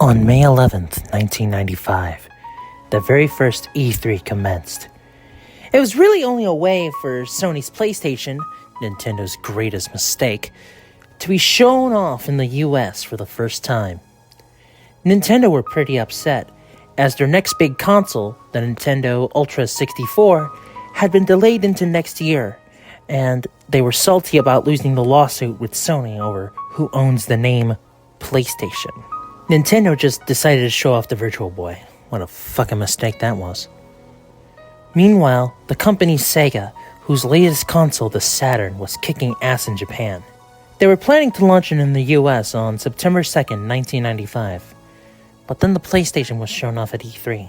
On May 11th, 1995, the very first E3 commenced. It was really only a way for Sony's PlayStation, Nintendo's greatest mistake, to be shown off in the US for the first time. Nintendo were pretty upset, as their next big console, the Nintendo Ultra 64, had been delayed into next year, and they were salty about losing the lawsuit with Sony over who owns the name PlayStation. Nintendo just decided to show off the Virtual Boy. What a fucking mistake that was. Meanwhile, the company Sega, whose latest console, the Saturn, was kicking ass in Japan. They were planning to launch it in the US on September 2nd, 1995. But then the PlayStation was shown off at E3.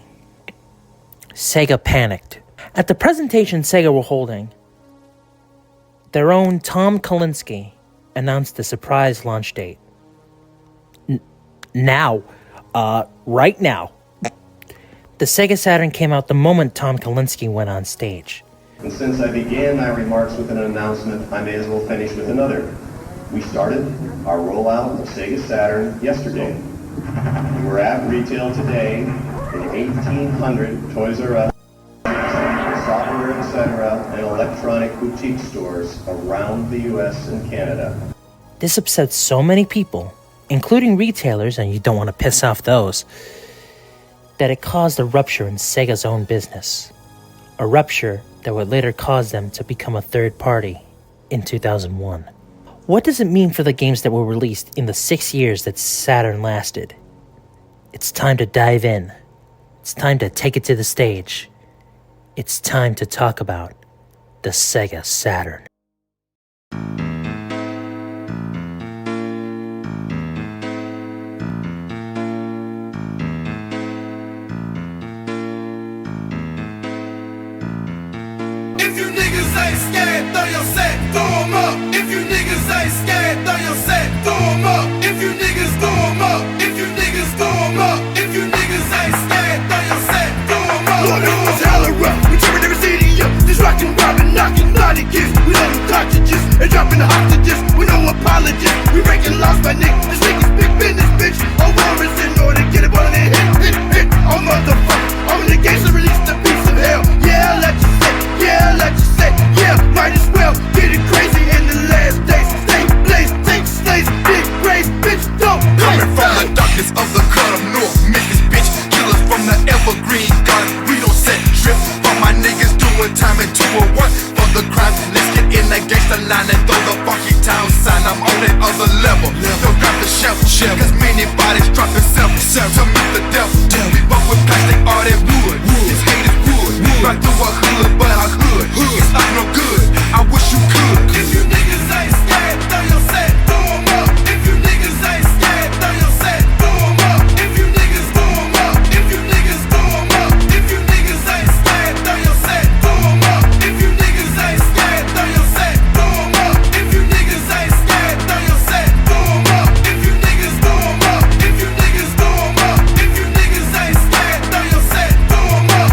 Sega panicked. At the presentation Sega were holding, their own Tom Kalinske announced the surprise launch date. Right now. The Sega Saturn came out the moment Tom Kalinske went on stage. And since I began my remarks with an announcement, I may as well finish with another. We started our rollout of Sega Saturn yesterday. We're at retail today in 1,800 Toys R Us, software, etc., and electronic boutique stores around the US and Canada. This upset so many people, including retailers, and you don't want to piss off those, that it caused a rupture in Sega's own business. A rupture that would later cause them to become a third party in 2001. What does it mean for the games that were released in the 6 years that Saturn lasted? It's time to dive in. It's time to take it to the stage. It's time to talk about the Sega Saturn. If you niggas ain't scared, throw your set, throw 'em up. If you niggas ain't scared, throw your set, throw 'em up. If you niggas throw 'em up. If you niggas throw 'em up. If you niggas ain't scared, throw your set, throw 'em up. Lord, it was hella rough. We tearing every city up. Just rockin', robbin', knockin', naughty kids. We let them cartridges and dropping the hostages. We no apologies. We breaking laws by Nick. This nigga's big business, bitch. All war is in order. Get it on and hit. Oh, motherfucker. I'm in the games to release the beast of hell. Yeah, let you say. Yeah, let you say, yeah, might as well get it crazy in the last days. Stay blaze, take slaves, big race, bitch, don't coming from the darkness of the cut of North Memphis, bitch. Killers from the evergreen garden. We don't set trip, but my niggas doing time in 201 for the crimes. Let's get in that gangster line and throw the funky town sign. I'm on that other level. Don't grab the shelf, cause many bodies dropping self to meet the devil. We fuck with plastic, all that wood. This hate is wood. Right through a hood, but I hood. It's up no good. I wish you could. If you niggas ain't scared, throw your set, throw 'em up. If you niggas ain't scared, throw your set, throw 'em up. If you niggas throw 'em up. If you niggas throw 'em up. If you niggas ain't scared, throw your set, throw 'em up. If you niggas ain't scared, throw your set, throw 'em up. If you niggas ain't scared, throw your set, throw 'em up. If you niggas throw 'em up. If you niggas throw 'em up. If you niggas ain't scared, throw your set, throw 'em up.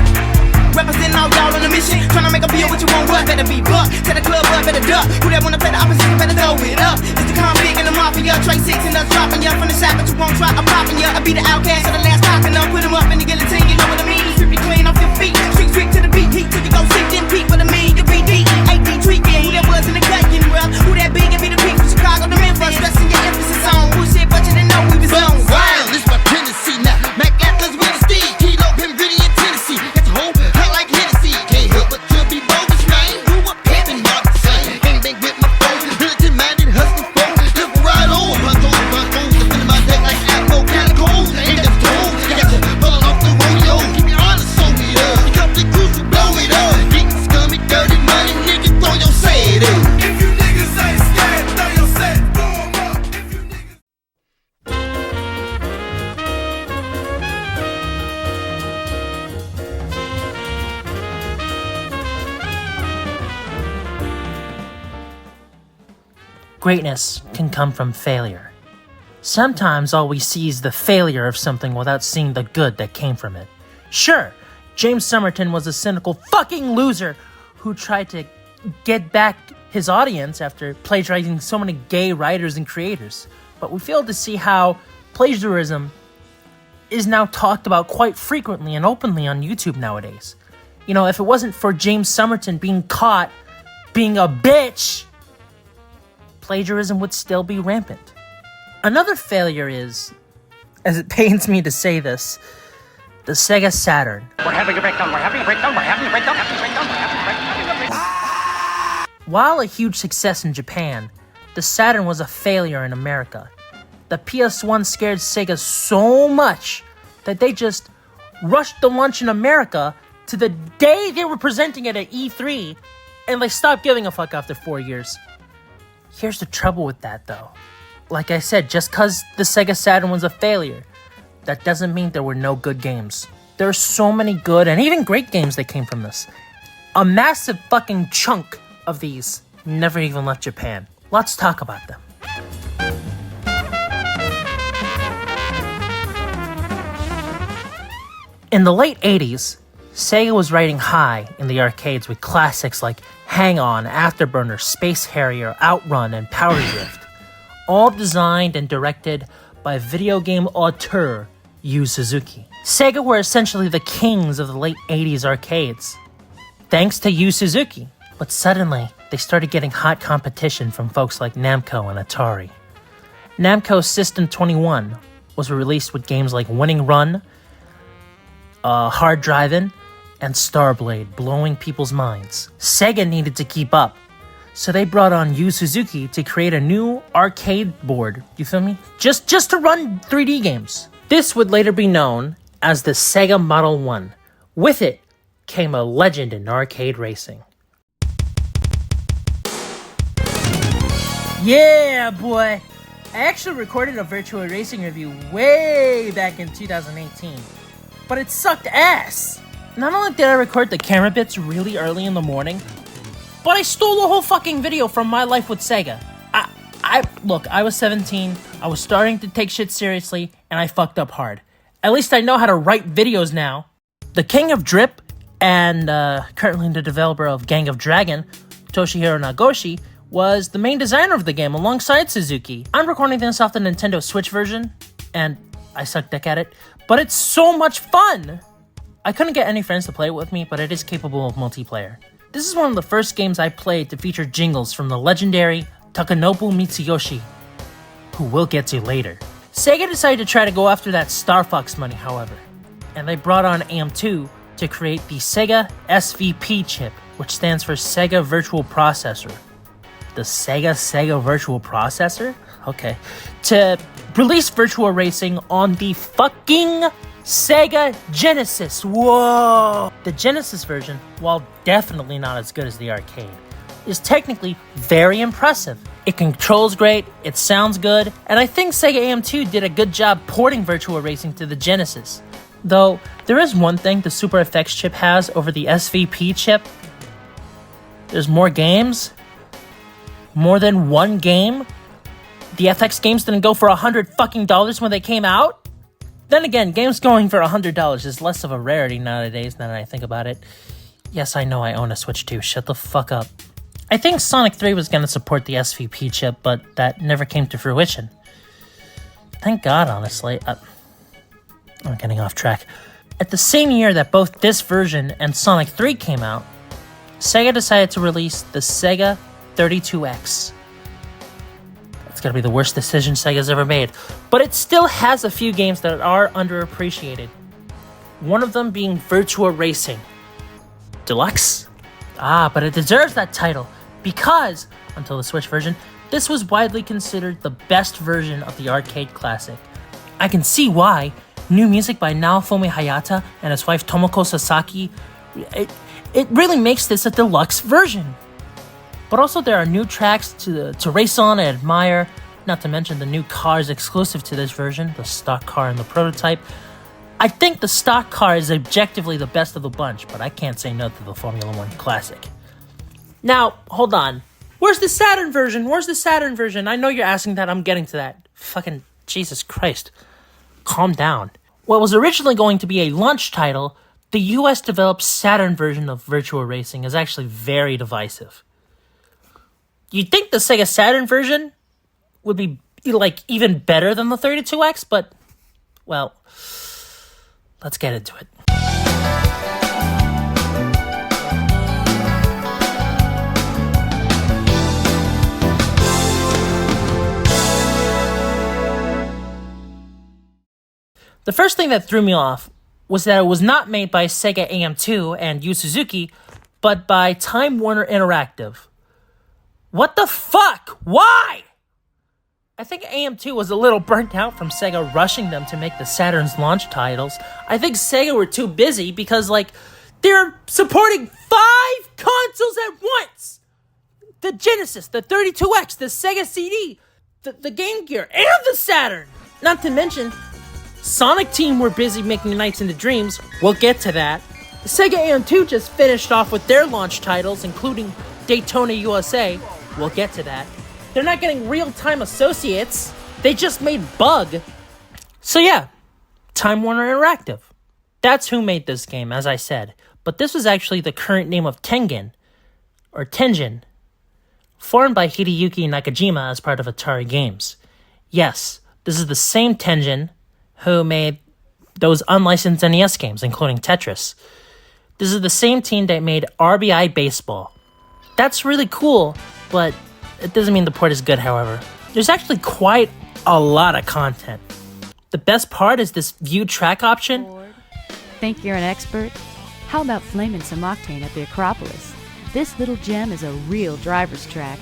Representing all y'all on a mission, tryna make a deal what you want, what better be buck. Tell the club up, better duck. Who that wanna play the opposition, better throw it up. It's the convict and the mafia, Trey 6 and us dropping ya from the side, but you won't try, I'm popping ya. I be the outcast of the last talking up, put him up in the guillotine, you know what I mean? Strip you clean off your feet, street trick to the beat, heat till you go sick, then peak with a mean, you be D, AD tweaking. Who that was in the cut, getting rough. Who that big and be the peak from Chicago to Memphis, stressing your emphasis on bullshit, but you didn't know we was on. Wild, this my tendency now. Mac Atlas with a steed, Kilo, Pim, Gritty, and Tennessee. Got your whole hot like Hennessy. Can't help but to be bogus, man. Grew up having not the same. Hang bang with my phone, militant minded, hustling phone. Live right on, my toes, defending my deck like Apple, Calicoes. Ain't that told? Got you falling off the rodeo. Keep me honest, so me up. The company crews will blow it up. Getting scummy, dirty money, nigga, throw your set up. If you niggas ain't scared, throw your set, throw 'em up. If you niggas Greatness can come from failure. Sometimes all we see is the failure of something without seeing the good that came from it. Sure, James Somerton was a cynical fucking loser who tried to get back his audience after plagiarizing so many gay writers and creators. But we failed to see how plagiarism is now talked about quite frequently and openly on YouTube nowadays. You know, if it wasn't for James Somerton being caught being a bitch, plagiarism would still be rampant. Another failure is, as it pains me to say this, the Sega Saturn. We're having a breakdown, we're having a breakdown, we're having a breakdown, we're having a breakdown, we're having a breakdown. While a huge success in Japan, the Saturn was a failure in America. The PS1 scared Sega so much that they just rushed the launch in America to the day they were presenting it at E3, and they stopped giving a fuck after 4 years. Here's the trouble with that, though. Like I said, just cause the Sega Saturn was a failure, that doesn't mean there were no good games. There are so many good and even great games that came from this. A massive fucking chunk of these never even left Japan. Let's talk about them. In the late 80s, Sega was riding high in the arcades with classics like Hang On, Afterburner, Space Harrier, Outrun, and Power Drift, all designed and directed by video game auteur Yu Suzuki. Sega were essentially the kings of the late 80s arcades, thanks to Yu Suzuki. But suddenly, they started getting hot competition from folks like Namco and Atari. Namco's System 21 was released with games like Winning Run, Hard Drivin', and Starblade, blowing people's minds. Sega needed to keep up, so they brought on Yu Suzuki to create a new arcade board, you feel me? Just to run 3D games. This would later be known as the Sega Model 1. With it came a legend in arcade racing. Yeah, boy! I actually recorded a Virtua Racing review way back in 2018, but it sucked ass! Not only did I record the camera bits really early in the morning, but I stole the whole fucking video from My Life with Sega. Look, I was 17, I was starting to take shit seriously, and I fucked up hard. At least I know how to write videos now. The king of Drip, and currently the developer of Gang of Dragon, Toshihiro Nagoshi, was the main designer of the game alongside Suzuki. I'm recording this off the Nintendo Switch version, and I suck dick at it, but it's so much fun! I couldn't get any friends to play it with me, but it is capable of multiplayer. This is one of the first games I played to feature jingles from the legendary Takanobu Mitsuyoshi, who we'll get to later. Sega decided to try to go after that Star Fox money, however, and they brought on AM2 to create the Sega SVP chip, which stands for Sega Virtual Processor. The Sega Virtual Processor? Okay. To release Virtua Racing on the fucking Sega Genesis. Whoa! The Genesis version, while definitely not as good as the arcade, is technically very impressive. It controls great, it sounds good, and I think Sega AM2 did a good job porting Virtua Racing to the Genesis. Though, there is one thing the Super FX chip has over the SVP chip. There's more games. More than one game. The FX games didn't go for $100 fucking when they came out. Then again, games going for $100 is less of a rarity nowadays, now that I think about it. Yes, I know I own a Switch too, shut the fuck up. I think Sonic 3 was going to support the SVP chip, but that never came to fruition. Thank God, honestly. I'm getting off track. At the same year that both this version and Sonic 3 came out, Sega decided to release the Sega 32X. It's gotta be the worst decision Sega's ever made. But it still has a few games that are underappreciated. One of them being Virtua Racing Deluxe. But it deserves that title because, until the Switch version, this was widely considered the best version of the arcade classic. I can see why. New music by Naofumi Hayata and his wife Tomoko Sasaki, it really makes this a deluxe version. But also there are new tracks to race on and admire, not to mention the new cars exclusive to this version, the stock car and the prototype. I think the stock car is objectively the best of the bunch, but I can't say no to the Formula 1 Classic. Now, hold on. Where's the Saturn version? Where's the Saturn version? I know you're asking that, I'm getting to that. Fucking Jesus Christ. Calm down. What was originally going to be a launch title, the US developed Saturn version of Virtua Racing is actually very divisive. You'd think the Sega Saturn version would be, like, even better than the 32X, but, well, let's get into it. The first thing that threw me off was that it was not made by Sega AM2 and Yu Suzuki, but by Time Warner Interactive. What the fuck? Why? I think AM2 was a little burnt out from Sega rushing them to make the Saturn's launch titles. I think Sega were too busy because, they're supporting 5 consoles at once! The Genesis, the 32X, the Sega CD, the Game Gear, and the Saturn! Not to mention, Sonic Team were busy making Nights into Dreams. We'll get to that. The Sega AM2 just finished off with their launch titles, including Daytona USA. We'll get to that. They're not getting real-time associates. They just made Bug. So yeah, Time Warner Interactive. That's who made this game, as I said. But this was actually the current name of Tengen, or Tengen, formed by Hideyuki Nakajima as part of Atari Games. Yes, this is the same Tengen who made those unlicensed NES games, including Tetris. This is the same team that made RBI Baseball. That's really cool, but it doesn't mean the port is good, however. There's actually quite a lot of content. The best part is this view track option. Think you're an expert? How about flaming some octane at the Acropolis? This little gem is a real driver's track.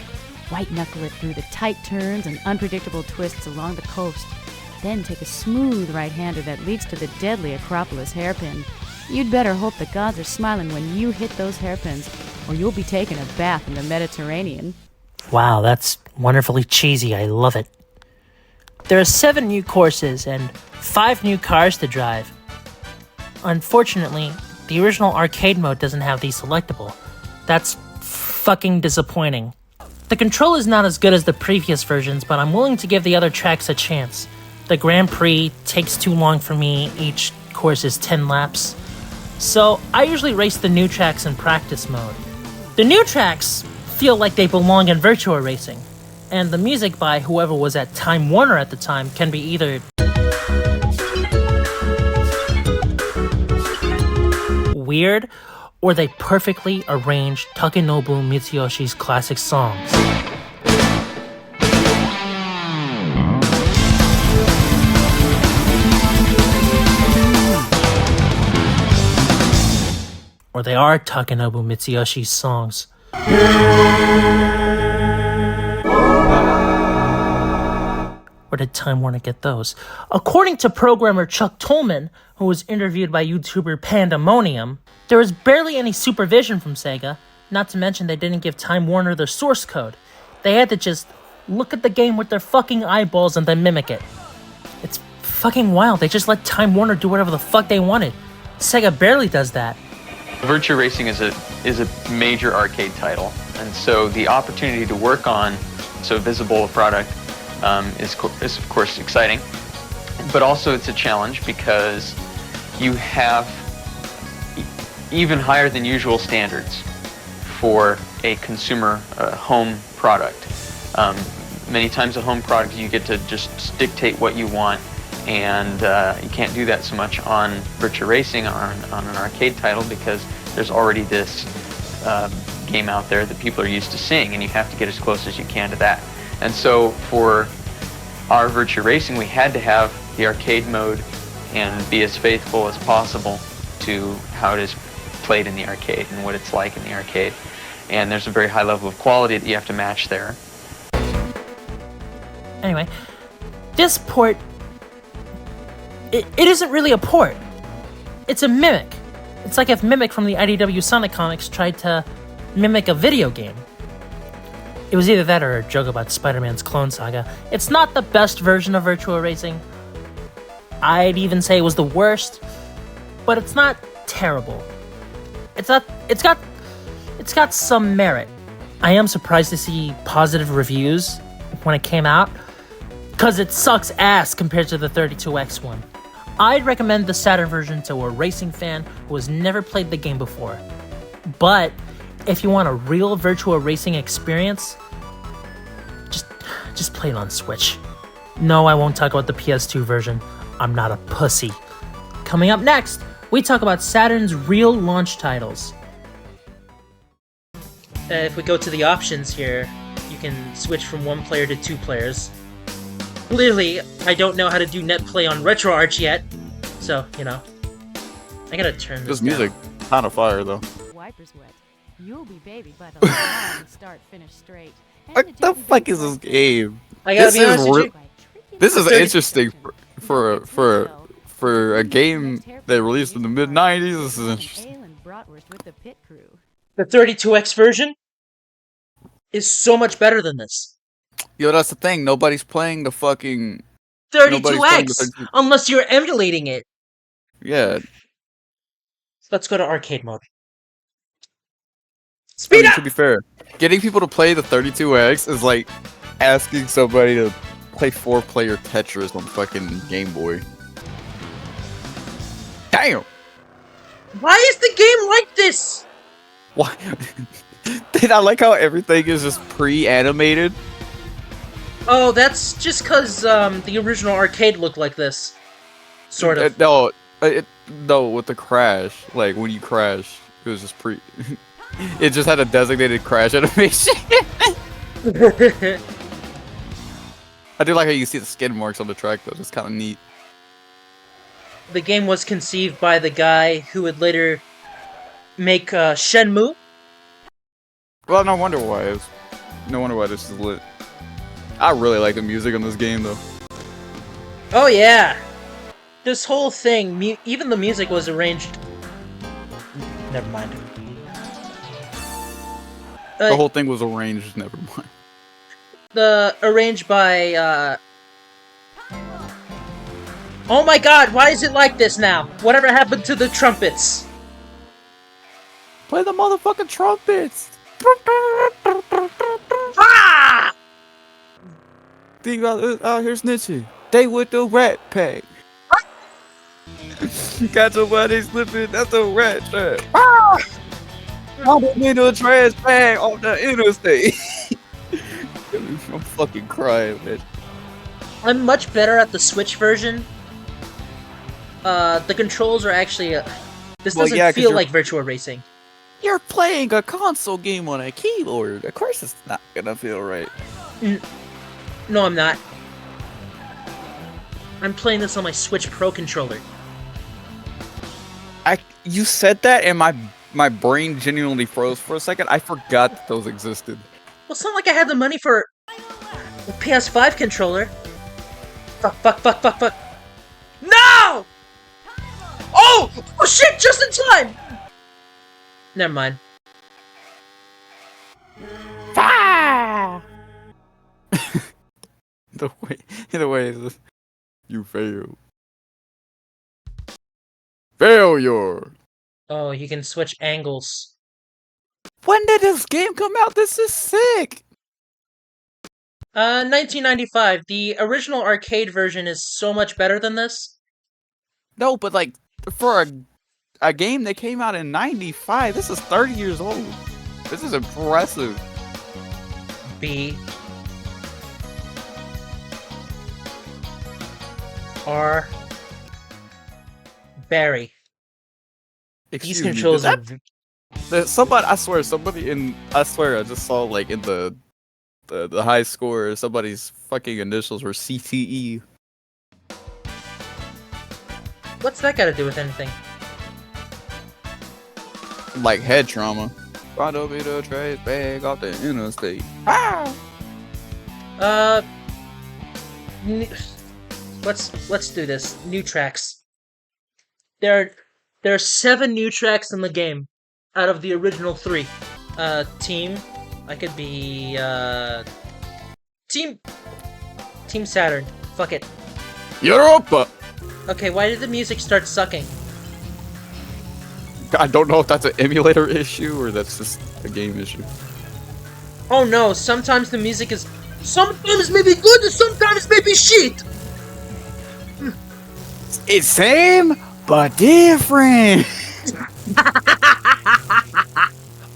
White knuckle it through the tight turns and unpredictable twists along the coast. Then take a smooth right-hander that leads to the deadly Acropolis hairpin. You'd better hope the gods are smiling when you hit those hairpins, or you'll be taking a bath in the Mediterranean. Wow, that's wonderfully cheesy. I love it. There are 7 new courses and 5 new cars to drive. Unfortunately, the original arcade mode doesn't have these selectable. That's fucking disappointing. The control is not as good as the previous versions, but I'm willing to give the other tracks a chance. The Grand Prix takes too long for me. Each course is 10 laps. So I usually race the new tracks in practice mode. The new tracks feel like they belong in Virtua Racing, and the music by whoever was at Time Warner at the time can be either weird, or they perfectly arranged Takenobu Mitsuyoshi's classic songs. Or they are Takenobu Mitsuyoshi's songs. Where did Time Warner get those? According to programmer Chuck Tolman, who was interviewed by YouTuber Pandemonium, there was barely any supervision from Sega, not to mention they didn't give Time Warner their source code. They had to just look at the game with their fucking eyeballs and then mimic it. It's fucking wild, they just let Time Warner do whatever the fuck they wanted. Sega barely does that. Virtua Racing is a major arcade title, and so the opportunity to work on so visible a product is of course exciting, but also it's a challenge because you have even higher than usual standards for a consumer home product. Many times a home product you get to just dictate what you want, and you can't do that so much on Virtua Racing on an arcade title because there's already this game out there that people are used to seeing, and you have to get as close as you can to that. And so for our Virtua Racing, we had to have the arcade mode and be as faithful as possible to how it is played in the arcade and what it's like in the arcade. And there's a very high level of quality that you have to match there. Anyway, this port, it isn't really a port. It's a mimic. It's like if Mimic from the IDW Sonic comics tried to mimic a video game. It was either that or a joke about Spider-Man's Clone Saga. It's not the best version of Virtua Racing. I'd even say it was the worst, but it's not terrible. It's got some merit. I am surprised to see positive reviews when it came out, because it sucks ass compared to the 32X one. I'd recommend the Saturn version to a racing fan who has never played the game before. But if you want a real Virtua Racing experience, just play it on Switch. No, I won't talk about the PS2 version. I'm not a pussy. Coming up next, we talk about Saturn's real launch titles. If we go to the options here, you can switch from 1 player to 2 players. Clearly, I don't know how to do net play on RetroArch yet, so, you know. I gotta turn this down. music kind of fire, though. Wipers wet. You'll be babied by the long start finish straight. What the fuck is this game? I gotta be honest with you. This is interesting for a game that released in the mid-90s. This is interesting. The 32X version is so much better than this. Yo, that's the thing. Nobody's playing the fucking 32X! Unless you're emulating it. Yeah. Let's go to arcade mode. Speed up! To be fair, getting people to play the 32X is like asking somebody to play 4-player Tetris on fucking Game Boy. Damn! Why is the game like this? Why? Dude, I like how everything is just pre-animated. Oh, that's just because the original arcade looked like this. Sort of. No, with the crash. Like, when you crash, it was just pre... It just had a designated crash animation. I do like how you see the skid marks on the track, though. It's kind of neat. The game was conceived by the guy who would later make Shenmue. Well, no wonder why. No wonder why this is lit. I really like the music on this game, though. Oh, yeah. This whole thing, even the music was arranged... Never mind. The whole thing was arranged, never mind. Arranged by, Oh my god, why is it like this now? Whatever happened to the trumpets? Play the motherfucking trumpets! Ah! Think about it, here's Nietzsche. They with the rat pack. Got your body slipping, that's a rat trap. Ah! I'm in a trash bag off the interstate. I'm fucking crying, man. I'm much better at the Switch version. The controls are actually... this doesn't feel like Virtua Racing. You're playing a console game on a keyboard. Of course it's not gonna feel right. No, I'm not. I'm playing this on my Switch Pro controller. You said that and my brain genuinely froze for a second. I forgot that those existed. Well, it's not like I had the money for a PS5 controller. Fuck. No! Oh! Oh shit, just in time! Never mind. Ah! the way you failed. Failure! Oh, you can switch angles. When did this game come out? This is sick! 1995. The original arcade version is so much better than this. No, but like, for a game that came out in 95, this is 30 years old. This is impressive. B. R. Barry. These controls are... Somebody, I swear, I just saw like in the high score, somebody's fucking initials were CTE. What's that got to do with anything? Like head trauma. Why don't be the trash bag off the interstate? Ah! Let's do this. New tracks. There are 7 new tracks in the game out of the original 3. Team. I could be Team Saturn. Fuck it. Europa. Okay, why did the music start sucking? I don't know if that's an emulator issue or that's just a game issue. Oh no, sometimes the music is... Sometimes may be good and sometimes may be shit! It's same, but different!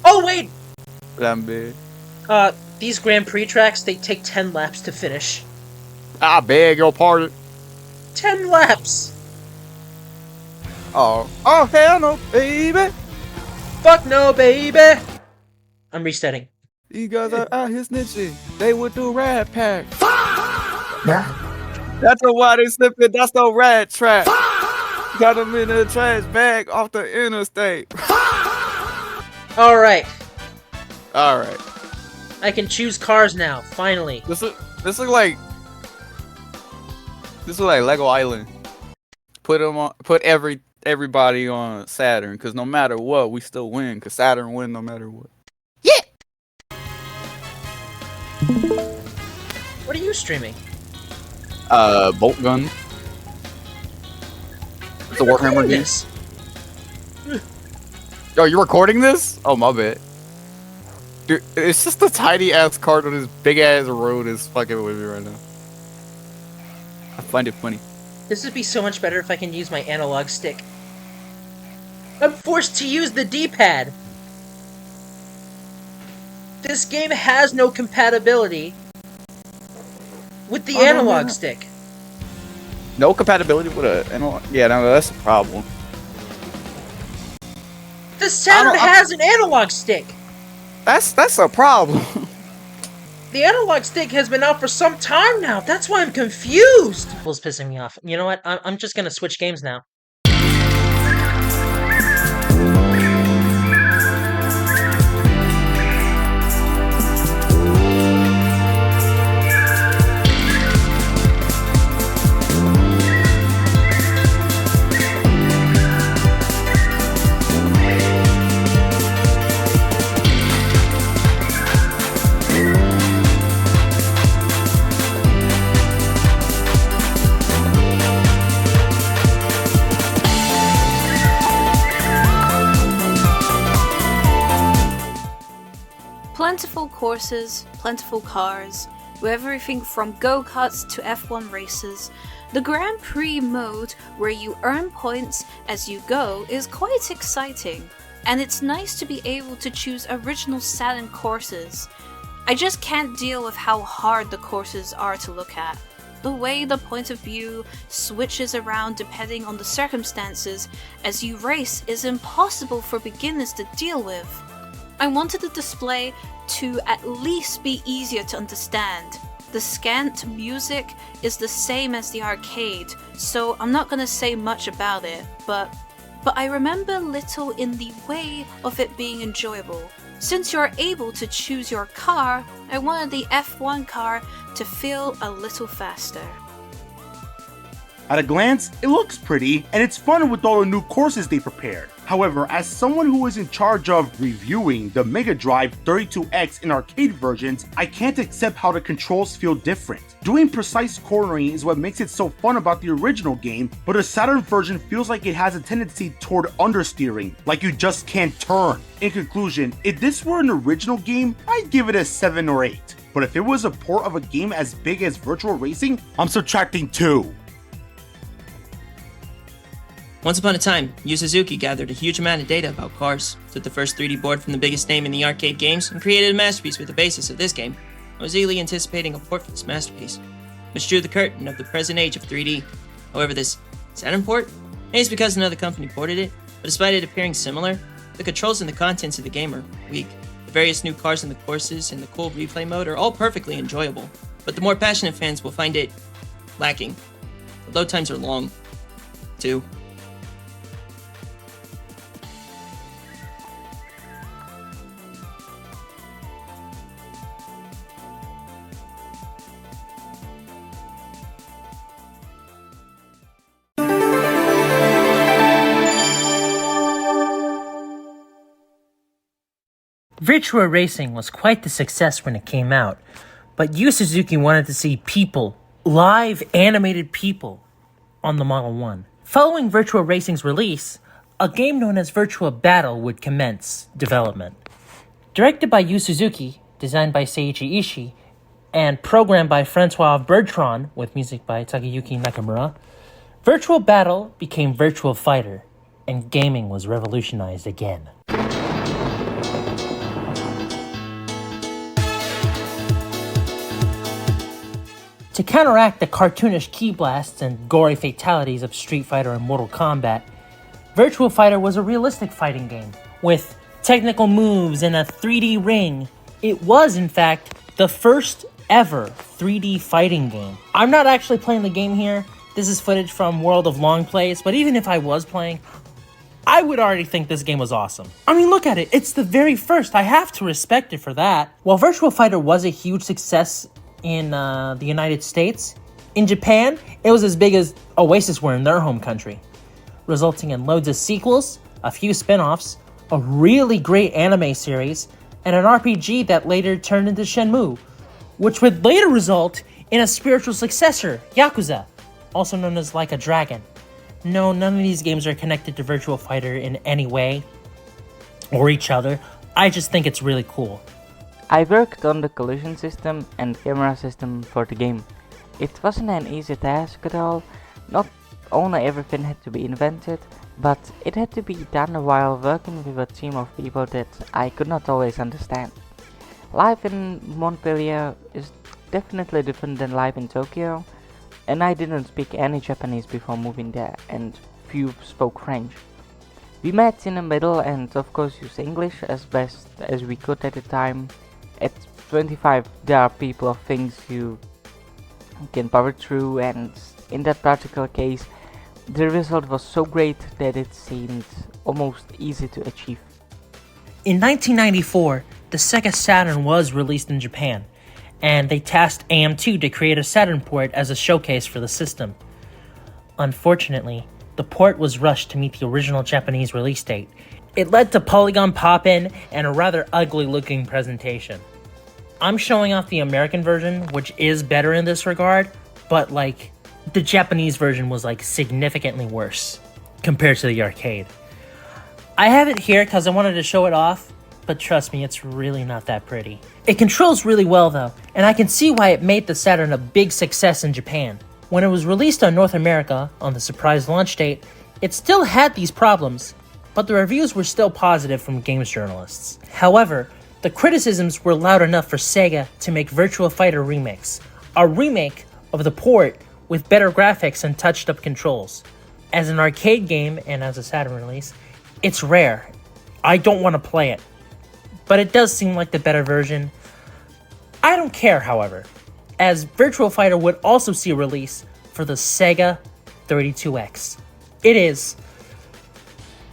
Oh wait! Lambe. These Grand Prix tracks, they take 10 laps to finish. I beg your pardon. 10 laps! Oh, hell no, baby. Fuck no, baby! I'm resetting. These guys are out here snitching. They would do Rat Pack. Yeah. That's why they slipping. That's the rat trap. Got them in the trash bag off the interstate. Alright. Alright. I can choose cars now, finally. This look like Lego Island. Put everybody on Saturn, cause no matter what, we still win. Cause Saturn win no matter what. What are you streaming? Bolt gun. The Warhammer game. Yes. Oh, you're recording this? Oh, my bad. Dude, it's just a tiny ass card on this big ass road is fucking with me right now. I find it funny. This would be so much better if I can use my analog stick. I'm forced to use the D-pad. This game has no compatibility with the analog stick. No compatibility with an analog? Yeah, no, that's a problem. The Saturn has an analog stick. That's a problem. The analog stick has been out for some time now. That's why I'm confused. It's pissing me off. You know what? I'm just gonna switch games now. Plentiful courses, plentiful cars, with everything from go-karts to F1 races. The Grand Prix mode, where you earn points as you go, is quite exciting, and it's nice to be able to choose original Saturn courses. I just can't deal with how hard the courses are to look at. The way the point of view switches around depending on the circumstances as you race is impossible for beginners to deal with. I wanted the display to at least be easier to understand. The scant music is the same as the arcade, so I'm not gonna say much about it, but I remember little in the way of it being enjoyable. Since you're able to choose your car, I wanted the F1 car to feel a little faster. At a glance, it looks pretty, and it's fun with all the new courses they prepared. However, as someone who is in charge of reviewing the Mega Drive 32X in arcade versions, I can't accept how the controls feel different. Doing precise cornering is what makes it so fun about the original game, but the Saturn version feels like it has a tendency toward understeering, like you just can't turn. In conclusion, if this were an original game, I'd give it a 7 or 8. But if it was a port of a game as big as Virtual Racing, I'm subtracting 2. Once upon a time, Yu Suzuki gathered a huge amount of data about cars, took the first 3D board from the biggest name in the arcade games, and created a masterpiece with the basis of this game. I was eagerly anticipating a port for this masterpiece, which drew the curtain of the present age of 3D. However, this Saturn port? Maybe it's because another company ported it, but despite it appearing similar, the controls and the contents of the game are weak. The various new cars in the courses and the cool replay mode are all perfectly enjoyable, but the more passionate fans will find it lacking. The load times are long, too. Virtua Racing was quite the success when it came out, but Yu Suzuki wanted to see people, live animated people, on the Model 1. Following Virtua Racing's release, a game known as Virtua Battle would commence development. Directed by Yu Suzuki, designed by Seiichi Ishii, and programmed by Francois Bertrand with music by Takayuki Nakamura, Virtua Battle became Virtua Fighter, and gaming was revolutionized again. To counteract the cartoonish key blasts and gory fatalities of Street Fighter and Mortal Kombat, Virtua Fighter was a realistic fighting game with technical moves and a 3D ring. It was, in fact, the first ever 3D fighting game. I'm not actually playing the game here. This is footage from World of Longplays, but even if I was playing, I would already think this game was awesome. I mean, look at it. It's the very first. I have to respect it for that. While Virtua Fighter was a huge success in the United States, in Japan, it was as big as Oasis were in their home country, resulting in loads of sequels, a few spin-offs, a really great anime series, and an RPG that later turned into Shenmue, which would later result in a spiritual successor, Yakuza, also known as Like a Dragon. No, none of these games are connected to Virtua Fighter in any way, or each other. I just think it's really cool. I worked on the collision system and camera system for the game. It wasn't an easy task at all. Not only everything had to be invented, but it had to be done while working with a team of people that I could not always understand. Life in Montpellier is definitely different than life in Tokyo, and I didn't speak any Japanese before moving there, and few spoke French. We met in the middle and of course used English as best as we could at the time. At 25 there are people of things you can power through, and in that particular case the result was so great that it seemed almost easy to achieve. In 1994, the Sega Saturn was released in Japan, and they tasked AM2 to create a Saturn port as a showcase for the system. Unfortunately, the port was rushed to meet the original Japanese release date. It led to polygon pop-in and a rather ugly-looking presentation. I'm showing off the American version, which is better in this regard, but the Japanese version was significantly worse compared to the arcade. I have it here because I wanted to show it off, but trust me, it's really not that pretty. It controls really well though, and I can see why it made the Saturn a big success in Japan. When it was released on North America on the surprise launch date, it still had these problems, but the reviews were still positive from games journalists. However, the criticisms were loud enough for Sega to make Virtua Fighter Remix, a remake of the port with better graphics and touched-up controls. As an arcade game and as a Saturn release, it's rare. I don't want to play it, but it does seem like the better version. I don't care, however, as Virtua Fighter would also see a release for the Sega 32X. It is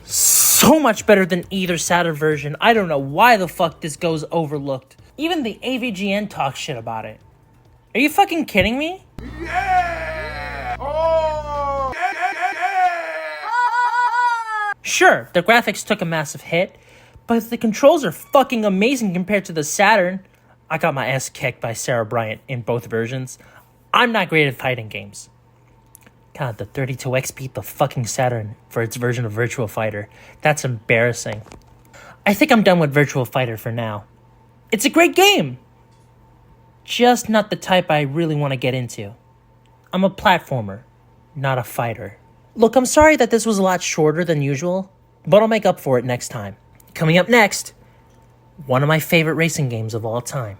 so much better than either Saturn version. I don't know why the fuck this goes overlooked. Even the AVGN talks shit about it. Are you fucking kidding me? Yeah! Oh! Sure, the graphics took a massive hit, but the controls are fucking amazing compared to the Saturn. I got my ass kicked by Sarah Bryant in both versions. I'm not great at fighting games. God, the 32X beat the fucking Saturn for its version of Virtua Fighter. That's embarrassing. I think I'm done with Virtua Fighter for now. It's a great game! Just not the type I really want to get into. I'm a platformer, not a fighter. Look, I'm sorry that this was a lot shorter than usual, but I'll make up for it next time. Coming up next, one of my favorite racing games of all time.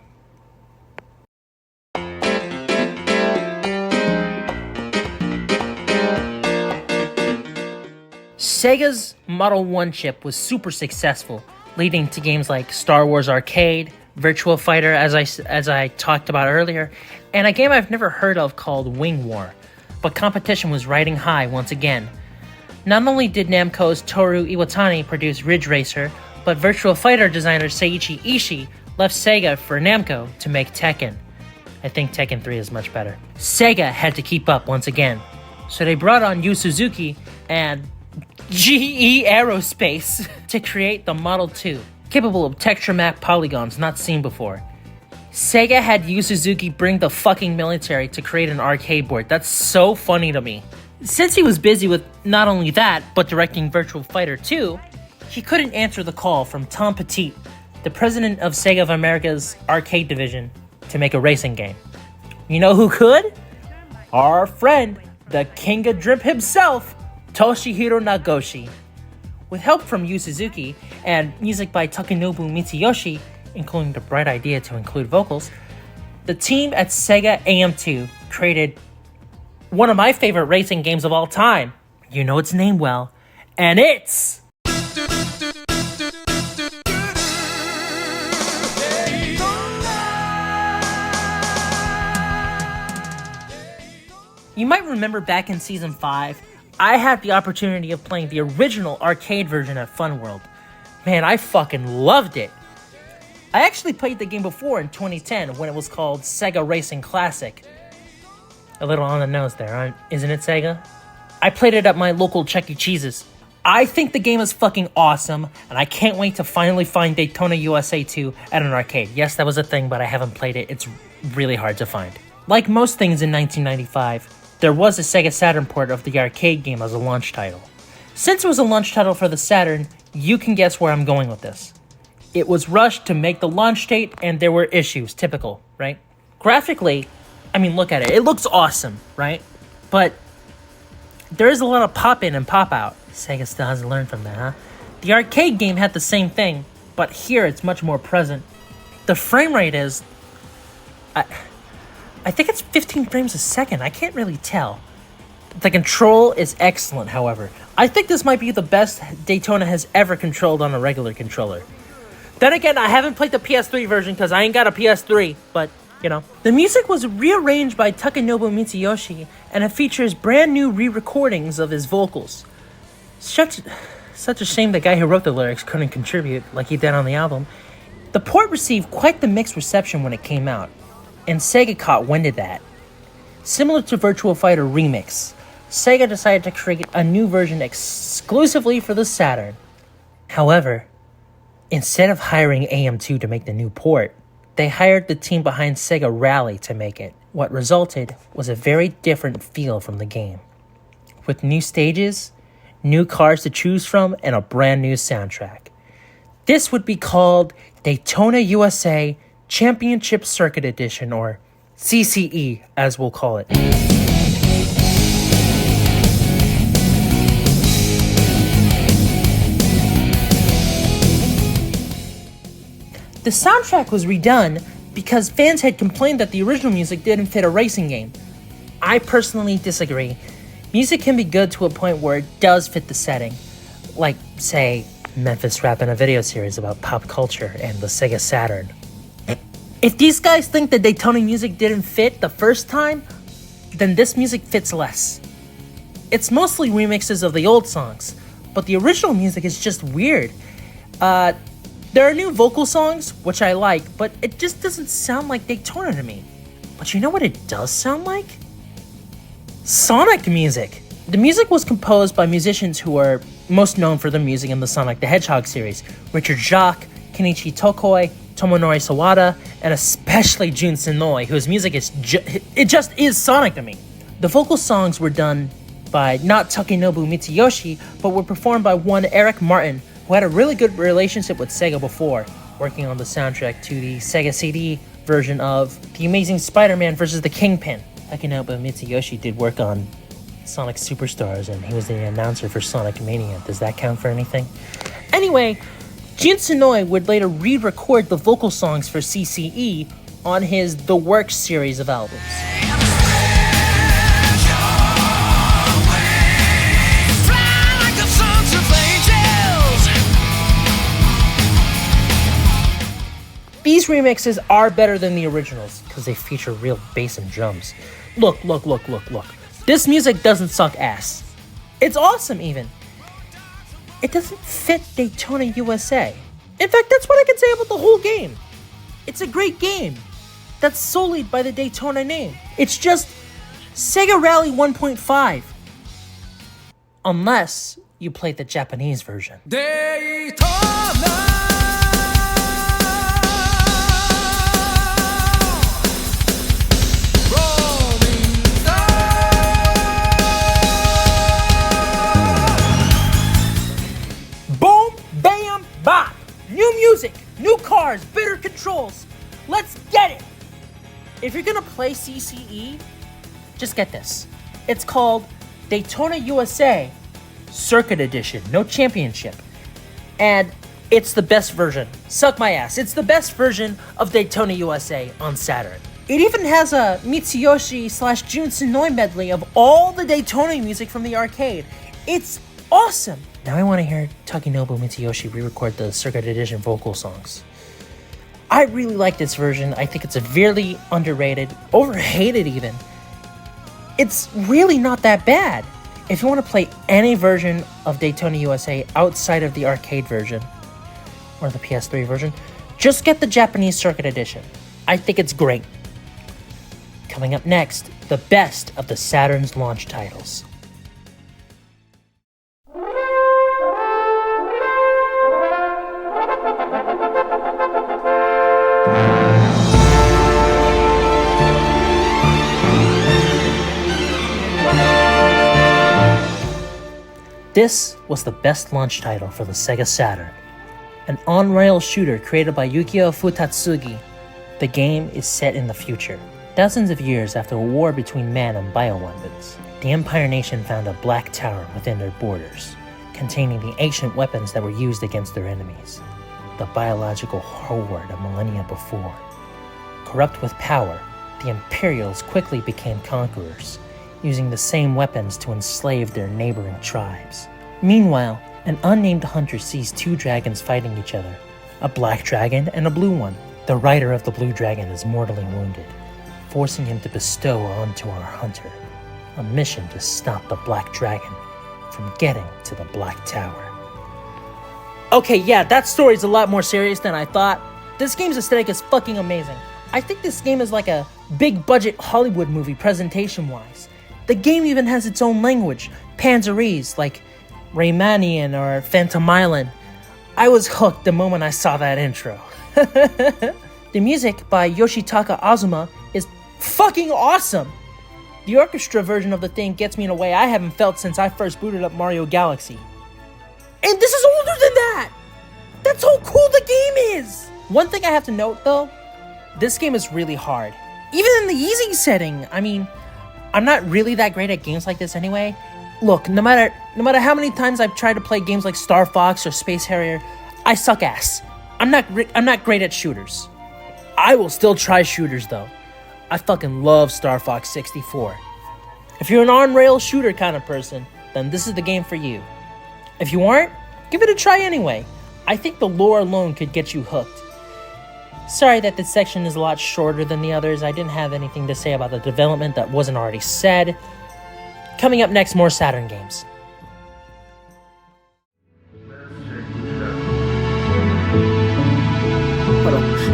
Sega's Model 1 chip was super successful, leading to games like Star Wars Arcade, Virtua Fighter, as I talked about earlier, and a game I've never heard of called Wing War. But competition was riding high once again. Not only did Namco's Toru Iwatani produce Ridge Racer, but Virtua Fighter designer Seiichi Ishii left Sega for Namco to make Tekken. I think Tekken 3 is much better. Sega had to keep up once again, so they brought on Yu Suzuki and GE Aerospace to create the Model 2, capable of texture map polygons not seen before. Sega had Yu Suzuki bring the fucking military to create an arcade board. That's so funny to me. Since he was busy with not only that, but directing Virtua Fighter 2, he couldn't answer the call from Tom Petit, the president of Sega of America's arcade division, to make a racing game. You know who could? Our friend, the king of drip himself, Toshihiro Nagoshi. With help from Yu Suzuki and music by Takenobu Mitsuyoshi, including the bright idea to include vocals, the team at Sega AM2 created one of my favorite racing games of all time. You know its name well, And it's... You might remember back in Season 5, I had the opportunity of playing the original arcade version at Fun World. Man, I fucking loved it. I actually played the game before in 2010 when it was called Sega Racing Classic. A little on the nose there, isn't it, Sega? I played it at my local Chuck E. Cheese's. I think the game is fucking awesome, and I can't wait to finally find Daytona USA 2 at an arcade. Yes, that was a thing, but I haven't played it. It's really hard to find. Like most things in 1995, there was a Sega Saturn port of the arcade game as a launch title. Since it was a launch title for the Saturn, you can guess where I'm going with this. It was rushed to make the launch date, and there were issues, typical, right? Graphically, I mean, look at it. It looks awesome, right? But there is a lot of pop-in and pop-out. Sega still hasn't learned from that, huh? The arcade game had the same thing, but here it's much more present. The frame rate is... I think it's 15 frames a second. I can't really tell. The control is excellent, however. I think this might be the best Daytona has ever controlled on a regular controller. Then again, I haven't played the PS3 version because I ain't got a PS3, but, you know. The music was rearranged by Takenobu Mitsuyoshi, and it features brand new re-recordings of his vocals. Such a shame the guy who wrote the lyrics couldn't contribute like he did on the album. The port received quite the mixed reception when it came out, and Sega caught wind of that. Similar to Virtua Fighter Remix, Sega decided to create a new version exclusively for the Saturn. However, instead of hiring AM2 to make the new port, they hired the team behind Sega Rally to make it. What resulted was a very different feel from the game, with new stages, new cars to choose from, and a brand new soundtrack. This would be called Daytona USA Championship Circuit Edition, or CCE as we'll call it. The soundtrack was redone because fans had complained that the original music didn't fit a racing game. I personally disagree. Music can be good to a point where it does fit the setting, like, say, Memphis Rap in a video series about pop culture and the Sega Saturn. If these guys think the Daytona music didn't fit the first time, then this music fits less. It's mostly remixes of the old songs, but the original music is just weird. There are new vocal songs, which I like, but it just doesn't sound like Daytona to me. But you know what it does sound like? Sonic music! The music was composed by musicians who are most known for their music in the Sonic the Hedgehog series. Richard Jacques, Kenichi Tokoi, Tomonori Sawada, and especially Jun Senoi, whose music is just is Sonic to me. The vocal songs were done by not Takenobu Mitsuyoshi, but were performed by one Eric Martin, who had a really good relationship with Sega before, working on the soundtrack to the Sega CD version of The Amazing Spider-Man vs. the Kingpin. Takenobu Mitsuyoshi did work on Sonic Superstars, and he was the announcer for Sonic Mania. Does that count for anything? Anyway, Jun Senoi would later re-record the vocal songs for CCE on his The Works series of albums. These remixes are better than the originals because they feature real bass and drums. Look. This music doesn't suck ass. It's awesome even. It doesn't fit Daytona USA. In fact, that's what I can say about the whole game. It's a great game that's sullied by the Daytona name. It's just Sega Rally 1.5. Unless you play the Japanese version. Daytona. Bop! New music, new cars, better controls. Let's get it! If you're gonna play CCE, just get this. It's called Daytona USA Circuit Edition, no championship. And it's the best version. Suck my ass. It's the best version of Daytona USA on Saturn. It even has a Mitsuyoshi / Jun Senoi medley of all the Daytona music from the arcade. It's awesome! Now I want to hear Takenobu Mitsuyoshi re-record the Circuit Edition vocal songs. I really like this version. I think it's severely underrated, overhated even. It's really not that bad. If you want to play any version of Daytona USA outside of the arcade version, or the PS3 version, just get the Japanese Circuit Edition. I think it's great. Coming up next, the best of the Saturn's launch titles. This was the best launch title for the Sega Saturn. An on-rail shooter created by Yukio Futatsugi. The game is set in the future, dozens of years after a war between man and bioweapons. The Empire Nation found a black tower within their borders, containing the ancient weapons that were used against their enemies, the biological horde a millennia before. Corrupt with power, the Imperials quickly became conquerors, using the same weapons to enslave their neighboring tribes. Meanwhile, an unnamed hunter sees two dragons fighting each other, a black dragon and a blue one. The rider of the blue dragon is mortally wounded, forcing him to bestow onto our hunter a mission to stop the black dragon from getting to the black tower. Okay, yeah, that story's a lot more serious than I thought. This game's aesthetic is fucking amazing. I think this game is like a big budget Hollywood movie presentation-wise. The game even has its own language, Panzerese, like Raymanian or Phantom Island. I was hooked the moment I saw that intro. The music by Yoshitaka Azuma is fucking awesome. The orchestra version of the thing gets me in a way I haven't felt since I first booted up Mario Galaxy. And this is older than that! That's how cool the game is! One thing I have to note though, this game is really hard. Even in the easy setting, I mean, I'm not really that great at games like this anyway. Look, no matter how many times I've tried to play games like Star Fox or Space Harrier, I suck ass. I'm not great at shooters. I will still try shooters though. I fucking love Star Fox 64. If you're an on-rail shooter kind of person, then this is the game for you. If you aren't, give it a try anyway. I think the lore alone could get you hooked. Sorry that this section is a lot shorter than the others. I didn't have anything to say about the development that wasn't already said. Coming up next, more Saturn games.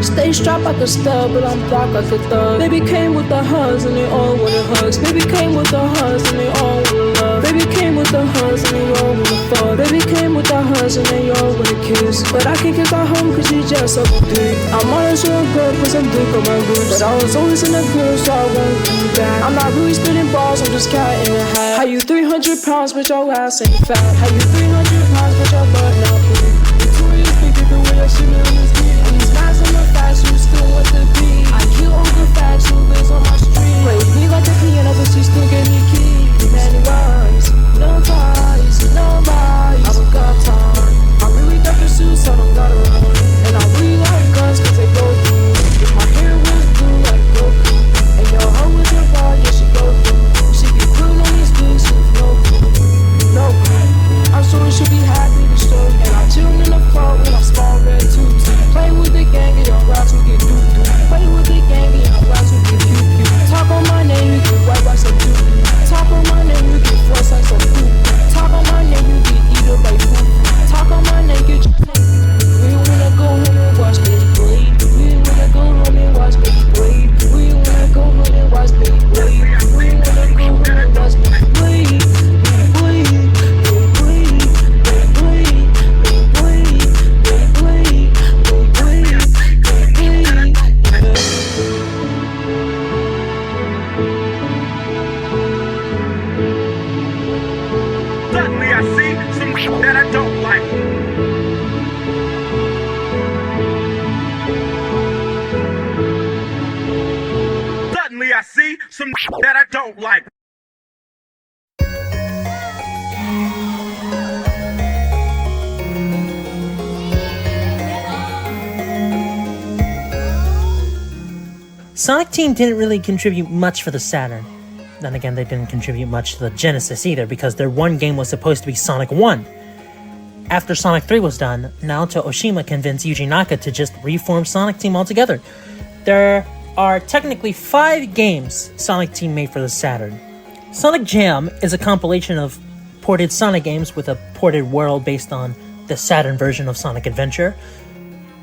Stay strapped like a stud, but I'm black like a thug. Baby came with the hugs and they all wanted hugs. Baby came with the hugs and they all wanted love. Baby came with the hugs and they all wanted fuck. Baby came with the hugs and they all wanted kiss. But I can't get her home cause she just suck a dick. I'm honest real good cause I'm dick on my roots. But I was always in the good so I won't do that. I'm not really spitting balls, I'm just cat in a hat. How you 300 pounds but your ass ain't fat? How you 300 pounds but your butt not big? Victoria's bigger the way that she lives. In the facts, you still want the beat. I kill all the facts who lives on my street. Play me like a piano, but she still get me key. Many lies, no ties, no lies. I don't got time. I really got the suits, I don't gotta run. And I really like guns cause they go through. If my hair was blue like Goku, and your hoe was your bar, yeah she go through. She be put on these boots with no clue, no clue. I'm sure she'll be happy to show you. And I chill in the floor with my small red tubes. Play with the gang, get your rocks, we get doo-doo. Play with the gang, get your rocks, we get cute. Talk on my name, you get white like some doo-doo. Talk on my name, you get force like some food. Talk on my name, you get eaten by food. Talk on my name, get your... We wanna go home and watch Baby Blade. We wanna go home and watch Baby Blade. We wanna go home and watch Baby Blade. We wanna go home and watch Baby Blade. That I don't like. Suddenly I see some that I don't like. Sonic Team didn't really contribute much for the Saturn. Then again, they didn't contribute much to the Genesis either, because their one game was supposed to be Sonic 1. After Sonic 3 was done, Naoto Oshima convinced Yuji Naka to just reform Sonic Team altogether. There are technically 5 games Sonic Team made for the Saturn. Sonic Jam is a compilation of ported Sonic games with a ported world based on the Saturn version of Sonic Adventure,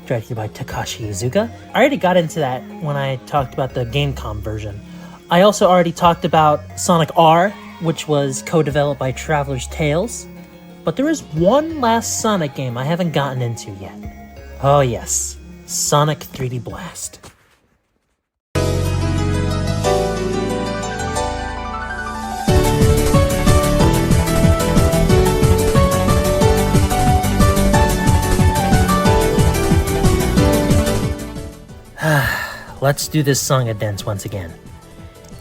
directed by Takashi Iizuka. I already got into that when I talked about the Gamecom version. I also already talked about Sonic R, which was co-developed by Traveler's Tales. But there is one last Sonic game I haven't gotten into yet. Oh yes, Sonic 3D Blast. Let's do this song and dance once again.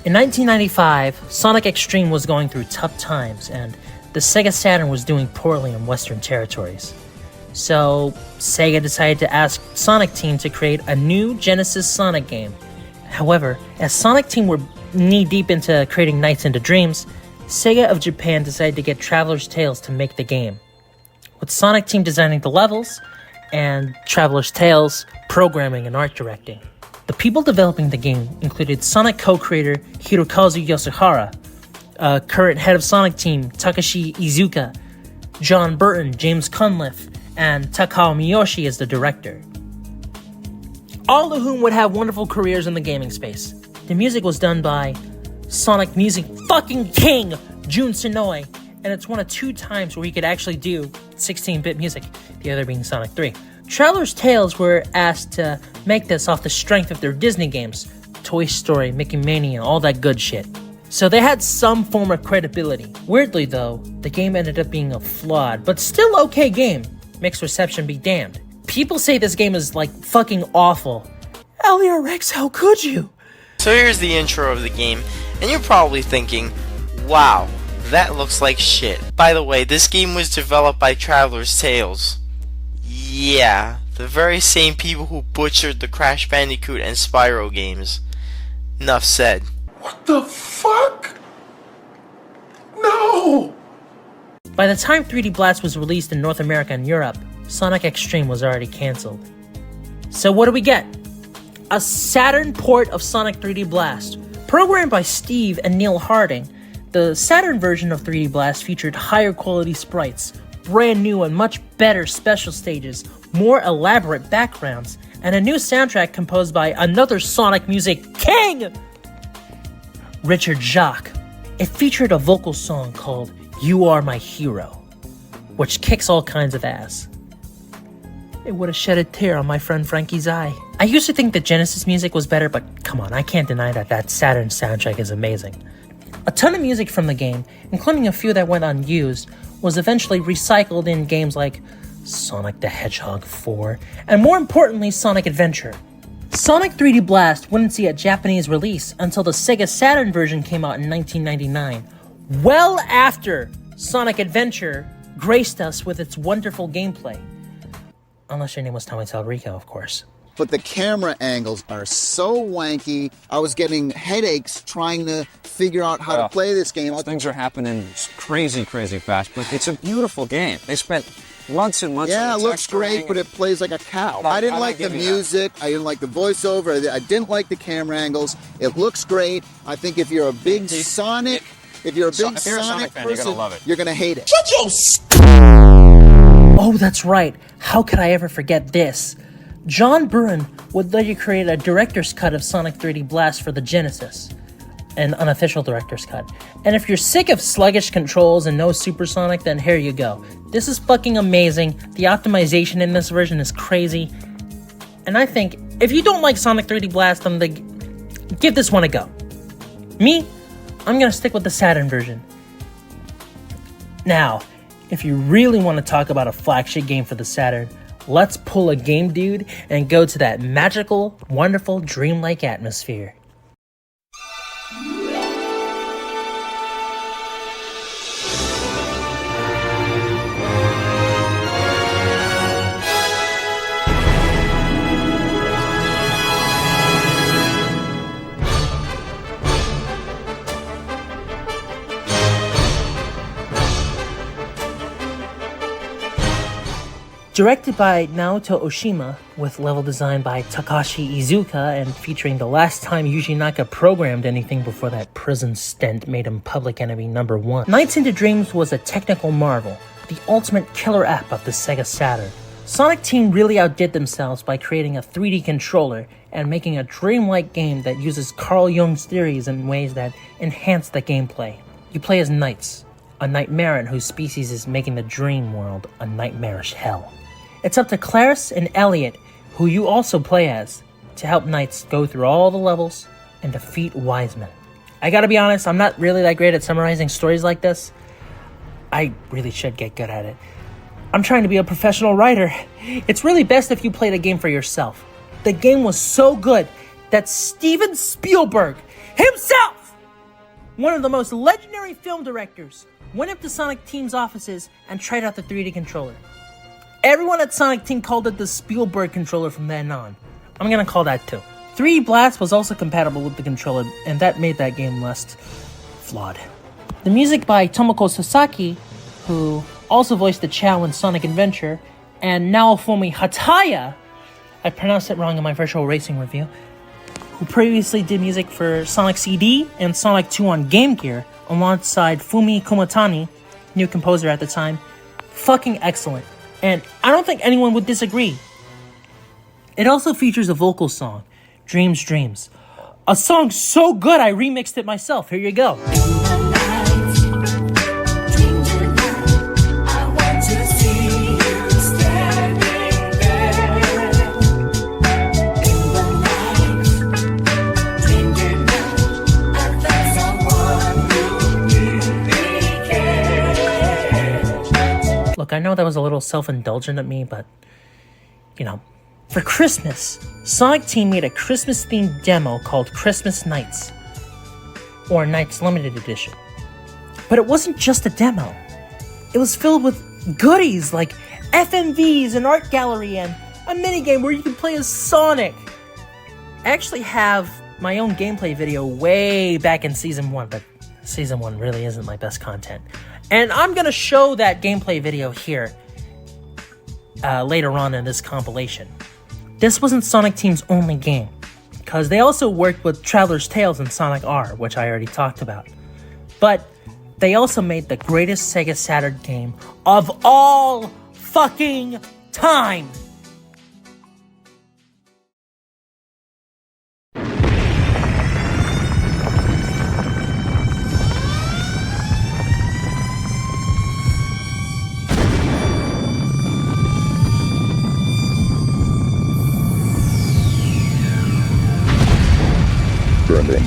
In 1995, Sonic X-treme was going through tough times, and the Sega Saturn was doing poorly in Western territories. So, Sega decided to ask Sonic Team to create a new Genesis Sonic game. However, as Sonic Team were knee-deep into creating Nights into Dreams, Sega of Japan decided to get Traveler's Tales to make the game. With Sonic Team designing the levels, and Traveler's Tales programming and art directing. The people developing the game included Sonic co-creator Hirokazu Yoshihara, current head of Sonic Team Takashi Iizuka, John Burton, James Cunliffe, and Takao Miyoshi as the director. All of whom would have wonderful careers in the gaming space. The music was done by Sonic Music fucking king, Jun Senoue, and it's one of 2 times where he could actually do 16-bit music, the other being Sonic 3. Traveler's Tales were asked to make this off the strength of their Disney games, Toy Story, Mickey Mania, all that good shit. So they had some form of credibility. Weirdly though, the game ended up being a flawed, but still okay game. Mixed reception be damned. People say this game is like fucking awful. Elliot Rex, how could you? So here's the intro of the game, and you're probably thinking, wow, that looks like shit. By the way, this game was developed by Traveler's Tales. Yeah, the very same people who butchered the Crash Bandicoot and Spyro games. Enough said. What the fuck? No! By the time 3D Blast was released in North America and Europe, Sonic X-treme was already cancelled. So what do we get? A Saturn port of Sonic 3D Blast. Programmed by Steve and Neil Harding, the Saturn version of 3D Blast featured higher quality sprites, brand new and much better special stages, more elaborate backgrounds, and a new soundtrack composed by another Sonic music king, Richard Jacques. It featured a vocal song called You Are My Hero, which kicks all kinds of ass. It would have shed a tear on my friend Frankie's eye. I used to think the Genesis music was better, but come on, I can't deny that Saturn soundtrack is amazing. A ton of music from the game, including a few that went unused, was eventually recycled in games like Sonic the Hedgehog 4, and more importantly, Sonic Adventure. Sonic 3D Blast wouldn't see a Japanese release until the Sega Saturn version came out in 1999, well after Sonic Adventure graced us with its wonderful gameplay. Unless your name was Tommy Talrico, of course. But the camera angles are so wanky. I was getting headaches trying to figure out how to play this game. Things are happening crazy fast, but it's a beautiful game. They spent months and months. Yeah, it looks great, but it plays like a cow. I didn't like the music. I didn't like the voiceover. I didn't like the camera angles. It looks great. I think if you're a big Sonic, if you're a Sonic person, fan, you're gonna love it. You're gonna hate it. Shut your Oh, that's right. How could I ever forget this? John Burton would later create a director's cut of Sonic 3D Blast for the Genesis, an unofficial director's cut. And if you're sick of sluggish controls and no supersonic, then here you go. This is fucking amazing. The optimization in this version is crazy. And I think, if you don't like Sonic 3D Blast, then give this one a go. Me, I'm gonna stick with the Saturn version. Now, if you really want to talk about a flagship game for the Saturn, let's pull a game dude and go to that magical, wonderful, dreamlike atmosphere. Directed by Naoto Oshima, with level design by Takashi Iizuka, and featuring the last time Yuji Naka programmed anything before that prison stint made him public enemy number 1. Nights into Dreams was a technical marvel, the ultimate killer app of the Sega Saturn. Sonic Team really outdid themselves by creating a 3D controller and making a dreamlike game that uses Carl Jung's theories in ways that enhance the gameplay. You play as Knights, a Nightmarian whose species is making the dream world a nightmarish hell. It's up to Clarice and Elliot, who you also play as, to help Knights go through all the levels and defeat Wiseman. I gotta be honest, I'm not really that great at summarizing stories like this. I really should get good at it. I'm trying to be a professional writer. It's really best if you play the game for yourself. The game was so good that Steven Spielberg himself, one of the most legendary film directors, went up to Sonic Team's offices and tried out the 3D controller. Everyone at Sonic Team called it the Spielberg controller from then on. I'm gonna call that too. 3D Blast was also compatible with the controller, and that made that game less flawed. The music by Tomoko Sasaki, who also voiced the Chow in Sonic Adventure, and Naofumi Hataya, I pronounced it wrong in my virtual racing review, who previously did music for Sonic CD and Sonic 2 on Game Gear, alongside Fumi Kumatani, new composer at the time. Fucking excellent. And I don't think anyone would disagree. It also features a vocal song, Dreams Dreams. A song so good I remixed it myself. Here you go. Look, I know that was a little self-indulgent of me, but, you know, for Christmas, Sonic Team made a Christmas-themed demo called Christmas Nights, or Nights Limited Edition. But it wasn't just a demo. It was filled with goodies like FMVs, an art gallery, and a minigame where you could play as Sonic. I actually have my own gameplay video way back in Season 1, but Season 1 really isn't my best content. And I'm gonna show that gameplay video here later on in this compilation. This wasn't Sonic Team's only game, because they also worked with Traveler's Tales and Sonic R, which I already talked about. But they also made the greatest Sega Saturn game of all fucking time! Burning.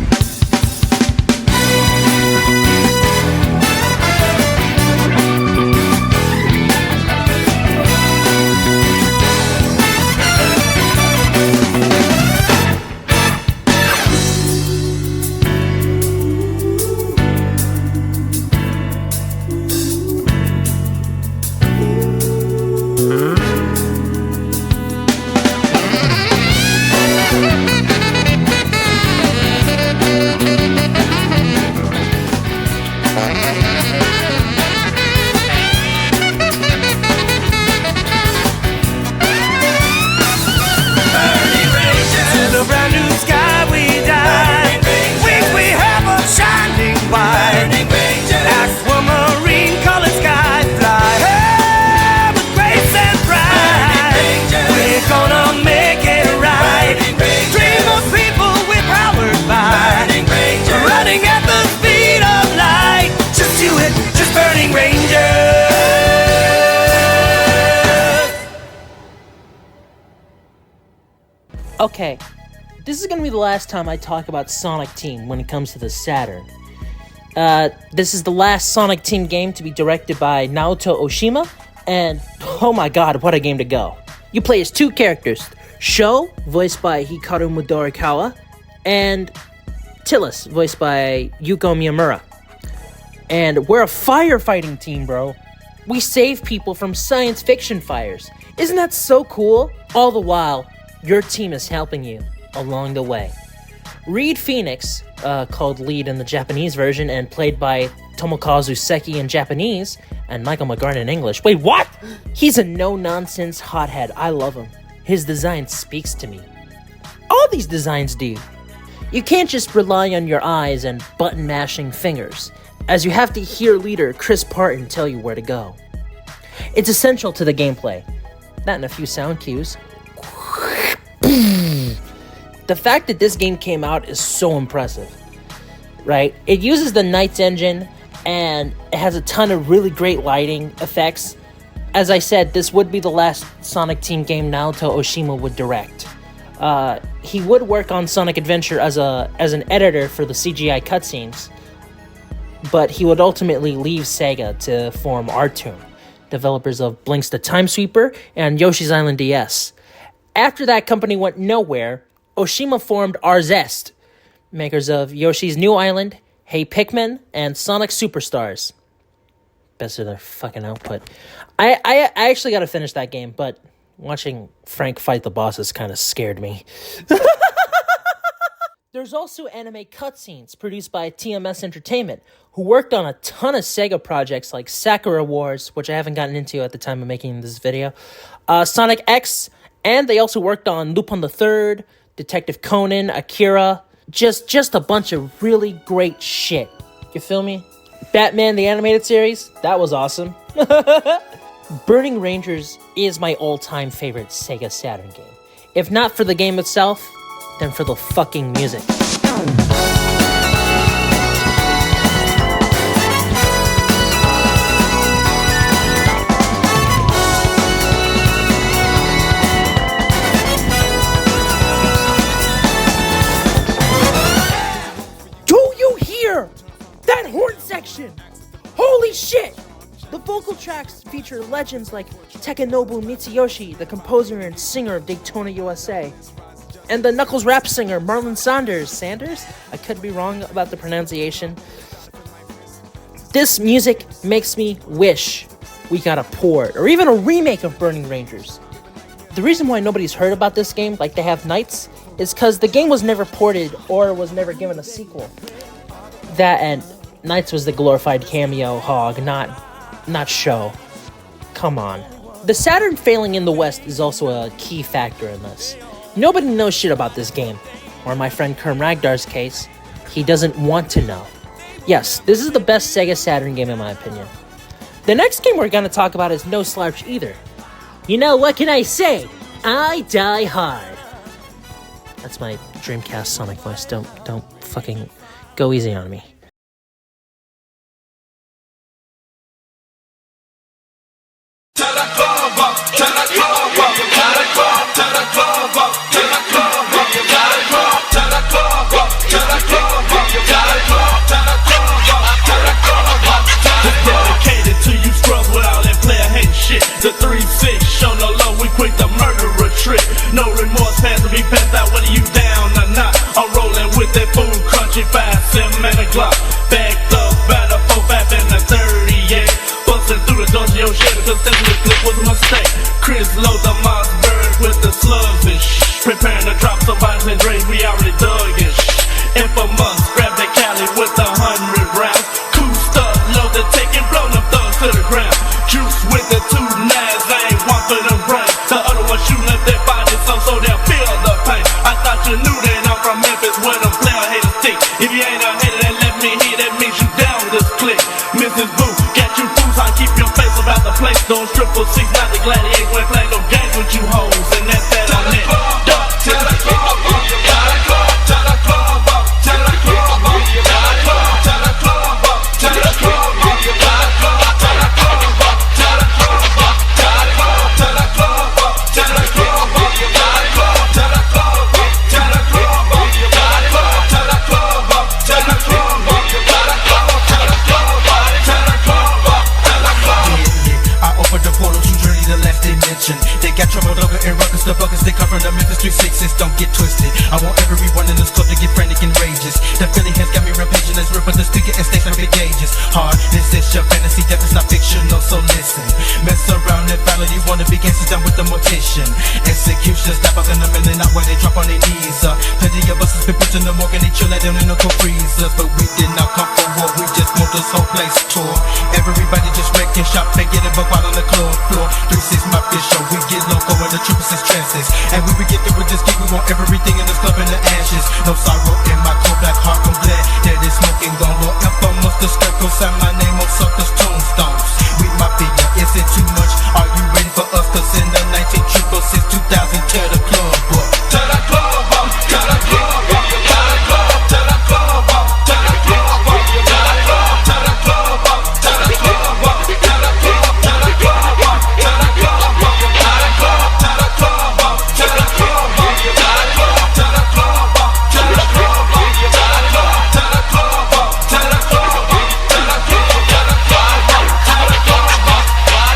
Okay, this is going to be the last time I talk about Sonic Team when it comes to the Saturn. This is the last Sonic Team game to be directed by Naoto Oshima, and oh my god, what a game to go. You play as two characters, Sho, voiced by Hikaru Mudorikawa, and Tillis, voiced by Yuko Miyamura. And we're a firefighting team, bro. We save people from science fiction fires. Isn't that so cool? All the while, your team is helping you along the way. Reed Phoenix, called Lead in the Japanese version and played by Tomokazu Seki in Japanese, and Michael McGarn in English. Wait, what? He's a no-nonsense hothead. I love him. His design speaks to me. All these designs do. You can't just rely on your eyes and button-mashing fingers, as you have to hear leader Chris Parton tell you where to go. It's essential to the gameplay. That and a few sound cues. The fact that this game came out is so impressive, right? It uses the Knights engine, and it has a ton of really great lighting effects. As I said, this would be the last Sonic Team game Naoto Oshima would direct. He would work on Sonic Adventure as an editor for the CGI cutscenes, but he would ultimately leave Sega to form Artoon, developers of Blinks the Time Sweeper and Yoshi's Island DS. After that company went nowhere, Oshima formed Arzest, makers of Yoshi's New Island, Hey Pikmin, and Sonic Superstars. Best of their fucking output. I actually got to finish that game, but watching Frank fight the bosses kind of scared me. There's also anime cutscenes produced by TMS Entertainment, who worked on a ton of Sega projects like Sakura Wars, which I haven't gotten into at the time of making this video, Sonic X, and they also worked on Lupin the Third, Detective Conan, Akira, just a bunch of really great shit. You feel me? Batman the Animated Series, that was awesome. Burning Rangers is my all-time favorite Sega Saturn game. If not for the game itself, then for the fucking music. Do you hear that horn section? Holy shit! The vocal tracks feature legends like Takenobu Mitsuyoshi, the composer and singer of Daytona USA, and the Knuckles rap singer Marlon Sanders? I could be wrong about the pronunciation. This music makes me wish we got a port, or even a remake of Burning Rangers. The reason why nobody's heard about this game, like they have Knights, is because the game was never ported or was never given a sequel. That and Knights was the glorified cameo hog, not show. Come on. The Saturn failing in the West is also a key factor in this. Nobody knows shit about this game. Or in my friend Kerm Ragdar's case, he doesn't want to know. Yes, this is the best Sega Saturn game in my opinion. The next game we're gonna talk about is no slouch either. You know, what can I say? I die hard. That's my Dreamcast Sonic voice. Don't fucking go easy on me. The 3-6, show no love, we quick to murder a trick. No remorse, pass to be passed out, whether you down or not. I'm rolling with that food, crunchy fast, 7 man a Glock. Backed up, batter, 4-5 and a 38. Busting through the doors of your shit, because that's the clip was a mistake. Chris load the Mossberg with the slugs and preparing to drop some vines and drains, we already dug and Infamous, grab the Cali with 100 rounds. Cool stuff, load the take and blow them thugs to the ground. Juice with the 2 knives, I ain't one for them brains. The other one shooting up their bodies so they'll feel the pain. I thought you knew that I'm from Memphis where them player haters stick. If you ain't a hater that let me hear, that means you down with this click. Mrs. Boo, got you fools, I keep your face about the place. Don't strip for 6, not the gladiator, when play no games with you hoes. And that's that on it. Duck to the club, gotta club, to the club, to the club, to the club, to the club, to the club, gotta club, to the club. got trouble over and ruckus. The buckets they come from the Memphis 366. Don't get twisted. I want everyone in this club to get frantic and rageous. The feeling has got me rampaging. Let's rip with the speaker and stakes like big gauges. Hard, this is your fantasy, death is not fictional. So listen, mess around and follow. You wanna be gangsters down with the mortician. Execution, snap up in the middle, not when they drop on their knees. Plenty of us has been put in the morgue and they chill at them in the cold freezers. But we did not come for war, we just want this whole place tour. Everybody just wreck and shop and get it buck out on the club floor. 3-6 Mafia show, we get loco in the 666 trances. And we will get through with this gig, we want everything in this club in the ashes. No sorrow in my cold black heart, I'm glad that it's smoking gone. Lord, if I must the circle, sign my name on suckers' tombstones. We Mafia, is it too much? Are you ready for us? Cause in the 1966, 2000, tear the club up. Tear the club up, tear the club up, tear the club, tear the club up, tear the club up, tear the club, tear the club up, tear the club up, tear the club, tear the club, tear the club up, tear the club up, tear the club, tear the club up, tear the club up, tear the club, tear the club up, tear the club up, tear the club, tear the club up, tear the club up, tear the club, tear the club up,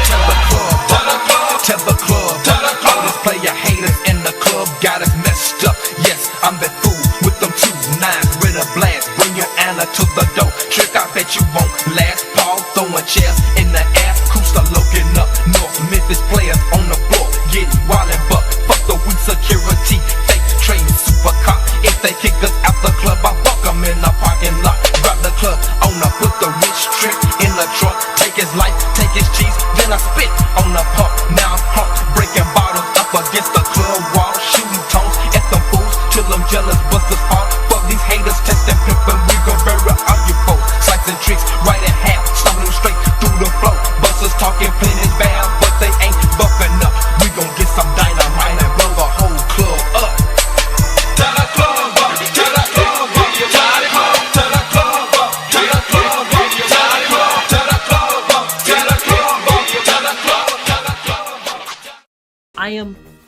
tear the club up, tear the club, tear the club. All this player haters in the club got us messed up. Yes, I'm that fool with them 2 9s with a blast. Bring your Anna to the door. Trick, I bet you won't last. Paul throwing chairs in the air. Crew start looking up. North Memphis players on the floor getting wild and buck. Fuck the weak security, fake train super cop. If they kick us out the club, I fuck them in the parking lot. Grab the club owner, put the rich trick in the trunk. Take his life, take his cheese, then I spit on the pump. Now I'm crunk, breaking bottles up against the club wall, shooting tones at them fools till them jealous busters fall. Fuck these haters, test and pimp, and we gon' bury all you folks. Slicing tricks right in half, stomping them straight through the floor. Busters talking plenty bad, but they ain't buffing up. We gon' get some dynamite and blow the whole club up. Tear the club up, tear the club up, tear the club, tear the club up, tear the club up, tear the club, tear the club up, tear the club up, tear the club, tear the club up.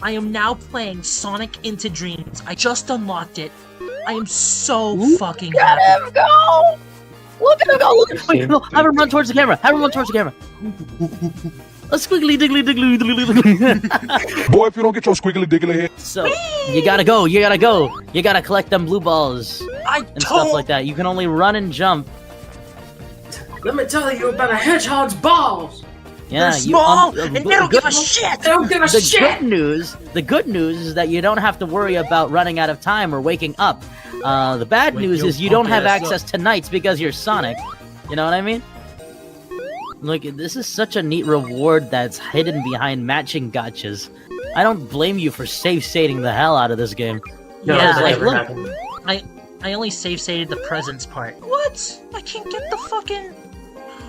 I am now playing Sonic Into Dreams. I just unlocked it. I am so fucking happy. Let him go! Look at him go! Look at him go! Have him run towards the camera. Have him run towards the camera. A squiggly diggly diggly diggly. Boy, if you don't get your squiggly diggly head. So, you gotta go. You gotta go. You gotta collect them blue balls. And stuff like that. You can only run and jump. Let me tell you about a hedgehog's balls. Yeah, They're small and they don't give a shit. They don't give a shit. The good news is that you don't have to worry about running out of time or waking up. The bad news is you don't have access to nights because you're Sonic. You know what I mean? Look, this is such a neat reward that's hidden behind matching gotchas. I don't blame you for save-stating the hell out of this game. No, yeah, like, look, I only save-stated the presents part. What? I can't get the fucking...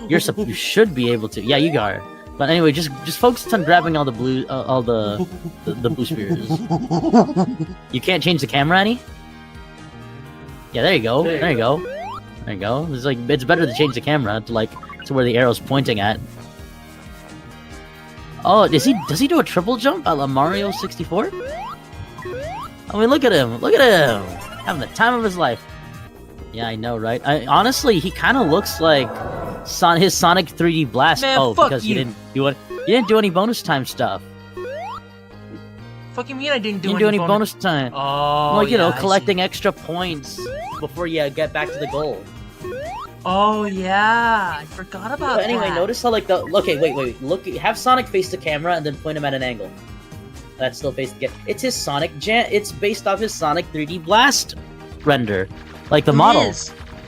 You should be able to. Yeah, you got it. But anyway, just focus on grabbing all the blue, the blue spears. You can't change the camera any? Yeah, there you go. There you go. There you go. It's like it's better to change the camera to where the arrow's pointing at. Oh, does he do a triple jump a la Mario 64? I mean, look at him. Look at him. Having the time of his life. Yeah, I know, right? Honestly, he kind of looks like his Sonic 3D Blast. Man, because you didn't you didn't do any bonus time stuff. Fuck you mean I didn't do any bonus time? Oh, like, you know, yeah, collecting extra points before you get back to the goal. Oh yeah, I forgot about But anyway, that. notice how okay, wait, look, have Sonic face the camera and then point him at an angle. That's still face the camera. It's his Sonic it's based off his Sonic 3D Blast render, like the model.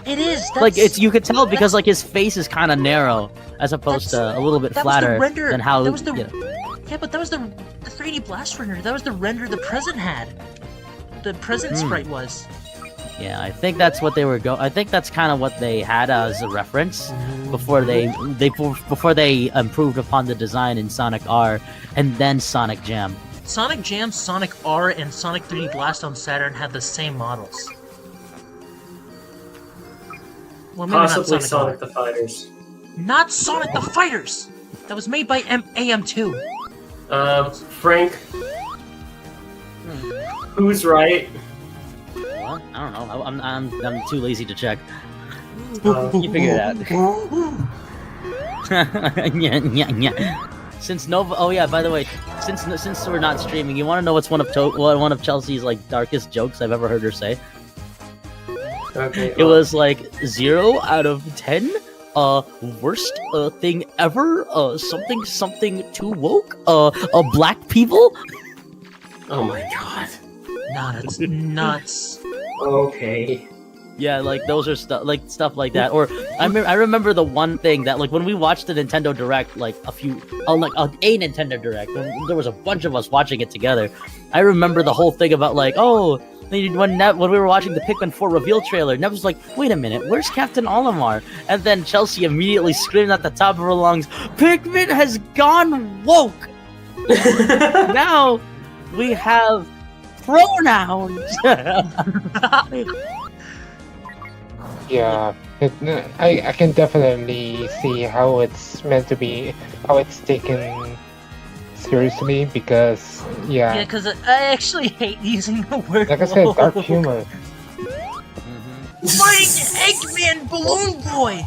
It is. Like you could tell because like his face is kind of narrow as opposed to a little bit flatter than how. Yeah, but that was the 3D Blast render. That was the render the present had. The present sprite was. Yeah, I think that's what they were I think that's kind of what they had as a reference before they improved upon the design in Sonic R and then Sonic Jam. Sonic Jam, Sonic R, and Sonic 3D Blast on Saturn had the same models. Well, maybe Possibly not Sonic the Fighters. Not Sonic the Fighters! That was made by AM2. Frank. Who's right? What? I don't know. I'm too lazy to check. You figure it out. Yeah. Since Nova, oh yeah, by the way, since we're not streaming, you want to know what's one of Chelsea's like darkest jokes I've ever heard her say? Okay. It was like 0 out of 10. Worst thing ever. Something too woke. Black people. Oh my god. Nah, that's nuts. Okay. Yeah, like those are stuff like that. Or I remember the one thing that like when we watched the Nintendo Direct, like a Nintendo Direct, when there was a bunch of us watching it together. I remember the whole thing about like, oh, when we were watching the Pikmin 4 reveal trailer, Nebz was like, wait a minute, where's Captain Olimar? And then Chelsea immediately screamed at the top of her lungs, Pikmin has gone woke! Now we have pronouns! Yeah, I can definitely see how it's meant to be, how it's taken seriously, because Yeah, because I actually hate using the word like I said, dark woke. humor. Fighting Eggman Balloon Boy!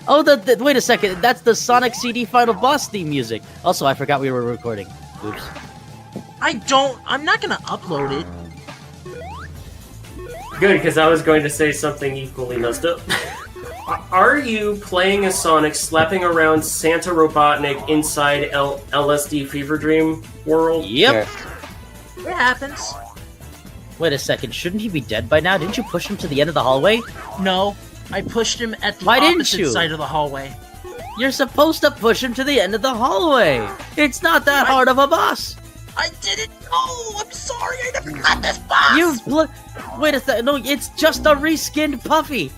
Oh, wait a second, that's the Sonic CD Final Boss theme music. Also, I forgot we were recording. Oops. I'm not gonna upload it. Good, because I was going to say something equally messed up. Are you playing as Sonic slapping around Santa Robotnik inside LSD Fever Dream world? Yep. It happens. Wait a second, shouldn't he be dead by now? Didn't you push him to the end of the hallway? No, I pushed him at the Why didn't opposite you? side of the hallway. You're supposed to push him to the end of the hallway. It's not that hard of a boss. I didn't know! I'm sorry, I never got this boss! Wait a second, no, it's just a reskinned Puffy.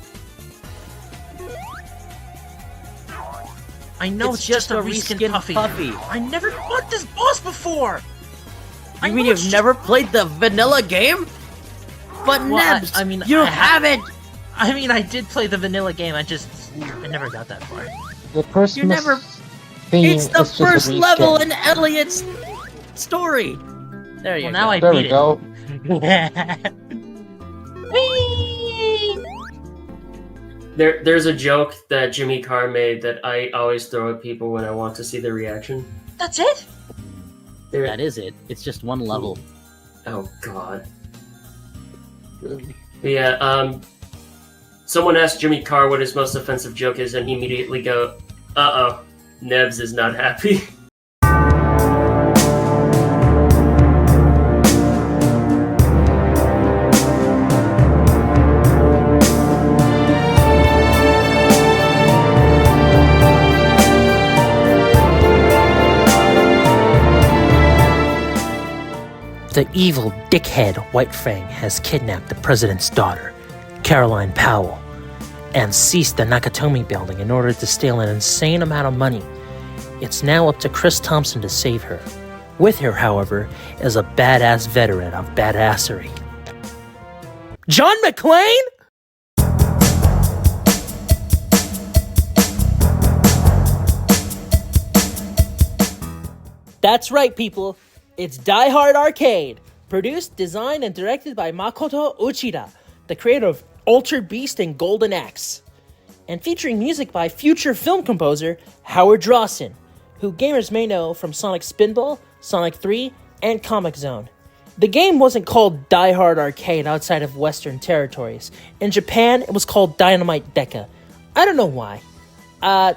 I know it's just a reskinned Puffy. I never fought this boss before! You mean you've never played the vanilla game? But Nebz, you haven't! I mean, I did play the vanilla game, I never got that far. The Christmas theme It's the is just a first level reskin. in Elliot's story! There you go. Now I There beat we go. There's a joke that Jimmy Carr made that I always throw at people when I want to see their reaction. That's it? That is it. It's just one level. Oh god. Yeah, someone asked Jimmy Carr what his most offensive joke is, and he immediately go, uh-oh, Nebz is not happy. The evil dickhead White Fang has kidnapped the president's daughter, Caroline Powell, and seized the Nakatomi building in order to steal an insane amount of money. It's now up to Chris Thompson to save her. With her, however, is a badass veteran of badassery. John McClane? That's right, people. It's Die Hard Arcade, produced, designed, and directed by Makoto Uchida, the creator of Altered Beast and Golden Axe, and featuring music by future film composer Howard Drawson, who gamers may know from Sonic Spinball, Sonic 3, and Comic Zone. The game wasn't called Die Hard Arcade outside of Western territories. In Japan, it was called Dynamite Deca. I don't know why. I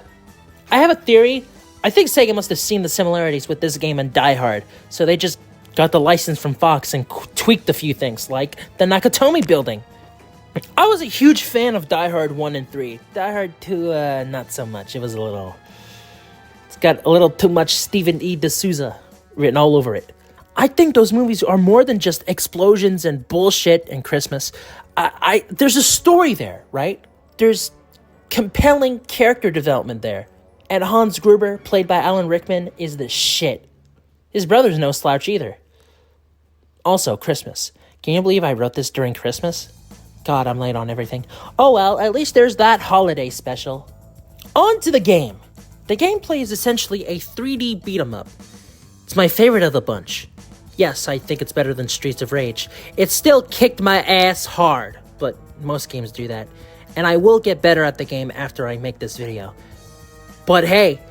have a theory. I think Sega must have seen the similarities with this game and Die Hard, so they just got the license from Fox and tweaked a few things, like the Nakatomi building. I was a huge fan of Die Hard 1 and 3. Die Hard 2, not so much. It's got a little too much Stephen E. D'Souza written all over it. I think those movies are more than just explosions and bullshit and Christmas. There's a story there, right? There's compelling character development there. And Hans Gruber, played by Alan Rickman, is the shit. His brother's no slouch either. Also, Christmas. Can you believe I wrote this during Christmas? God, I'm late on everything. Oh well, at least there's that holiday special. On to the game. The gameplay is essentially a 3D beat-em-up. It's my favorite of the bunch. Yes, I think it's better than Streets of Rage. It still kicked my ass hard, but most games do that. And I will get better at the game after I make this video. But hey,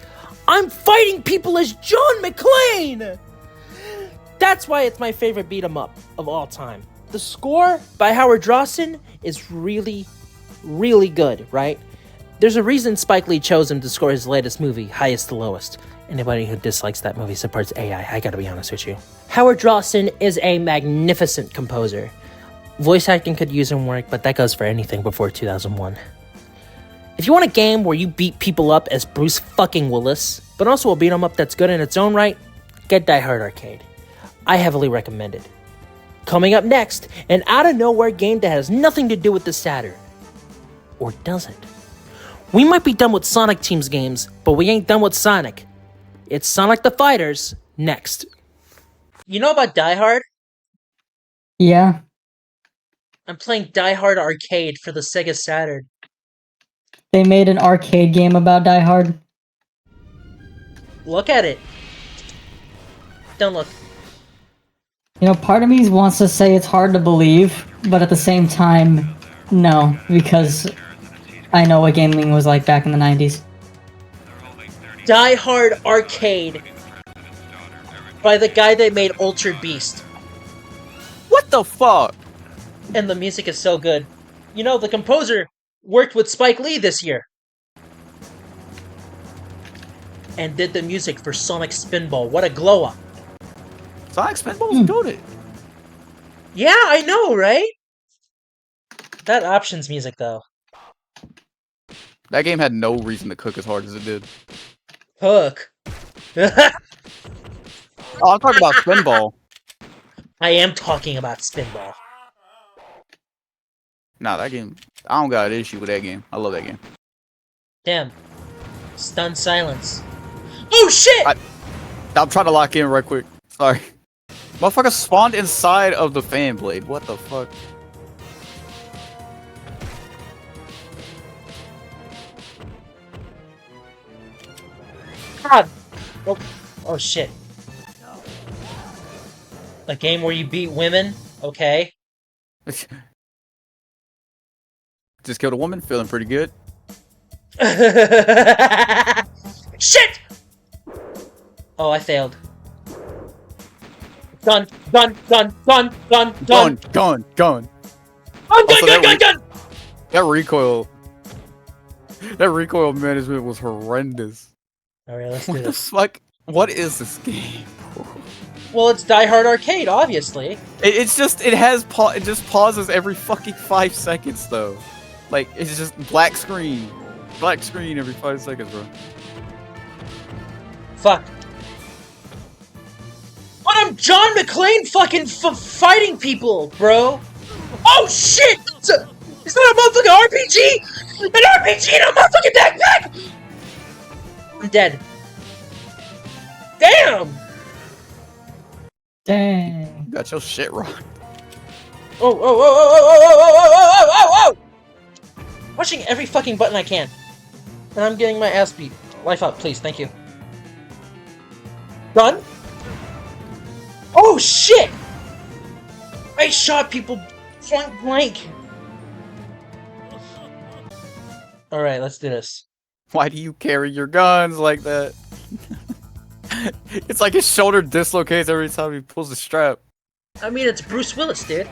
I'm fighting people as John McClane! That's why it's my favorite beat 'em up of all time. The score by Howard Drawson is really, really good, right? There's a reason Spike Lee chose him to score his latest movie, Highest to Lowest. Anybody who dislikes that movie supports AI, I gotta be honest with you. Howard Drawson is a magnificent composer. Voice acting could use him work, but that goes for anything before 2001. If you want a game where you beat people up as Bruce fucking Willis, but also a beat 'em up that's good in its own right, get Die Hard Arcade. I heavily recommend it. Coming up next, an out-of-nowhere game that has nothing to do with the Saturn. Or does it? We might be done with Sonic Team's games, but we ain't done with Sonic. It's Sonic the Fighters next. You know about Die Hard? Yeah. I'm playing Die Hard Arcade for the Sega Saturn. They made an arcade game about Die Hard. Look at it. Don't look. You know, part of me wants to say it's hard to believe, but at the same time, no, because I know what gaming was like back in the 90s. Die Hard Arcade by the guy that made Altered Beast. What the fuck? And the music is so good. You know, the composer worked with Spike Lee this year. And did the music for Sonic Spinball. What a glow up. Sonic Spinball's goated. Yeah, I know, right? That options music, though. That game had no reason to cook as hard as it did. Hook. Oh, I'm talking about Spinball. I am talking about Spinball. Nah, that game, I don't got an issue with that game. I love that game. Damn. Stunned silence. Oh, shit! I'm trying to lock in right quick. Sorry. Motherfucker spawned inside of the fan blade. What the fuck? God! Oh, shit. A game where you beat women? Okay. Just killed a woman, feeling pretty good. Shit! Oh, I failed. Gun, gun, gun, gun, gun, gun. Gun. Gun, Also, gun. That recoil management was horrendous. Alright, let's do What the this. fuck? What is this game? Well, it's Die Hard Arcade, obviously. It just pauses every fucking 5 seconds though. Like it's just black screen every 5 seconds, bro. Fuck. But I'm John McClane fucking fighting people, bro. Oh shit! Is that a motherfucking RPG? An RPG in a motherfucking backpack! I'm dead. Damn! Dang. Got your shit rocked. Oh! Pushing every fucking button I can. And I'm getting my ass beat. Life up, please, thank you. Gun? Oh shit! I shot people point blank. Alright, let's do this. Why do you carry your guns like that? It's like his shoulder dislocates every time he pulls the strap. I mean, it's Bruce Willis, dude.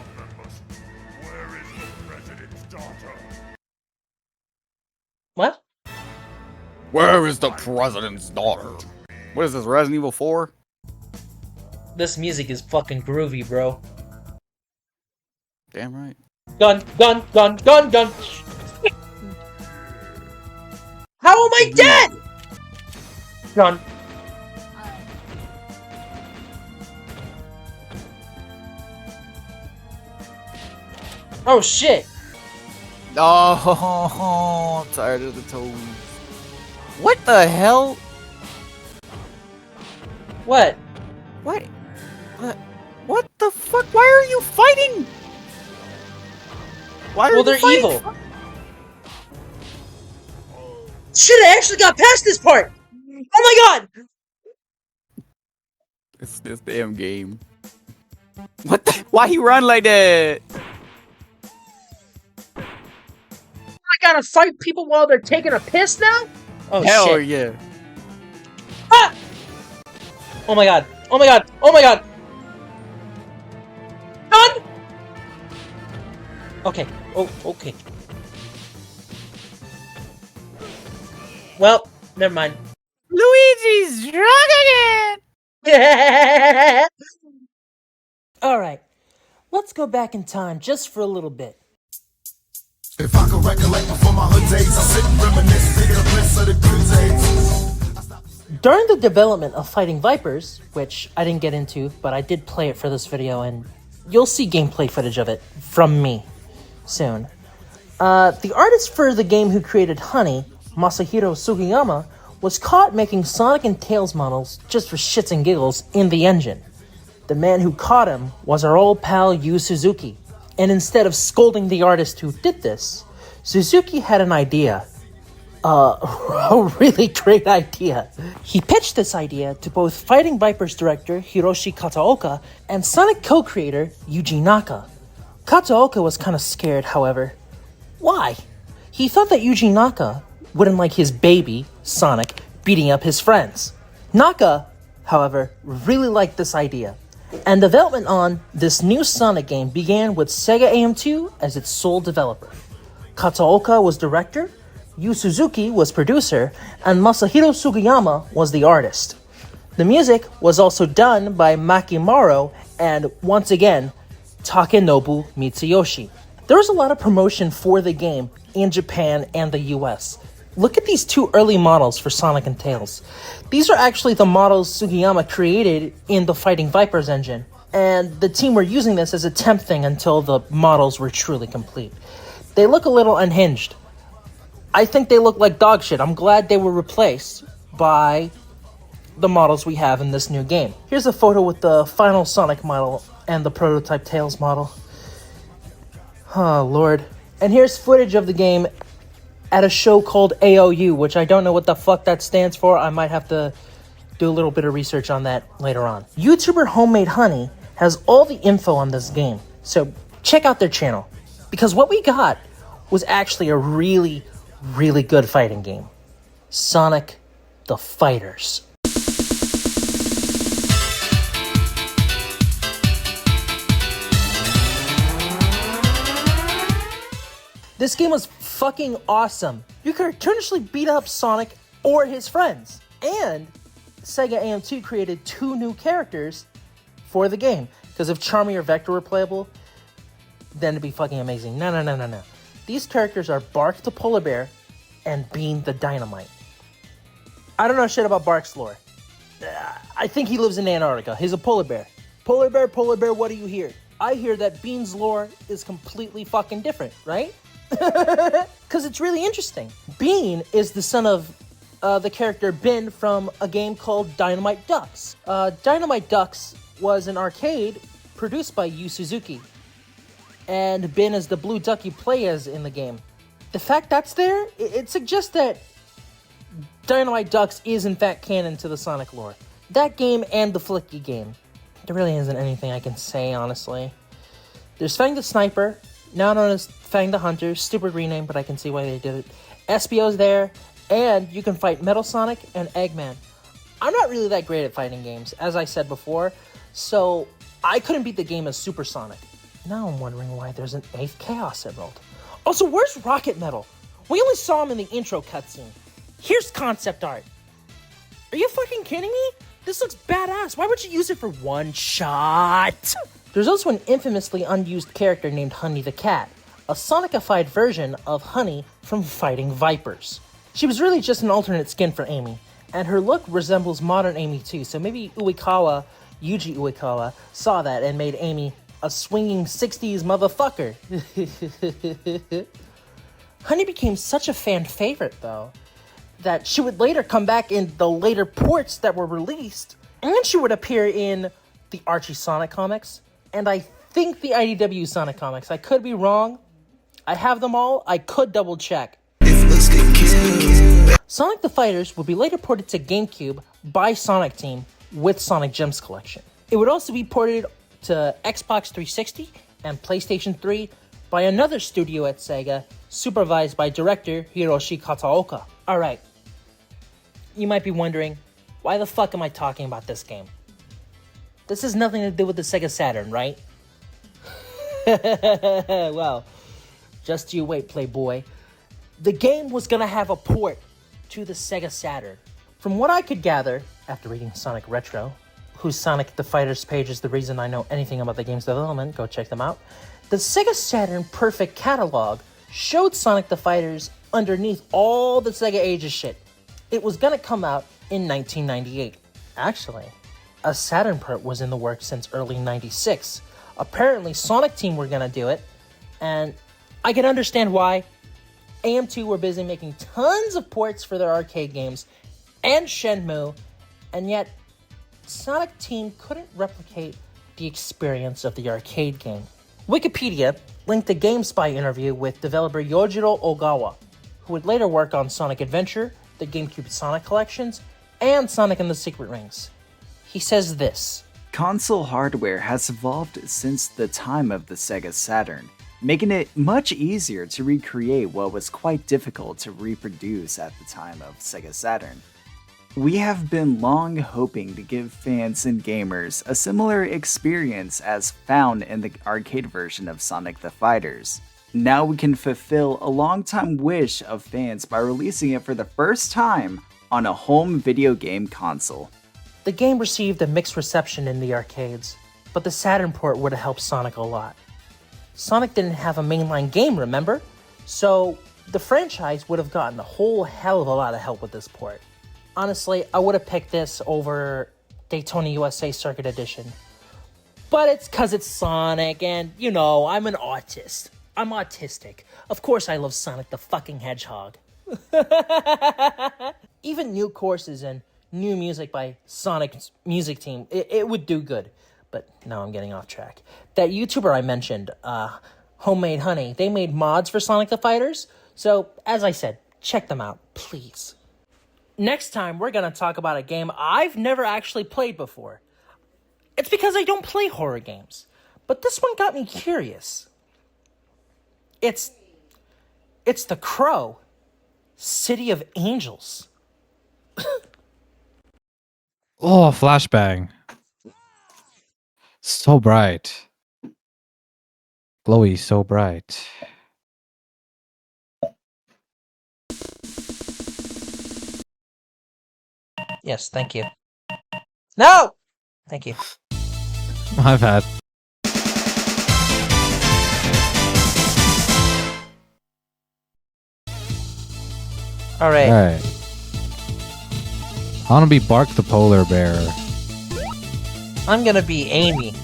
What? Where is the president's daughter? What is this, Resident Evil 4? This music is fucking groovy, bro. Damn right. Gun, gun, gun, gun, gun. How am I dead? Gun. Oh shit. Oh, I'm tired of the toes. What the hell? What? What the fuck? Why are you fighting? Why are Well, they're fighting? evil. Shit, I actually got past this part! Oh my god! It's this damn game. What the? Why he run like that? I gotta fight people while they're taking a piss now? Oh Hell shit. yeah. Oh my god. Oh my god. Oh my god. Done! Okay. Oh, okay. Well, never mind. Luigi's drunk again! Alright. Let's go back in time just for a little bit. If I could recollect before my hood days, I sit and reminisce, thinking of bliss of the good days. During the development of Fighting Vipers, which I didn't get into, but I did play it for this video, and you'll see gameplay footage of it from me soon. The artist for the game who created Honey, Masahiro Sugiyama, was caught making Sonic and Tails models just for shits and giggles in the engine. The man who caught him was our old pal Yu Suzuki, and instead of scolding the artist who did this, Suzuki had an idea. A really great idea. He pitched this idea to both Fighting Vipers director Hiroshi Kataoka and Sonic co-creator Yuji Naka. Kataoka was kind of scared, however. Why? He thought that Yuji Naka wouldn't like his baby, Sonic, beating up his friends. Naka, however, really liked this idea, and development on this new Sonic game began with Sega AM2 as its sole developer. Kataoka was director, Yu Suzuki was producer, and Masahiro Sugiyama was the artist. The music was also done by Maki Maro and, once again, Takenobu Mitsuyoshi. There was a lot of promotion for the game in Japan and the US. Look at these two early models for Sonic and Tails. These are actually the models Sugiyama created in the Fighting Vipers engine, and the team were using this as a temp thing until the models were truly complete. They look a little unhinged. I think they look like dog shit. I'm glad they were replaced by the models we have in this new game. Here's a photo with the final Sonic model and the prototype Tails model. Oh, Lord. And here's footage of the game at a show called AOU, which I don't know what the fuck that stands for. I might have to do a little bit of research on that later on. YouTuber HomemadeHoney has all the info on this game, so check out their channel, because what we got was actually a really, really good fighting game. Sonic the Fighters. This game was fucking awesome. You could cartoonishly beat up Sonic or his friends. And Sega AM2 created 2 new characters for the game. Because if Charmy or Vector were playable, then it'd be fucking amazing. No. These characters are Bark the Polar Bear and Bean the Dynamite. I don't know shit about Bark's lore. I think he lives in Antarctica. He's a polar bear. Polar bear, what do you hear? I hear that Bean's lore is completely fucking different, right? Because it's really interesting. Bean is the son of the character Ben from a game called Dynamite Ducks. Dynamite Ducks was an arcade produced by Yu Suzuki, and Ben is the blue duck you play as in the game. The fact that's there, it suggests that Dynamite Ducks is in fact canon to the Sonic lore. That game and the Flicky game. There really isn't anything I can say, honestly. There's Fang the Sniper, now known as Fang the Hunter, stupid rename, but I can see why they did it. SBO's there, and you can fight Metal Sonic and Eggman. I'm not really that great at fighting games, as I said before, so I couldn't beat the game as Super Sonic. Now I'm wondering why there's an 8th Chaos Emerald. Also, where's Rocket Metal? We only saw him in the intro cutscene. Here's concept art. Are you fucking kidding me? This looks badass. Why would you use it for one shot? There's also an infamously unused character named Honey the Cat, a Sonicified version of Honey from Fighting Vipers. She was really just an alternate skin for Amy, and her look resembles modern Amy too, so maybe Yuji Uekawa, saw that and made Amy a swinging 60s motherfucker. Honey became such a fan favorite, though, that she would later come back in the later ports that were released, and she would appear in the Archie Sonic comics, and I think the IDW Sonic comics. I could be wrong. I have them all. I could double check. Sonic the Fighters would be later ported to GameCube by Sonic Team with Sonic Gems Collection. It would also be ported to Xbox 360 and PlayStation 3 by another studio at Sega, supervised by director Hiroshi Kataoka. Alright, you might be wondering, Why the fuck am I talking about this game? This has nothing to do with the Sega Saturn, right? Well, just you wait, Playboy. The game was gonna have a port to the Sega Saturn. From what I could gather, after reading Sonic Retro, whose Sonic the Fighters page is the reason I know anything about the game's development, go check them out, the Sega Saturn Perfect Catalog showed Sonic the Fighters underneath all the Sega Ages shit. It was gonna come out in 1998. Actually, a Saturn port was in the works since early 96. Apparently, Sonic Team were gonna do it, and I can understand why. AM2 were busy making tons of ports for their arcade games and Shenmue, and yet Sonic Team couldn't replicate the experience of the arcade game. Wikipedia linked a GameSpy interview with developer Yojiro Ogawa, who would later work on Sonic Adventure, the GameCube Sonic collections, and Sonic and the Secret Rings. He says this: console hardware has evolved since the time of the Sega Saturn, making it much easier to recreate what was quite difficult to reproduce at the time of Sega Saturn. We have been long hoping to give fans and gamers a similar experience as found in the arcade version of Sonic the Fighters. Now we can fulfill a long-time wish of fans by releasing it for the first time on a home video game console. The game received a mixed reception in the arcades, but the Saturn port would have helped Sonic a lot. Sonic didn't have a mainline game, remember? So the franchise would have gotten a whole hell of a lot of help with this port. Honestly, I would have picked this over Daytona USA Circuit Edition. But it's cause it's Sonic and, you know, I'm an artist. I'm autistic. Of course I love Sonic the fucking Hedgehog. Even new courses and new music by Sonic's music team, it would do good. But now I'm getting off track. That YouTuber I mentioned, HomemadeHoney, they made mods for Sonic the Fighters. So, as I said, check them out, please. Next time, we're gonna talk about a game I've never actually played before. It's because I don't play horror games. But this one got me curious. It's The Crow, City of Angels. Oh, flashbang. So bright. Glowy, so bright. Yes, thank you. No! Thank you. My bad. Alright. Alright. I wanna be Bark the Polar Bear. I'm gonna be Amy.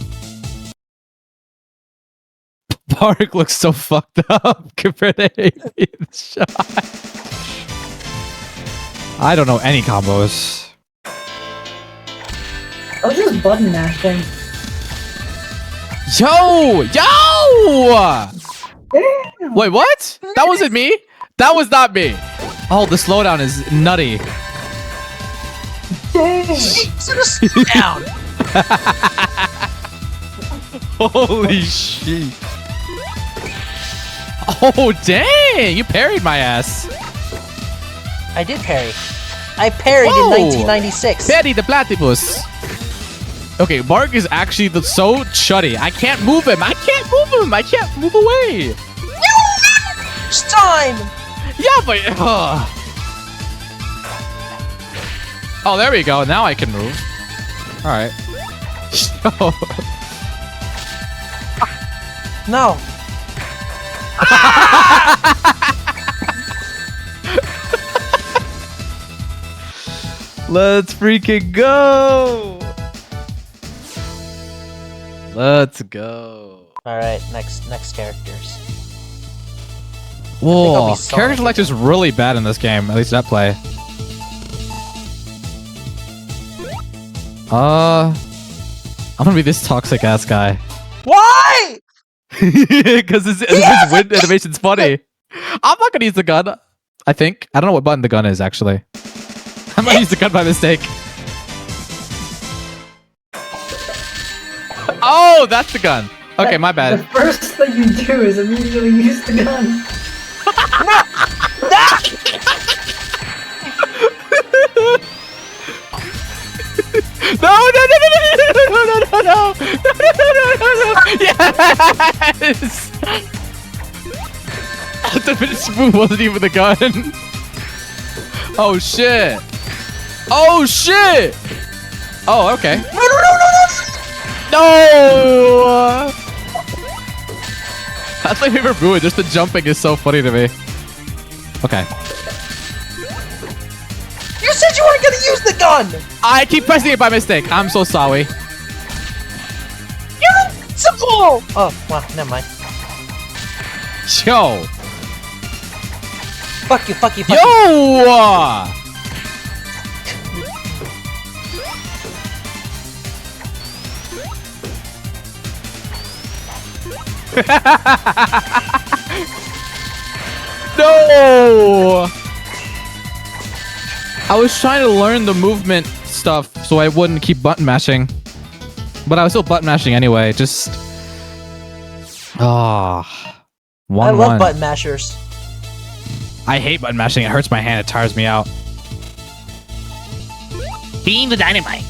Bark looks so fucked up compared to Amy in the shot. I don't know any combos. I was just button mashing. Yo! Wait, what? That wasn't me? That was not me. Oh, the slowdown is nutty. Down. Holy shit. Oh, dang! You parried my ass. I did parry. I parried in 1996. Parry the platypus. Okay, Bark is actually so chuddy. I can't move him. I can't move away. It's time. Yeah, but... Oh, there we go. Now I can move. Alright. No. Let's freaking go. Let's go. Alright, next characters. Whoa, character selection is really bad in this game. At least that play. I'm gonna be this toxic ass guy. Why? Because his wind animation's funny. I'm not gonna use the gun. I think. I don't know what button the gun is actually. I might use the gun by mistake. Oh, that's the gun. Okay, my bad. The first thing you do is immediately use the gun. No, no, no, no, no, no, no, no, no, no, no, no, no, yes! The finish move wasn't even the gun. Oh shit! Oh shit! Oh, okay. No, no, no, no, no! That's my favorite move. Just the jumping is so funny to me. Okay. You said you weren't gonna use the gun! I keep pressing it by mistake. I'm so sorry. You're invincible! Oh, wow, never mind. Yo! Fuck you, fuck you, fuck you! No! I was trying to learn the movement stuff so I wouldn't keep button mashing. But I was still button mashing anyway, just... Ah. 1-1. I love button mashers. I hate button mashing. It hurts my hand. It tires me out. Being the dynamite.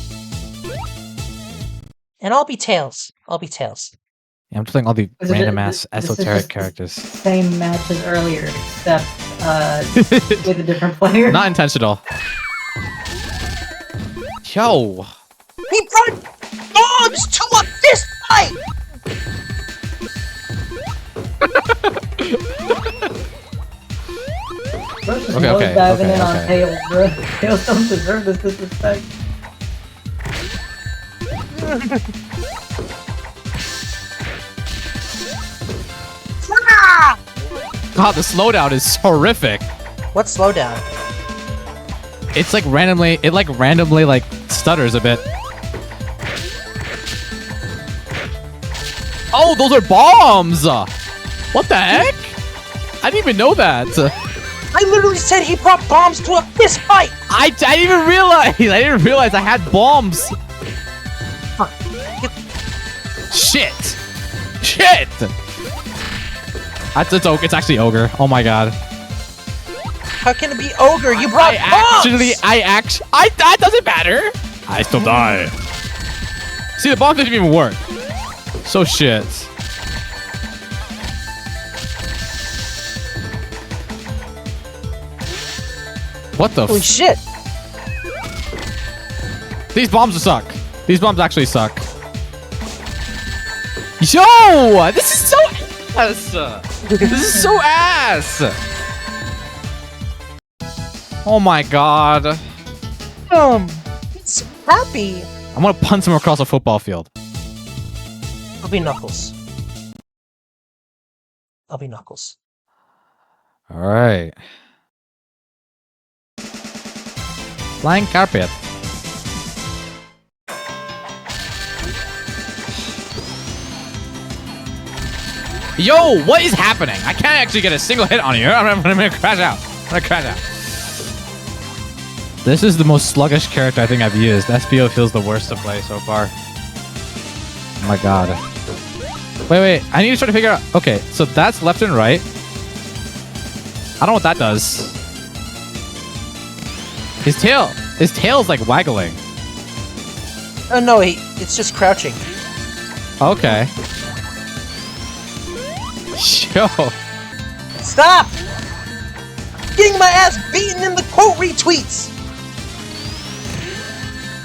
And I'll be Tails. I'll be Tails. Yeah, I'm just playing all the This is random the- ass this is esoteric the characters. Same match as earlier, except with a different player. Not intentional. Yo. He brought bombs to a fist fight! Okay. Diving in on Tails, bro. Tails don't deserve this disrespect. God, the slowdown is horrific. What slowdown? It's like randomly, like stutters a bit. Oh, those are bombs! What the heck? I didn't even know that. I literally said he brought bombs to a fist fight! I didn't even realize. I didn't realize I had bombs. Shit. Shit. It's actually ogre. Oh my god. How can it be ogre? You brought bombs! That doesn't matter. I still die. See, the bomb didn't even work. So shit. What the? Holy shit! These bombs suck. These bombs actually suck. Yo! This is so ass! This is so ass! Oh my god. It's happy. I'm gonna punch him across a football field. I'll be Knuckles. I'll be Knuckles. Alright. Flying carpet. Yo, what is happening? I can't actually get a single hit on you. I'm gonna crash out. This is the most sluggish character I think I've used. SPO feels the worst to play so far. Oh my god. Wait. I need to try to figure out... Okay, so that's left and right. I don't know what that does. His tail's like waggling. Oh no, it's just crouching. Okay. Yo. Stop! Getting my ass beaten in the quote retweets!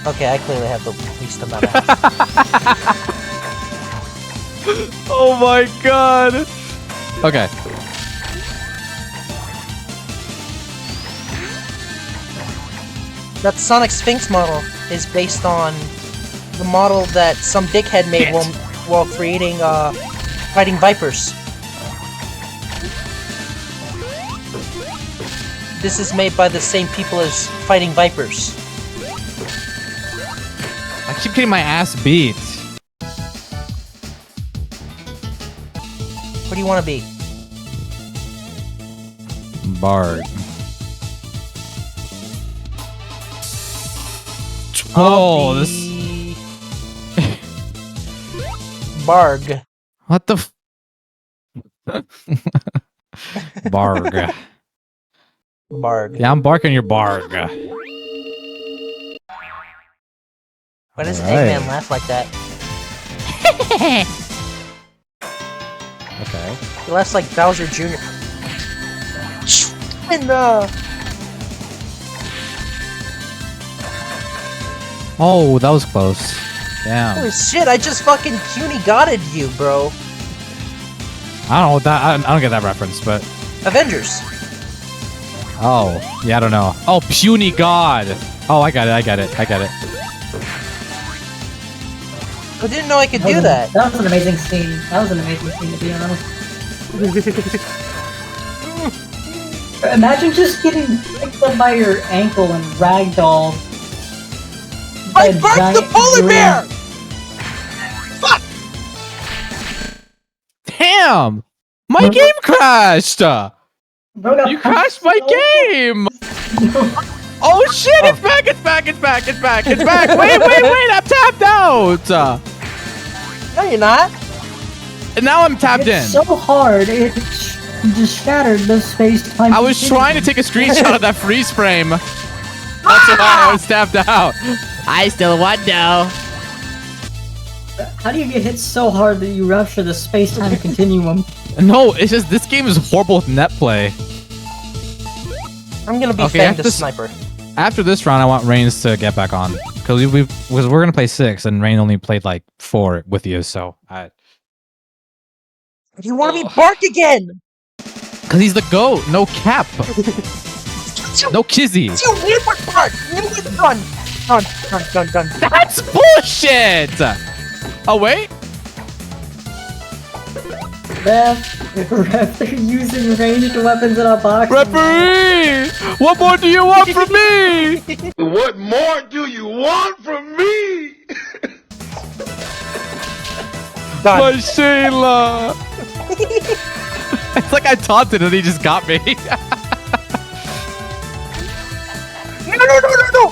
Okay, I clearly have the least amount of ass. Oh my god. Okay. That Sonic Sphinx model is based on the model that some dickhead made while creating Fighting Vipers. This is made by the same people as Fighting Vipers. I keep getting my ass beat. What do you want to be? Bard. Oh, this... Barg. What the f... Barg. Barg. Yeah, I'm barking your barg. Why does Alright. Eggman laugh like that? Okay. He laughs like Bowser Jr. And Oh, that was close. Damn. holy shit! I just fucking puny godded you, bro. I don't know what that. I don't get that reference, but. Avengers. Oh, yeah, I don't know. Oh, puny god. Oh, I got it. I didn't know I could do that. That was an amazing scene. To be honest. Imagine just getting picked up by your ankle and ragdoll. I burnt the polar bear! Fuck! Damn! My game crashed! You crashed my game! Oh shit, it's back! Wait, I'm tapped out! No, you're not. And now I'm tapped in. So hard, it just shattered the space-time. I was trying to take a screenshot of that freeze frame. That's why I was tapped out. I still won though. How do you get hit so hard that you rupture the space-time continuum? No, it's just this game is horrible with net play. I'm gonna be Fang the sniper. After this round, I want Reigns to get back on because we're gonna play 6 and Rain only played like 4 with you, so Do you want to be Bark again? Because he's the GOAT, no cap, no kizzy. You win with Bark. You win with Gun. That's bullshit. Oh wait. Ref, they're using ranged weapons in a box. Referee! What more do you want from me? What more do you want from me? My Shayla! It's like I taunted and he just got me. No!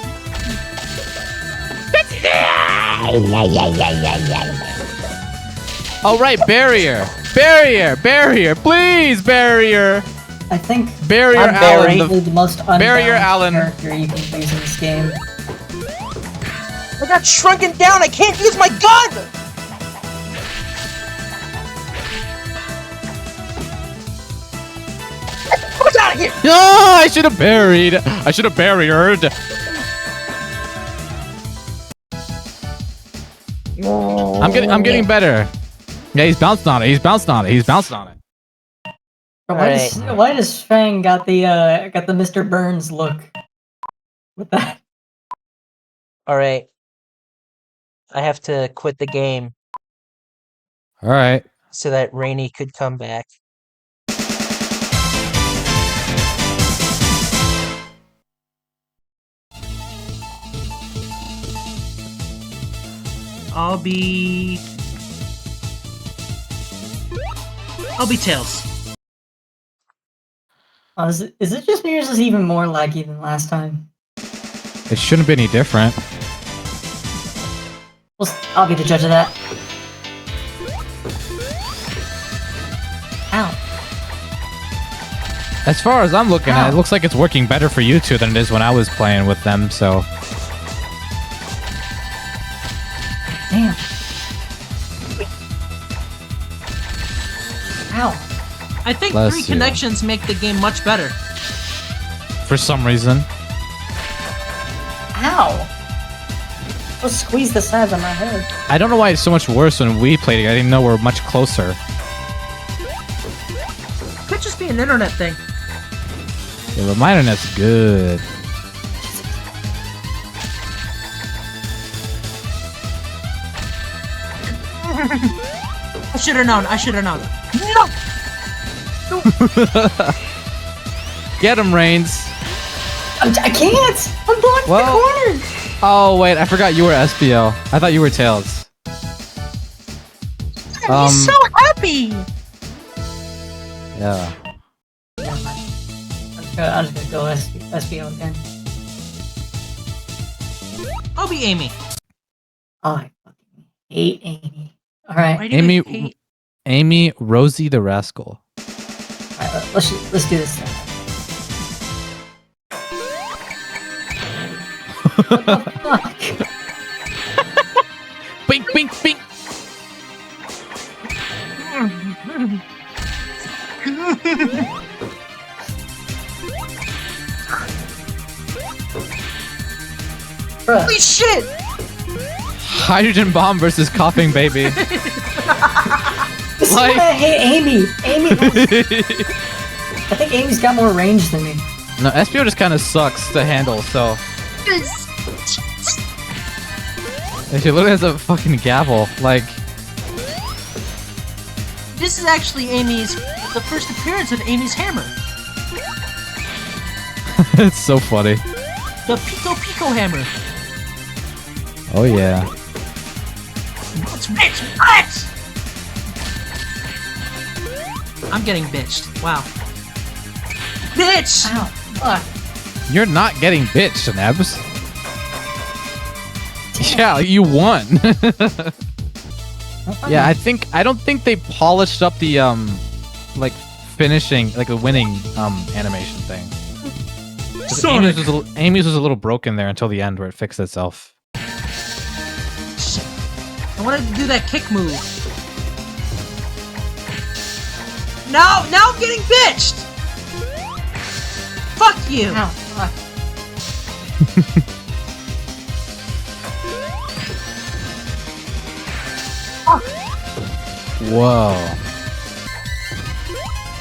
All right, barrier, please, barrier. I think Barrier I'm Alan, probably the most Barrier unbalanced Alan. character you can use in this game. I got shrunken down. I can't use my gun. Get out of here! No, I should have barriered. I'm getting better. Yeah, he's bouncing on it. Why does Fang got the Mr. Burns look? With that. All right. I have to quit the game All right. so that Rainy could come back. I'll be Tails. Is it just me or is this even more laggy than last time? It shouldn't be any different. Well, I'll be the judge of that. Ow. As far as I'm looking at it, it looks like it's working better for you two than it is when I was playing with them, so. Damn. Ow. I think Bless 3 you. connections make the game much better. For some reason. Ow. Let's squeeze the sides of my head. I don't know why it's so much worse when we played it. I didn't know we're much closer. Could just be an internet thing. Yeah, but my internet's good. I should have known. No! Get him, Reigns. I can't! I'm blocked the corner! Oh, wait, I forgot you were SPO. I thought you were Tails. He's so happy! Yeah. I'm just gonna go SPO again. I'll be Amy. Oh, I fucking hate Amy. Alright. Amy Rosie the Rascal. Alright, let's do this thing. What the fuck? bink, bink. Holy shit! Hydrogen bomb versus coughing baby. This is why I hate Amy. I think Amy's got more range than me. No, SPO just kind of sucks to handle, so. And she literally has a fucking gavel, like. This is actually the first appearance of Amy's hammer. It's so funny. The Pico Pico hammer. Oh yeah. What's rich? What? I'm getting bitched. Wow. Bitch! Ow. Fuck. You're not getting bitched, Nebz. Yeah, you won. Yeah, I don't think they polished up the like finishing, like a winning animation thing. Amy's was a little broken there until the end where it fixed itself. I wanted to do that kick move. Now I'm getting bitched! Fuck you! Ow, fuck. Whoa.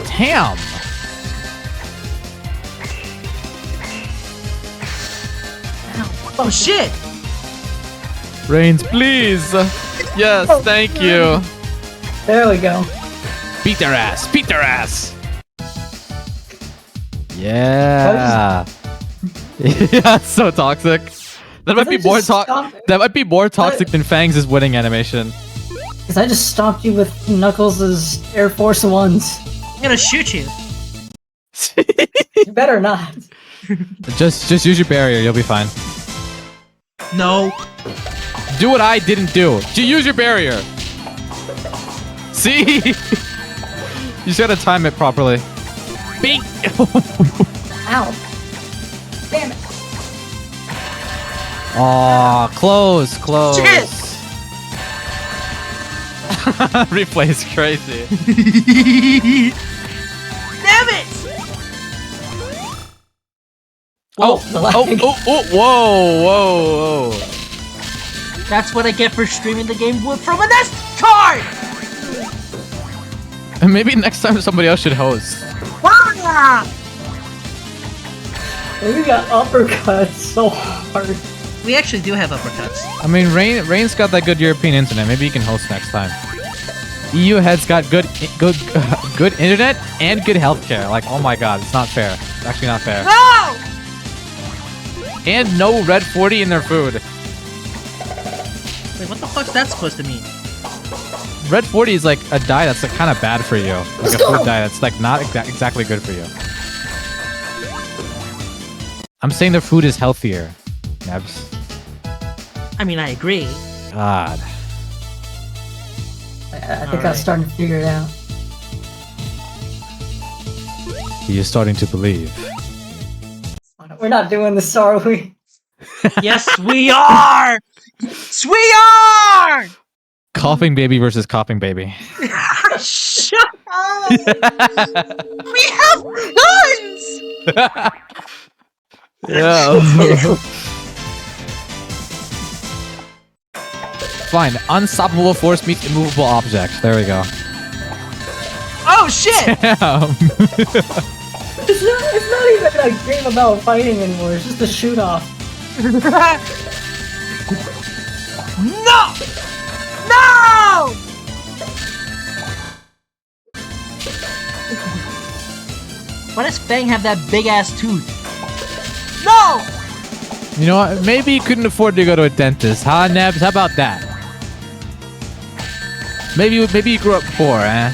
Damn! Oh shit! Reigns, please! Yes, thank you! There we go. Beat their ass! Beat their ass! Yeah! Yeah, it's so toxic. That might be more That might be more toxic than Fang's winning animation. Because I just stopped you with Knuckles' Air Force Ones. I'm gonna shoot you. You better not. Just use your barrier, you'll be fine. No. Do what I didn't do. Use your barrier. See? You just gotta time it properly. Bing! Ow. Damn it. Aw, close. Shit! Replay is crazy. Damn it! Whoa, whoa. That's what I get for streaming the game from an SD card! And maybe next time somebody else should host. Ah! We got uppercuts so hard. We actually do have uppercuts. I mean, Rain's got that good European internet. Maybe he can host next time. EU head's got good internet and good healthcare. Like, oh my god, it's not fair. It's actually not fair. No! And no red 40 in their food. Wait, what the fuck's that supposed to mean? Red 40 is like a dye that's like kind of bad for you. Like a food dye that's like not exactly good for you. I'm saying their food is healthier, Nebz. I mean, I agree. God. I think I'm starting to figure it out. He is starting to believe. We're not doing this, are we? Yes, we are! Yes, we are! Coughing baby versus coughing baby. Shut up! We have guns! Yeah. Fine. Unstoppable force meets immovable object. There we go. Oh shit! Damn. It's not even a game about fighting anymore. It's just a shoot off. No! No! Why does Fang have that big ass tooth? No! You know what? Maybe you couldn't afford to go to a dentist, huh, Nebz? How about that? Maybe you grew up poor, eh?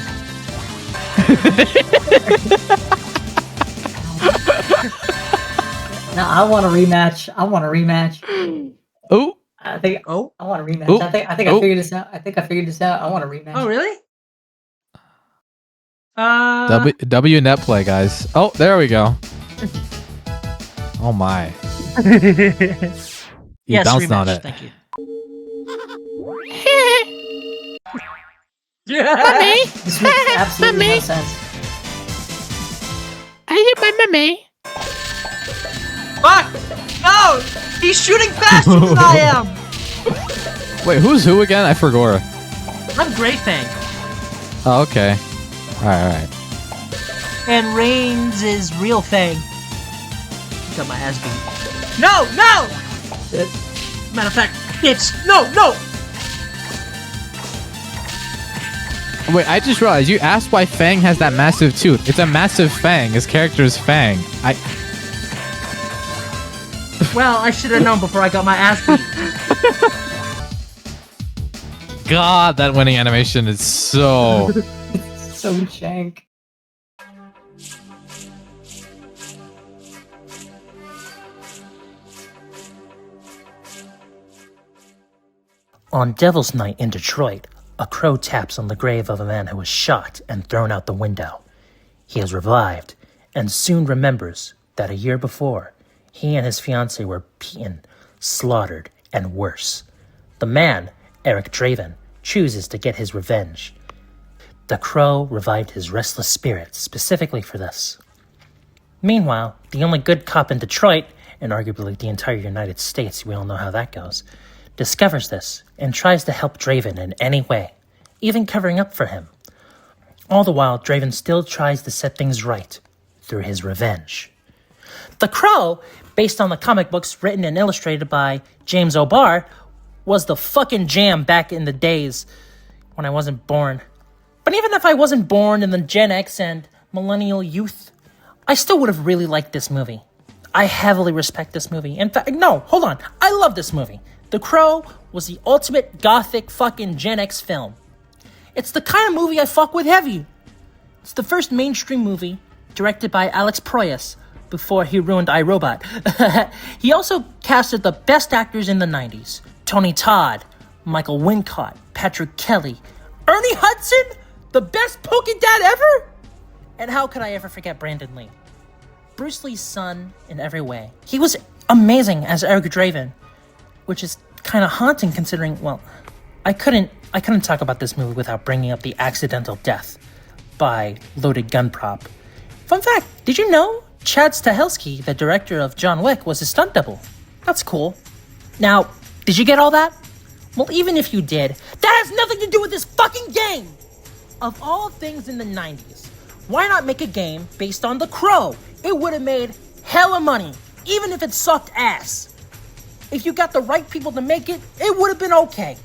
No, I want a rematch. Oh. I think. Oh. I want a rematch. Ooh. I think I figured this out. I figured this out. I want a rematch. Oh really? W net play, guys. Oh, there we go. Oh my. You Yes, bounced rematch. on it. Thank you. Mummy! This makes absolutely no sense. I hit my mummy. Fuck! No! He's shooting faster than I am! Wait, who's who again? I forgot. I'm Grey Fang. Oh, okay. Alright. And Reigns is Real Fang. Got my ass beat. No! No! Matter of fact, it's... No! No! Wait, I just realized you asked why Fang has that massive tooth. It's a massive fang. His character is Fang. Well, I should have known before I got my ass beat. God, that winning animation is so... So jank. On Devil's Night in Detroit, a crow taps on the grave of a man who was shot and thrown out the window. He is revived and soon remembers that a year before, he and his fiancée were beaten, slaughtered, and worse. The man, Eric Draven, chooses to get his revenge. The crow revived his restless spirit specifically for this. Meanwhile, the only good cop in Detroit, and arguably the entire United States, we all know how that goes, discovers this and tries to help Draven in any way, even covering up for him. All the while, Draven still tries to set things right through his revenge. The Crow, based on the comic books written and illustrated by James O'Barr, was the fucking jam back in the days when I wasn't born. But even if I wasn't born in the Gen X and millennial youth, I still would have really liked this movie. I heavily respect this movie. In fact, no, hold on. I love this movie. The Crow was the ultimate gothic fucking Gen X film. It's the kind of movie I fuck with heavy. It's the first mainstream movie directed by Alex Proyas before he ruined iRobot. He also casted the best actors in the 90s. Tony Todd, Michael Wincott, Patrick Kelly, Ernie Hudson, the best Poké Dad ever? And how could I ever forget Brandon Lee? Bruce Lee's son in every way. He was amazing as Eric Draven, which is kind of haunting considering, well, I couldn't talk about this movie without bringing up the accidental death by loaded gun prop. Fun fact, did you know Chad Stahelski, the director of John Wick, was his stunt double? That's cool. Now, did you get all that? Well, even if you did, that has nothing to do with this fucking game! Of all things in the 90s, why not make a game based on The Crow? It would have made hella money, even if it sucked ass. If you got the right people to make it, it would have been okay.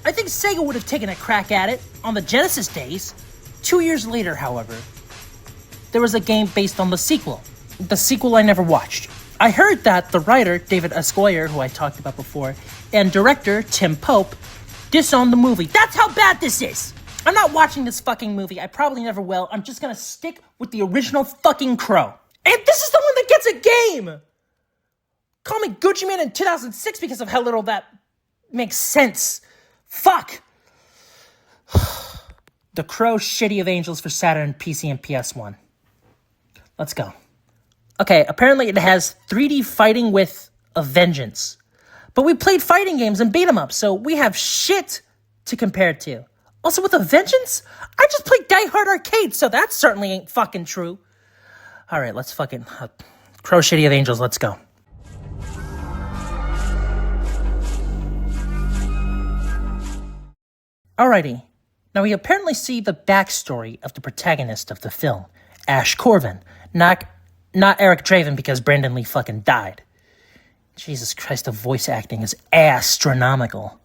I think Sega would have taken a crack at it on the Genesis days. 2 years later, however, there was a game based on the sequel. The sequel I never watched. I heard that the writer, David Esquire, who I talked about before, and director, Tim Pope, disowned the movie. That's how bad this is! I'm not watching this fucking movie. I probably never will. I'm just gonna stick with the original fucking Crow. And this is the one that gets a game! Call me Gucci Man in 2006 because of how little that makes sense. Fuck! The Crow Shitty of Angels for Saturn, PC, and PS1. Let's go. Okay, apparently it has 3D fighting with a vengeance. But we played fighting games and beat 'em up, so we have shit to compare it to. Also, with a vengeance? I just played Die Hard Arcade, so that certainly ain't fucking true. Alright, let's fucking... Crow Shitty of Angels, let's go. Alrighty. Now we apparently see the backstory of the protagonist of the film, Ash Corvin. Not Eric Draven because Brandon Lee fucking died. Jesus Christ, the voice acting is astronomical.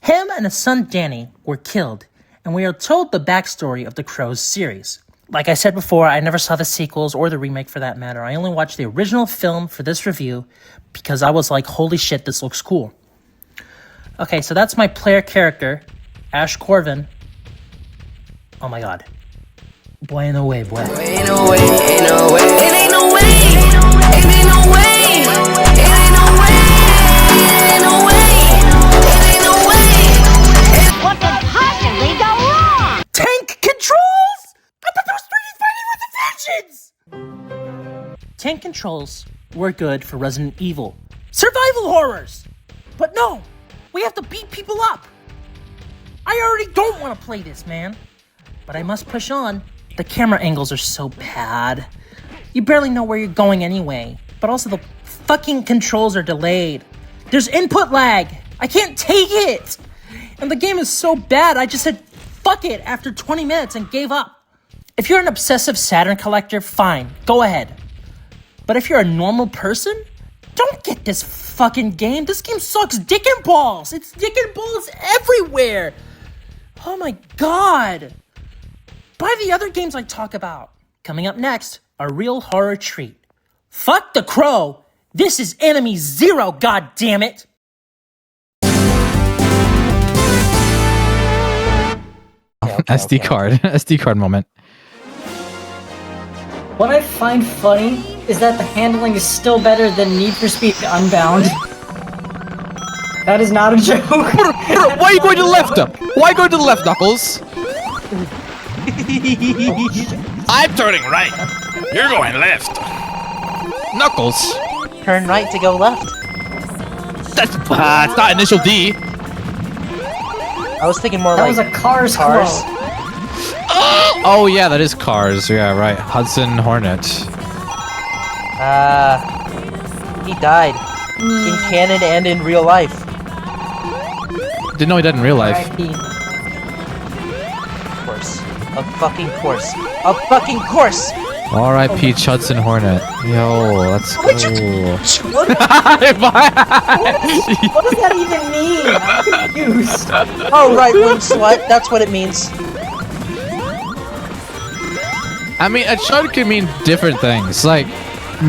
Him and his son Danny were killed, and we are told the backstory of the Crows series. Like I said before, I never saw the sequels or the remake for that matter. I only watched the original film for this review because I was like, holy shit, this looks cool. Okay, so that's my player character, Ash Corvin. Oh my god. Boy, ain't no way, boy. Ain't no way, ain't no way. It ain't no way. It ain't no way. It ain't no way. It ain't no way. It ain't no way. What could possibly go wrong? Tank controls? I thought there was 3D fighting with a vengeance! Tank controls were good for Resident Evil. Survival horrors! But no! We have to beat people up! I already don't want to play this, man. But I must push on. The camera angles are so bad. You barely know where you're going anyway. But also the fucking controls are delayed. There's input lag. I can't take it. And the game is so bad, I just said fuck it after 20 minutes and gave up. If you're an obsessive Saturn collector, fine, go ahead. But if you're a normal person, don't get this fucking game. This game sucks dick and balls. It's dick and balls everywhere. Oh my god. Buy the other games I talk about. Coming up next, a real horror treat. Fuck the crow. This is Enemy Zero, goddammit. SD card. SD card moment. What I find funny is that the handling is still better than Need for Speed Unbound. That is not a joke. Why are you going to the left? Why go to the left, Knuckles? I'm turning right. You're going left. Knuckles. Turn right to go left. That's it's not initial D. I was thinking more That like was a Cars Cars. quote. Oh yeah, that is Cars. Yeah, right. Hudson Hornet. He died in canon and in real life. Didn't know he died in real life. Of course. A fucking course. A fucking course! R.I.P. Hudson Hornet. Yo, that's cool. What does that even mean? I'm confused. Oh, right, wing slut. That's what it means. I mean, a chud can mean different things. Like,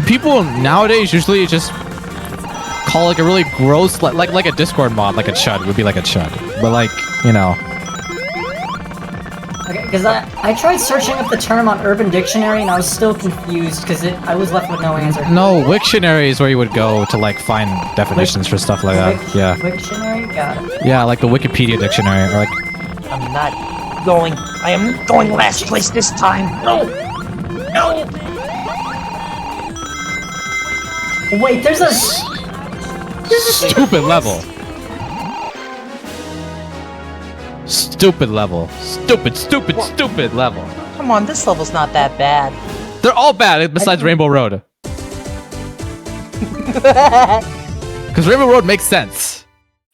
people nowadays usually just call like a really gross, like a Discord mod, like a chud would be like a chud. But like, you know. Okay, because I tried searching up the term on Urban Dictionary and I was still confused because I was left with no answer. No, Wiktionary is where you would go to like find definitions for stuff like that. Yeah. Wiktionary? Got it. Yeah, like the Wikipedia dictionary, or like. I'm not going. I am going last place this time. No! No! Wait, there's a Stupid level. Stupid level. Stupid level. Come on, this level's not that bad. They're all bad besides Rainbow Road. Because Rainbow Road makes sense.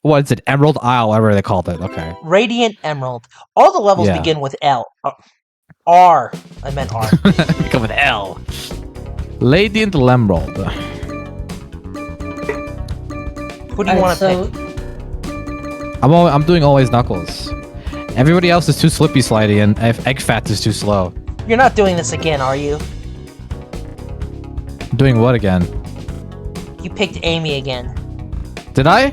What is it? Emerald Isle, whatever they called it. Okay. Radiant Emerald. All the levels Yeah. begin with L. R. I meant R. Become with L. Radiant Emerald. Who do you want to pick? I'm doing always Knuckles. Everybody else is too slippy slidey, and Egg Fat is too slow. You're not doing this again, are you? Doing what again? You picked Amy again. Did I?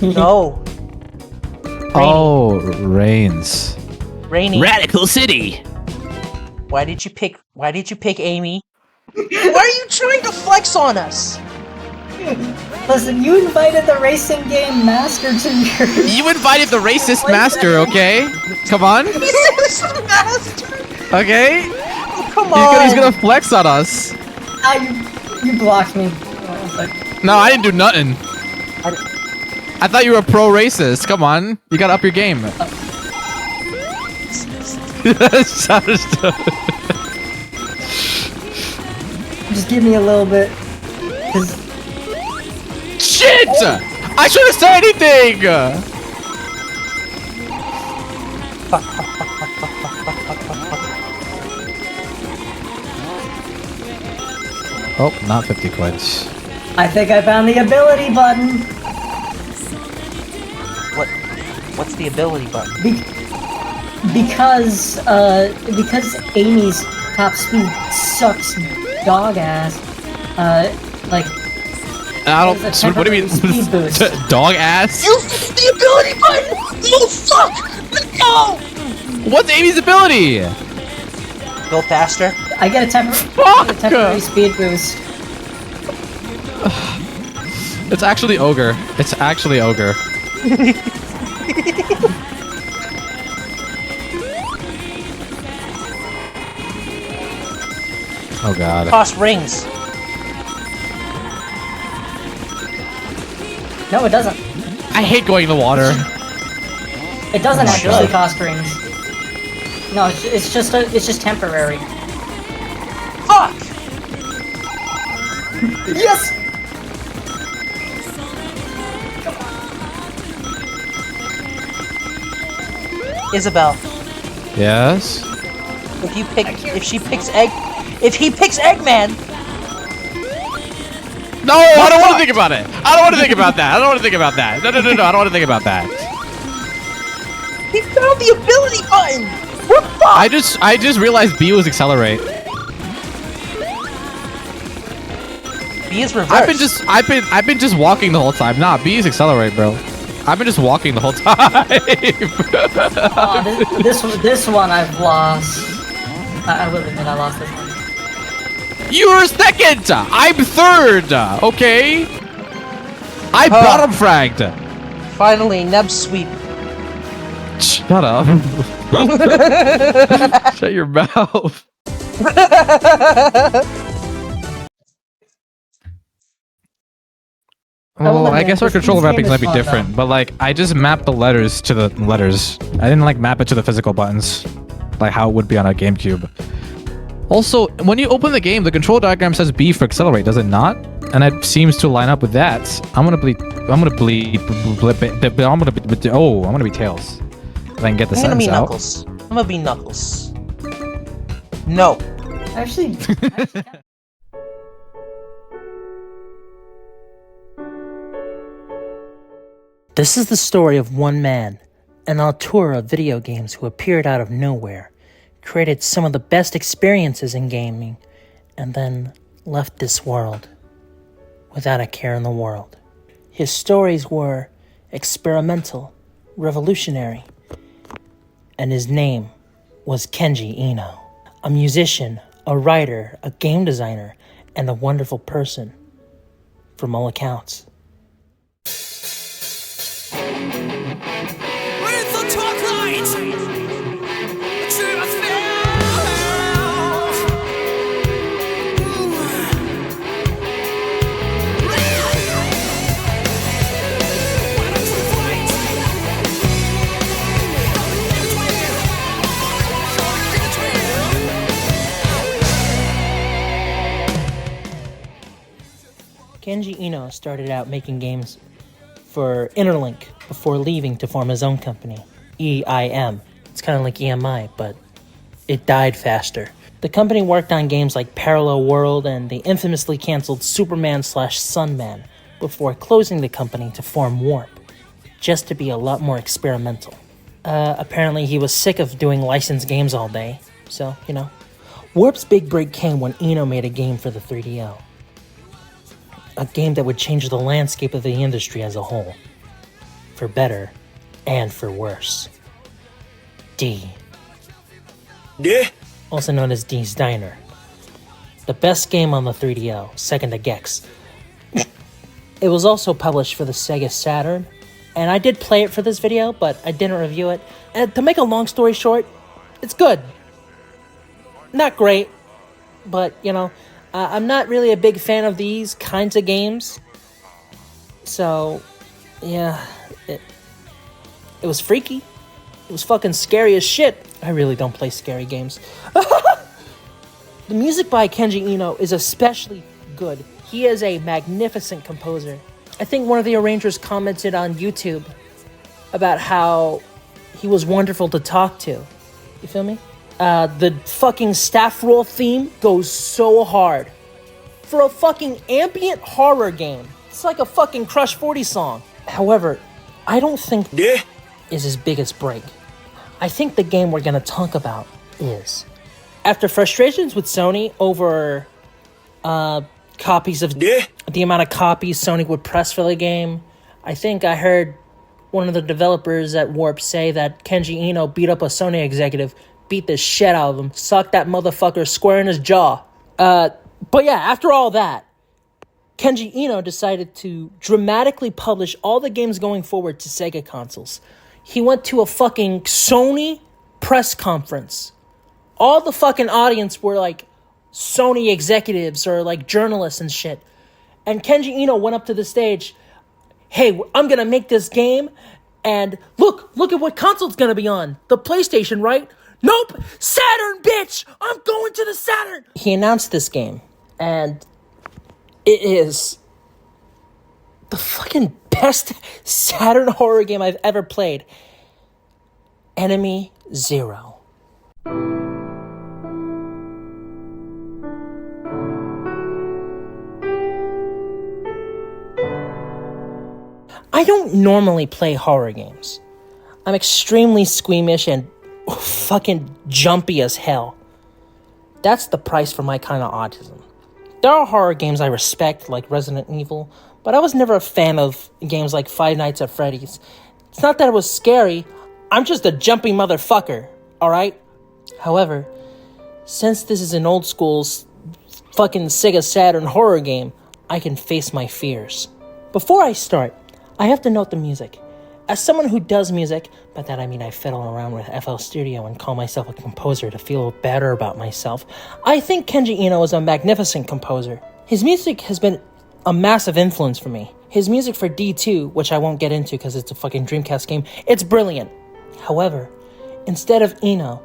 No. Oh, Reigns. Rainy. Radical City. Why did you pick Amy? Why are you trying to flex on us? Listen, you invited the racing game master to your... You invited the racist master, okay? Come on. He's the master! Okay? Oh, come on! He's gonna flex on us. You blocked me. No, I didn't do nothing. I thought you were pro-racist. Come on. You gotta up your game. Just give me a little bit. Shit! I shouldn't say anything! Oh, not 50 quids. I think I found the ability button. What's the ability button? Because Amy's top speed sucks dog ass. Like. I don't. What do you mean? Dog ass? You the ability button! Oh fuck! No! What's Amy's ability? Go faster. I get a temporary speed boost. It's actually ogre. It's actually ogre. Oh god. Cost rings. No, it doesn't. I hate going in the water. It doesn't Oh my actually God. cost rings. No, it's just temporary. Fuck! Yes! Isabel, Yes. if he picks Eggman, No, I don't want to think about it. I don't want to think about that. I don't want to think about that. No. I don't want to think about that. he found the ability button. What the fuck? I just realized B was accelerate. B is reverse. I've been just walking the whole time. Nah, B is accelerate, bro. I've been just walking the whole time. This one I've lost. I will admit I lost this one. You're second. I'm third. Okay. I bottom fragged. Finally, Nebz sweep. Shut up. Shut your mouth. Well, I guess our controller mappings might be different, but like I just mapped the letters to the letters. I didn't like map it to the physical buttons, like how it would be on a GameCube. Also, when you open the game, the control diagram says B for accelerate, does it not? And it seems to line up with that. I'm gonna be Tails. If I can get the I'm gonna sentence be out. Knuckles. I'm gonna be Knuckles. No. Actually. This is the story of one man, an auteur of video games who appeared out of nowhere, created some of the best experiences in gaming, and then left this world without a care in the world. His stories were experimental, revolutionary, and his name was Kenji Eno, a musician, a writer, a game designer, and a wonderful person, from all accounts. Kenji Eno started out making games for Interlink before leaving to form his own company, EIM. It's kind of like EMI, but it died faster. The company worked on games like Parallel World and the infamously canceled Superman/Sunman before closing the company to form Warp, just to be a lot more experimental. Apparently he was sick of doing licensed games all day, so, you know. Warp's big break came when Eno made a game for the 3DO. A game that would change the landscape of the industry as a whole. For better and for worse. D. Yeah. Also known as D's Diner. The best game on the 3DO, second to Gex. It was also published for the Sega Saturn, and I did play it for this video, but I didn't review it. And to make a long story short, it's good. Not great, but, you know, I'm not really a big fan of these kinds of games. So, yeah, it was freaky. It was fucking scary as shit. I really don't play scary games. The music by Kenji Eno is especially good. He is a magnificent composer. I think one of the arrangers commented on YouTube about how he was wonderful to talk to. You feel me? The fucking staff roll theme goes so hard. For a fucking ambient horror game, it's like a fucking Crush 40 song. However, I don't think is his biggest break. I think the game we're gonna talk about is. After frustrations with Sony over copies of the amount of copies Sony would press for the game, I think I heard one of the developers at Warp say that Kenji Eno beat up a Sony executive, beat the shit out of him, sucked that motherfucker square in his jaw. But yeah, after all that, Kenji Eno decided to dramatically publish all the games going forward to Sega consoles. He went to a fucking Sony press conference. All the fucking audience were like Sony executives or like journalists and shit. And Kenji Eno went up to the stage. hey, I'm gonna make this game, and look at what console it's gonna be on. The PlayStation, right? Nope! Saturn, bitch! I'm going to the Saturn! He announced this game, and it is the fucking best Saturn horror game I've ever played. Enemy Zero. I don't normally play horror games. I'm extremely squeamish and fucking jumpy as hell. That's the price for my kind of autism. There are horror games I respect, like Resident Evil, but I was never a fan of games like Five Nights at Freddy's. It's not that it was scary, I'm just a jumpy motherfucker, alright? However, since this is an old school fucking Sega Saturn horror game, I can face my fears. Before I start, I have to note the music. As someone who does music, by that I mean I fiddle around with FL Studio and call myself a composer to feel better about myself, I think Kenji Eno is a magnificent composer. His music has been a massive influence for me. His music for D2, which I won't get into because it's a fucking Dreamcast game, it's brilliant. However, instead of Eno,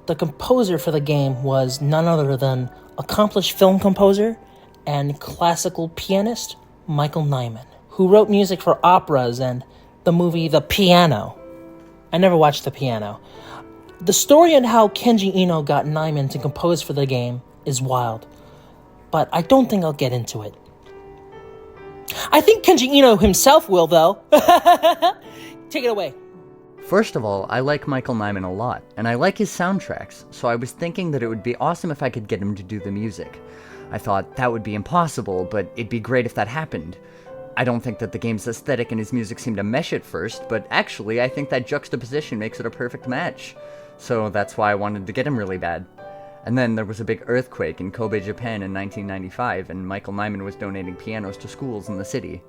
the composer for the game was none other than accomplished film composer and classical pianist Michael Nyman, who wrote music for operas and the movie The Piano. I never watched The Piano. The story on how Kenji Eno got Nyman to compose for the game is wild, but I don't think I'll get into it. I think Kenji Eno himself will, though. Take it away. First of all, I like Michael Nyman a lot, and I like his soundtracks, so I was thinking that it would be awesome if I could get him to do the music. I thought that would be impossible, but it'd be great if that happened. I don't think that the game's aesthetic and his music seem to mesh at first, but actually I think that juxtaposition makes it a perfect match. So that's why I wanted to get him really bad. And then there was a big earthquake in Kobe, Japan in 1995, and Michael Nyman was donating pianos to schools in the city.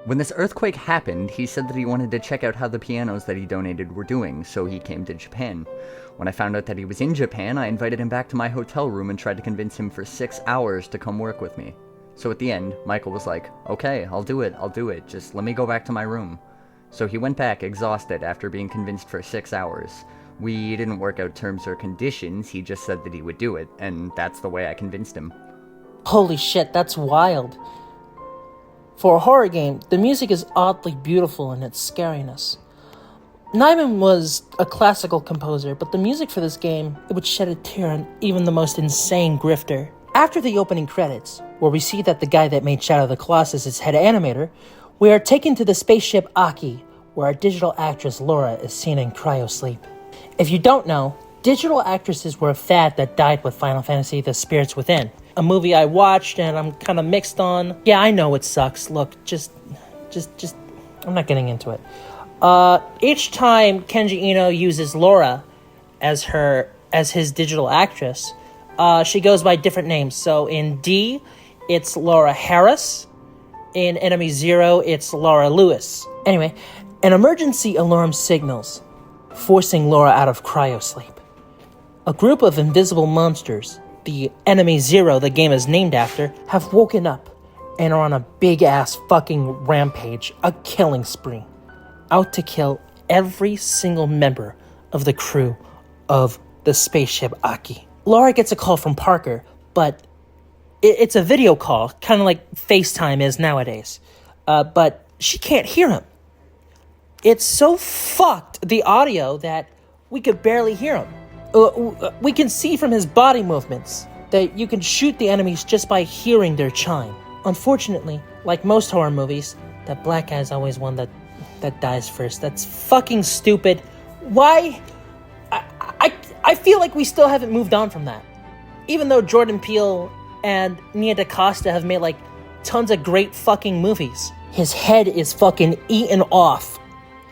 When this earthquake happened, he said that he wanted to check out how the pianos that he donated were doing, so he came to Japan. When I found out that he was in Japan, I invited him back to my hotel room and tried to convince him for 6 hours to come work with me. So at the end, Michael was like, okay, I'll do it, just let me go back to my room. So he went back exhausted after being convinced for 6 hours. We didn't work out terms or conditions, he just said that he would do it, and that's the way I convinced him. Holy shit, that's wild. For a horror game, the music is oddly beautiful in its scariness. Nyman was a classical composer, but the music for this game, it would shed a tear on even the most insane grifter. After the opening credits, where we see that the guy that made Shadow of the Colossus is head animator, we are taken to the spaceship Aki, where our digital actress Laura is seen in cryosleep. If you don't know, digital actresses were a fad that died with Final Fantasy The Spirits Within, a movie I watched and I'm kind of mixed on. Yeah, I know it sucks. Look, just, I'm not getting into it. Each time Kenji Eno uses Laura as his digital actress, she goes by different names. So in D, it's Laura Harris. In Enemy Zero, it's Laura Lewis. Anyway, an emergency alarm signals, forcing Laura out of cryosleep. A group of invisible monsters, the Enemy Zero the game is named after, have woken up and are on a big-ass fucking rampage, a killing spree, out to kill every single member of the crew of the spaceship Aki. Laura gets a call from Parker, but it's a video call, kind of like FaceTime is nowadays. But she can't hear him. It's so fucked, the audio, that we could barely hear him. We can see from his body movements that you can shoot the enemies just by hearing their chime. Unfortunately, like most horror movies, that black guy's always one that dies first. That's fucking stupid. Why? I feel like we still haven't moved on from that. Even though Jordan Peele and Nia DaCosta have made like tons of great fucking movies. His head is fucking eaten off.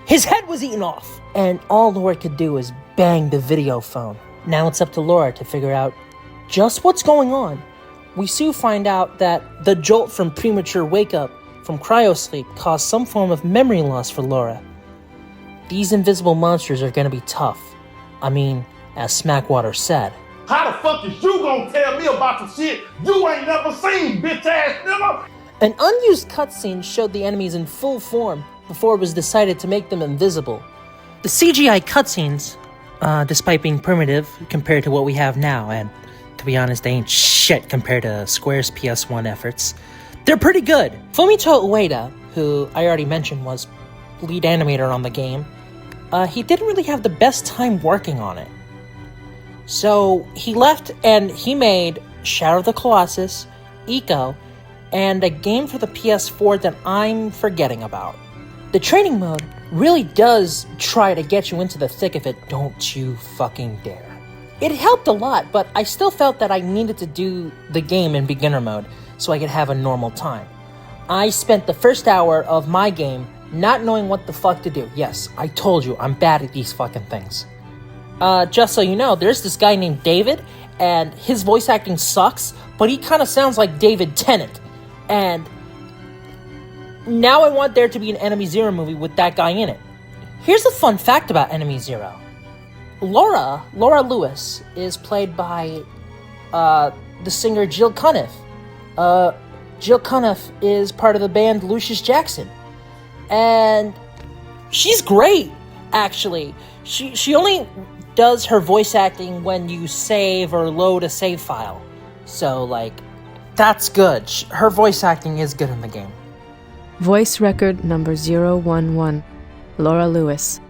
His head was eaten off. And all Laura could do is bang the video phone. Now it's up to Laura to figure out just what's going on. We soon find out that the jolt from premature wake-up from cryosleep caused some form of memory loss for Laura. These invisible monsters are gonna be tough. I mean, as Smackwater said. How the fuck is you gonna tell me about some shit you ain't never seen, bitch ass nigga? An unused cutscene showed the enemies in full form before it was decided to make them invisible. The CGI cutscenes, despite being primitive compared to what we have now, and to be honest, they ain't shit compared to Square's PS1 efforts, they're pretty good. Fumito Ueda, who I already mentioned was lead animator on the game, he didn't really have the best time working on it. So he left and he made Shadow of the Colossus, Eco, and a game for the PS4 that I'm forgetting about. The training mode really does try to get you into the thick of it, don't you fucking dare. It helped a lot, but I still felt that I needed to do the game in beginner mode so I could have a normal time. I spent the first hour of my game not knowing what the fuck to do. Yes, I told you, I'm bad at these fucking things. Just so you know, there's this guy named David, and his voice acting sucks, but he kind of sounds like David Tennant. And now I want there to be an Enemy Zero movie with that guy in it. Here's a fun fact about Enemy Zero. Laura Lewis is played by the singer Jill Cuniff. Jill Cuniff is part of the band Lucius Jackson. And she's great, actually. She only does her voice acting when you save or load a save file. So, like, that's good. Her voice acting is good in the game. Voice record number 011. Laura Lewis.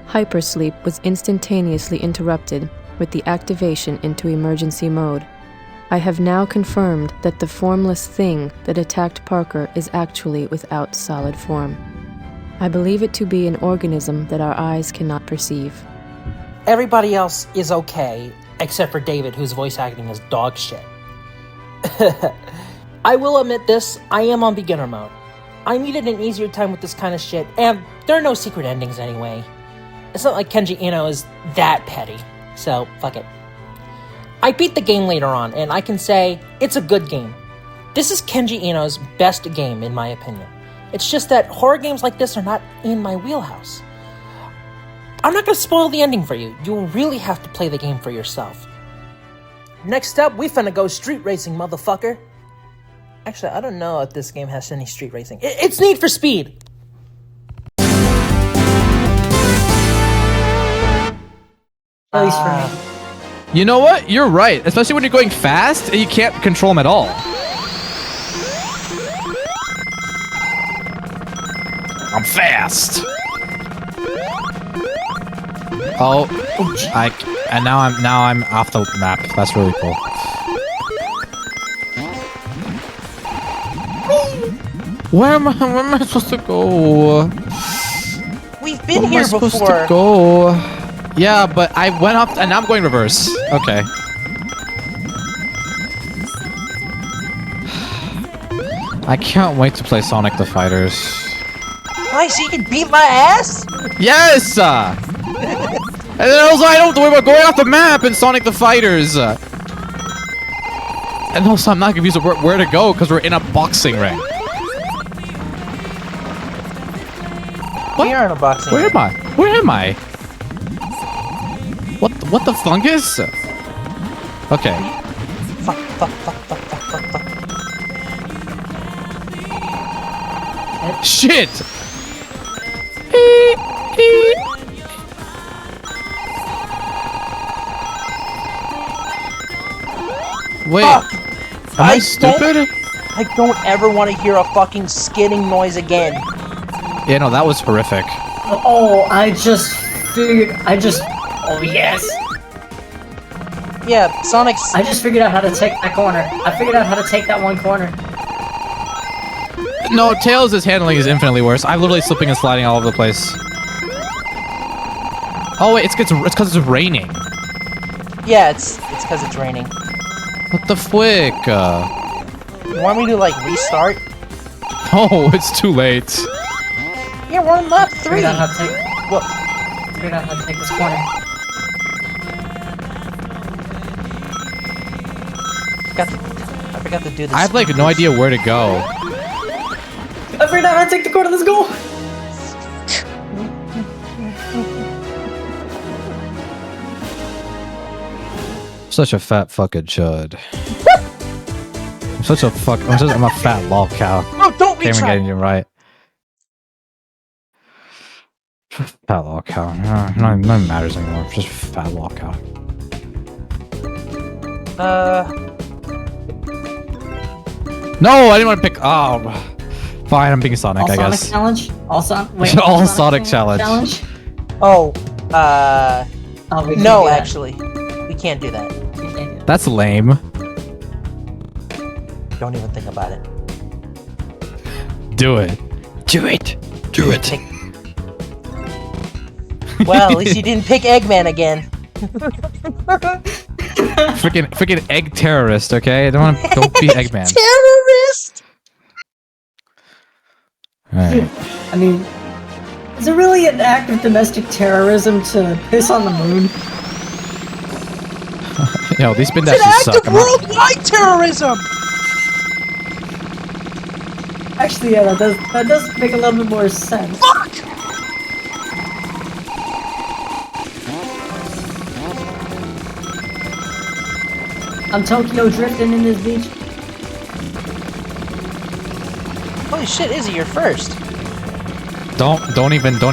Hypersleep was instantaneously interrupted with the activation into emergency mode. I have now confirmed that the formless thing that attacked Parker is actually without solid form. I believe it to be an organism that our eyes cannot perceive. Everybody else is okay, except for David, whose voice acting is dog shit. I will admit this, I am on beginner mode. I needed an easier time with this kind of shit, and there are no secret endings anyway. It's not like Kenji Ino is that petty, so fuck it. I beat the game later on, and I can say it's a good game. This is Kenji Ino's best game, in my opinion. It's just that horror games like this are not in my wheelhouse. I'm not gonna spoil the ending for you. You'll really have to play the game for yourself. Next up, we finna go street racing, motherfucker. Actually, I don't know if this game has any street racing. It's Need for Speed! At least for me. You know what? You're right. Especially when you're going fast and you can't control them at all. I'm fast. Oh, and now I'm off the map. That's really cool. Where am I supposed to go? We've been here before. Supposed to go? Yeah, but I went up and now I'm going reverse. Okay. I can't wait to play Sonic the Fighters. Why, so you can beat my ass? Yes! And then also I don't have to worry about going off the map in Sonic the Fighters. And also I'm not confused about where to go because we're in a boxing ring. We are in a boxing ring. Where am I? Where am I? What the fungus? Okay. Fuck. Shit! Wait, am I stupid? I don't ever want to hear a fucking skidding noise again. Yeah, no, that was horrific. Oh, I just figured. Oh, yes! Yeah, Sonic's. I just figured out how to take that corner. I figured out how to take that one corner. No, Tails' handling is infinitely worse. I'm literally slipping and sliding all over the place. Oh wait, it's because it's raining. Yeah, it's because it's raining. What the flick? You want me to like restart? Oh, it's too late. Yeah, we're on lap 3. Figured out how to take. Look. Figured out how to take this corner. I forgot to do this. I have like no idea where to go. I figured out how to take the corner. Let's go. Such a fat fucking chud. I'm a fat lol cow. can't even get anything right. Fat lol cow. None matters anymore. Just fat lol cow. No, I didn't want to pick. Oh, fine. I'm picking Sonic. All I Sonic guess. challenge? All Sonic challenge. Oh, we can't no, do that. actually. We can't do that. That's lame. Don't even think about it. Do it. Do it. Do it. Well, at least you didn't pick Eggman again. Freaking egg terrorist. Okay, don't be Eggman. Terrorist! Alright. I mean, is it really an act of domestic terrorism to piss on the moon? Yo, these spin It's an dashes act suck. of worldwide terrorism! Actually, yeah, that does make a little bit more sense. Fuck! I'm Tokyo drifting in this beach. Holy shit, Izzy, you're first. Don't even. No!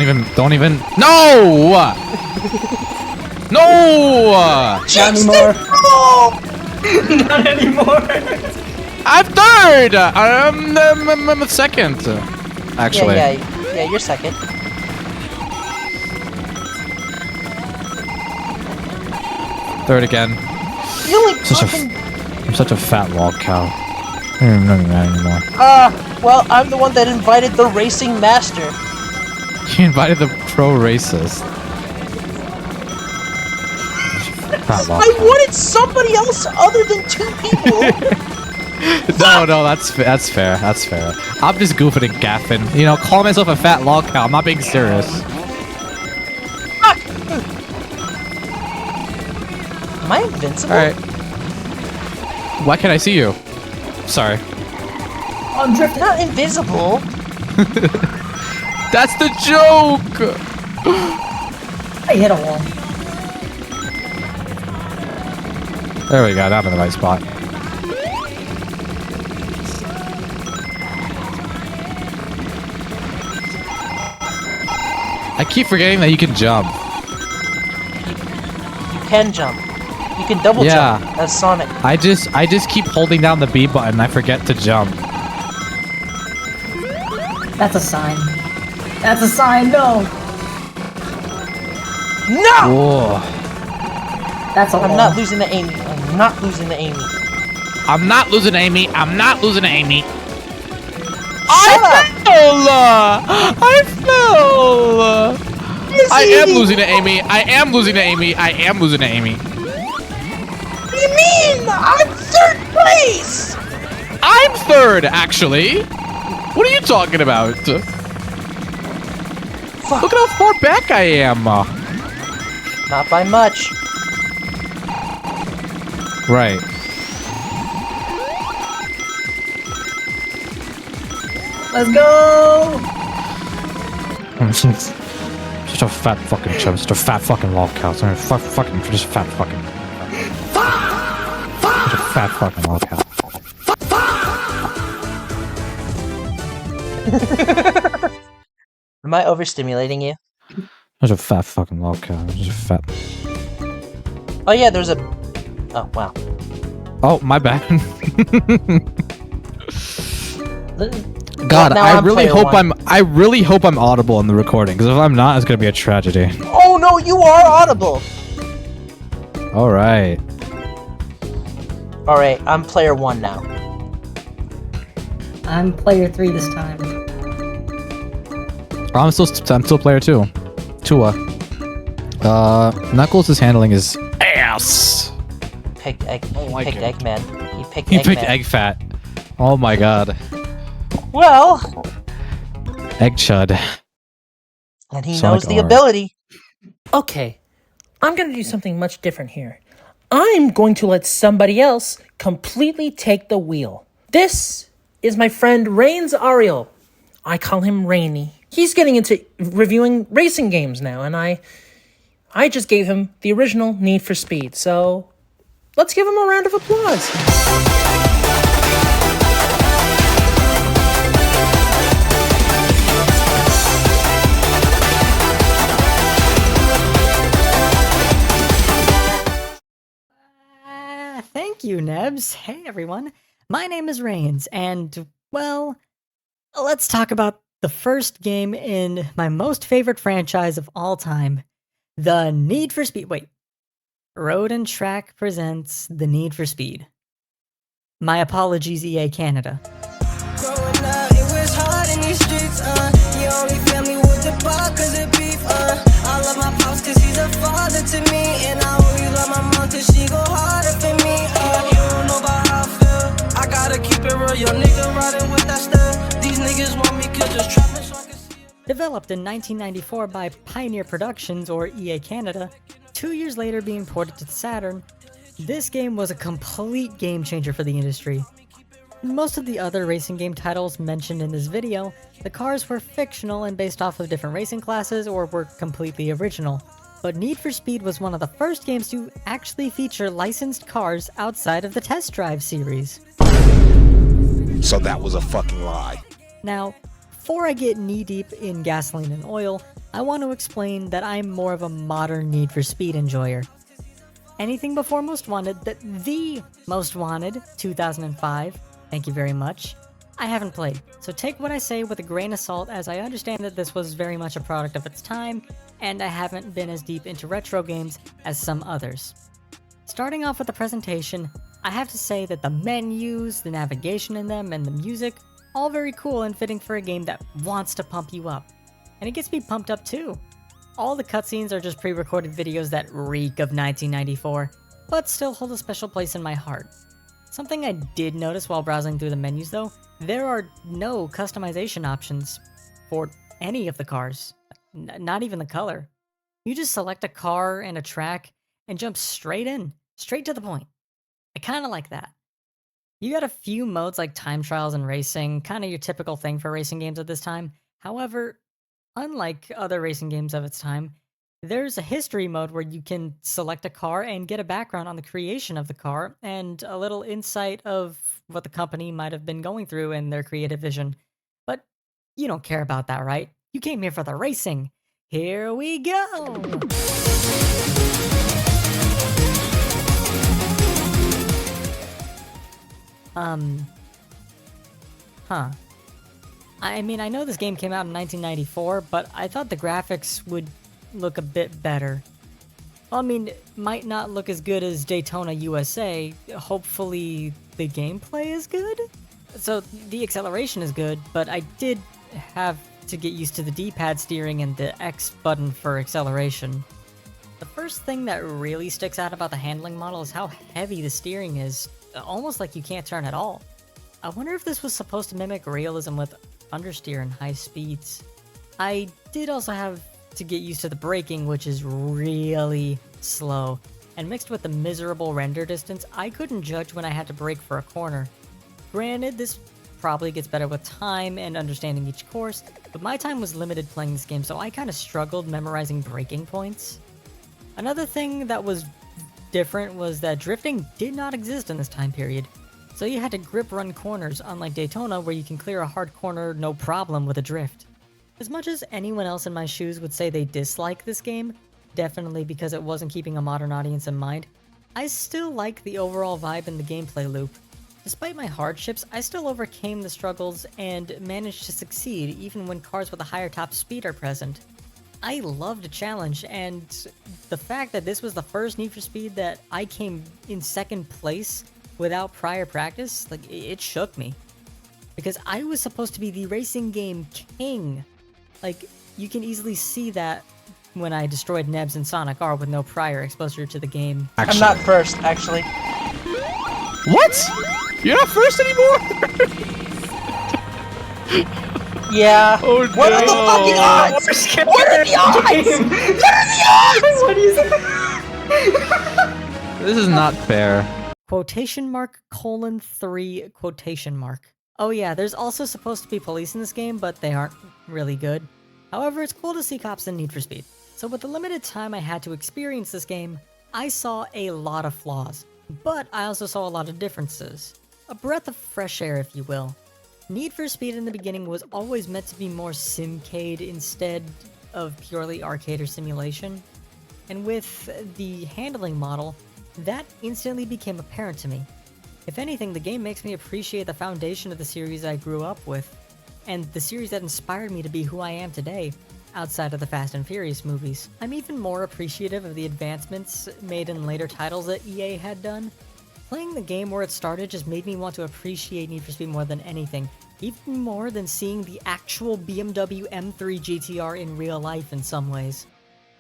No! Not anymore. Not anymore. I'm third. I'm second. Actually. Yeah, you're second. Third again. You only I'm such a fat log cow. I don't even know that anymore. Well, I'm the one that invited the racing master. You invited the pro racist. Fat log I wanted somebody else other than 2 people. No, that's fair. That's fair. I'm just goofing and gaffing. You know, calling myself a fat log cow. I'm not being serious. Am I invincible? Alright. Why can't I see you? Sorry. I'm drifting. Not invisible. That's the joke! I hit a wall. There we go. Now I'm in the right spot. I keep forgetting that you can jump. You can jump. You can double jump as Sonic. I just keep holding down the B button and I forget to jump. That's a sign. That's a sign, no! No! Whoa. That's a I'm wall. not losing to Amy. I'm not losing to Amy. I'm not losing to Amy. I'm not losing to Amy. Shut up! I fell! I am losing to Amy. I am losing to Amy. I am losing to Amy. What do you mean? I'm third place! I'm third, actually. What are you talking about? Fuck. Look at how far back I am. Not by much. Right. Let's go! I'm such a fat fucking chub. Such a fat fucking log cow. Just fat fucking. Such a fat fucking log cow. Am I overstimulating you? Such a fat fucking log cow. Just a fat. Oh yeah, there's a... Oh, wow. Oh, my bad. God, Now I I'm really player hope one. I really hope I'm audible in the recording, because if I'm not, it's gonna be a tragedy. Oh no, you are audible! Alright. Alright, I'm player 1 now. I'm player 3 this time. I'm still player 2. Tua. Knuckles' handling is ass. Picked Egg. Don't like picked it. Eggman. He picked He Eggman. picked egg fat. Oh my god. Well, Egg chud. and he Sonic knows the R. ability. Okay, I'm gonna do something much different here. I'm going to let somebody else completely take the wheel. This is my friend Rain's Aureole. I call him Rainy. He's getting into reviewing racing games now, and I just gave him the original Need for Speed, so let's give him a round of applause. you, Nebz. Hey, everyone. My name is Rains, and, well, let's talk about the first game in my most favorite franchise of all time, the Need for Speed. Wait. Road and Track presents The Need for Speed. My apologies, EA Canada. Growing up, it was hard in these streets, You only family with the bar cause it beef, I love my pops cause he's a father to me, and I always love my mom cause she go harder for me, You don't know about how I feel, I gotta keep it real, your nigga riding with that stuff. These niggas want me cause just trapping so I can see it. Developed in 1994 by Pioneer Productions, or EA Canada, 2 years later being ported to the Saturn, this game was a complete game changer for the industry. Most of the other racing game titles mentioned in this video, the cars were fictional and based off of different racing classes or were completely original, but Need for Speed was one of the first games to actually feature licensed cars outside of the Test Drive series. So that was a fucking lie. Now, before I get knee-deep in gasoline and oil, I want to explain that I'm more of a modern Need for Speed enjoyer. Anything before Most Wanted, the Most Wanted, 2005, thank you very much, I haven't played, so take what I say with a grain of salt, as I understand that this was very much a product of its time, and I haven't been as deep into retro games as some others. Starting off with the presentation, I have to say that the menus, the navigation in them, and the music, all very cool and fitting for a game that wants to pump you up. And it gets me pumped up too. All the cutscenes are just pre-recorded videos that reek of 1994, but still hold a special place in my heart. Something I did notice while browsing through the menus though, there are no customization options for any of the cars, not even the color. You just select a car and a track and jump straight in, straight to the point. I kinda like that. You got a few modes like time trials and racing, kinda your typical thing for racing games at this time. However, unlike other racing games of its time, there's a history mode where you can select a car and get a background on the creation of the car and a little insight of what the company might have been going through in their creative vision. But you don't care about that, right? You came here for the racing. Here we go! I mean, I know this game came out in 1994, but I thought the graphics would look a bit better. Well, I mean, it might not look as good as Daytona USA. Hopefully the gameplay is good? So the acceleration is good, but I did have to get used to the D-pad steering and the X button for acceleration. The first thing that really sticks out about the handling model is how heavy the steering is, almost like you can't turn at all. I wonder if this was supposed to mimic realism with understeer and high speeds. I did also have to get used to the braking, which is really slow, and mixed with the miserable render distance, I couldn't judge when I had to brake for a corner. Granted, this probably gets better with time and understanding each course, but my time was limited playing this game, so I kinda struggled memorizing braking points. Another thing that was different was that drifting did not exist in this time period, so you had to grip run corners, unlike Daytona where you can clear a hard corner no problem with a drift. As much as anyone else in my shoes would say they dislike this game, definitely because it wasn't keeping a modern audience in mind, I still like the overall vibe in the gameplay loop. Despite my hardships, I still overcame the struggles and managed to succeed even when cars with a higher top speed are present. I loved a challenge, and the fact that this was the first Need for Speed that I came in second place without prior practice, like, it shook me. Because I was supposed to be the racing game king. Like, you can easily see that when I destroyed Nebz and Sonic R with no prior exposure to the game. I'm not first, actually. What? You're not first anymore? Yeah. Oh, what are the fucking odds? What are the odds? What are the odds? What is This is not fair. Quotation mark, :3, quotation mark. Oh yeah, there's also supposed to be police in this game, but they aren't really good. However, it's cool to see cops in Need for Speed. So with the limited time I had to experience this game, I saw a lot of flaws, but I also saw a lot of differences. A breath of fresh air, if you will. Need for Speed in the beginning was always meant to be more simcade instead of purely arcade or simulation. And with the handling model, that instantly became apparent to me. If anything, the game makes me appreciate the foundation of the series I grew up with, and the series that inspired me to be who I am today, outside of the Fast and Furious movies. I'm even more appreciative of the advancements made in later titles that EA had done. Playing the game where it started just made me want to appreciate Need for Speed more than anything, even more than seeing the actual BMW M3 GTR in real life in some ways.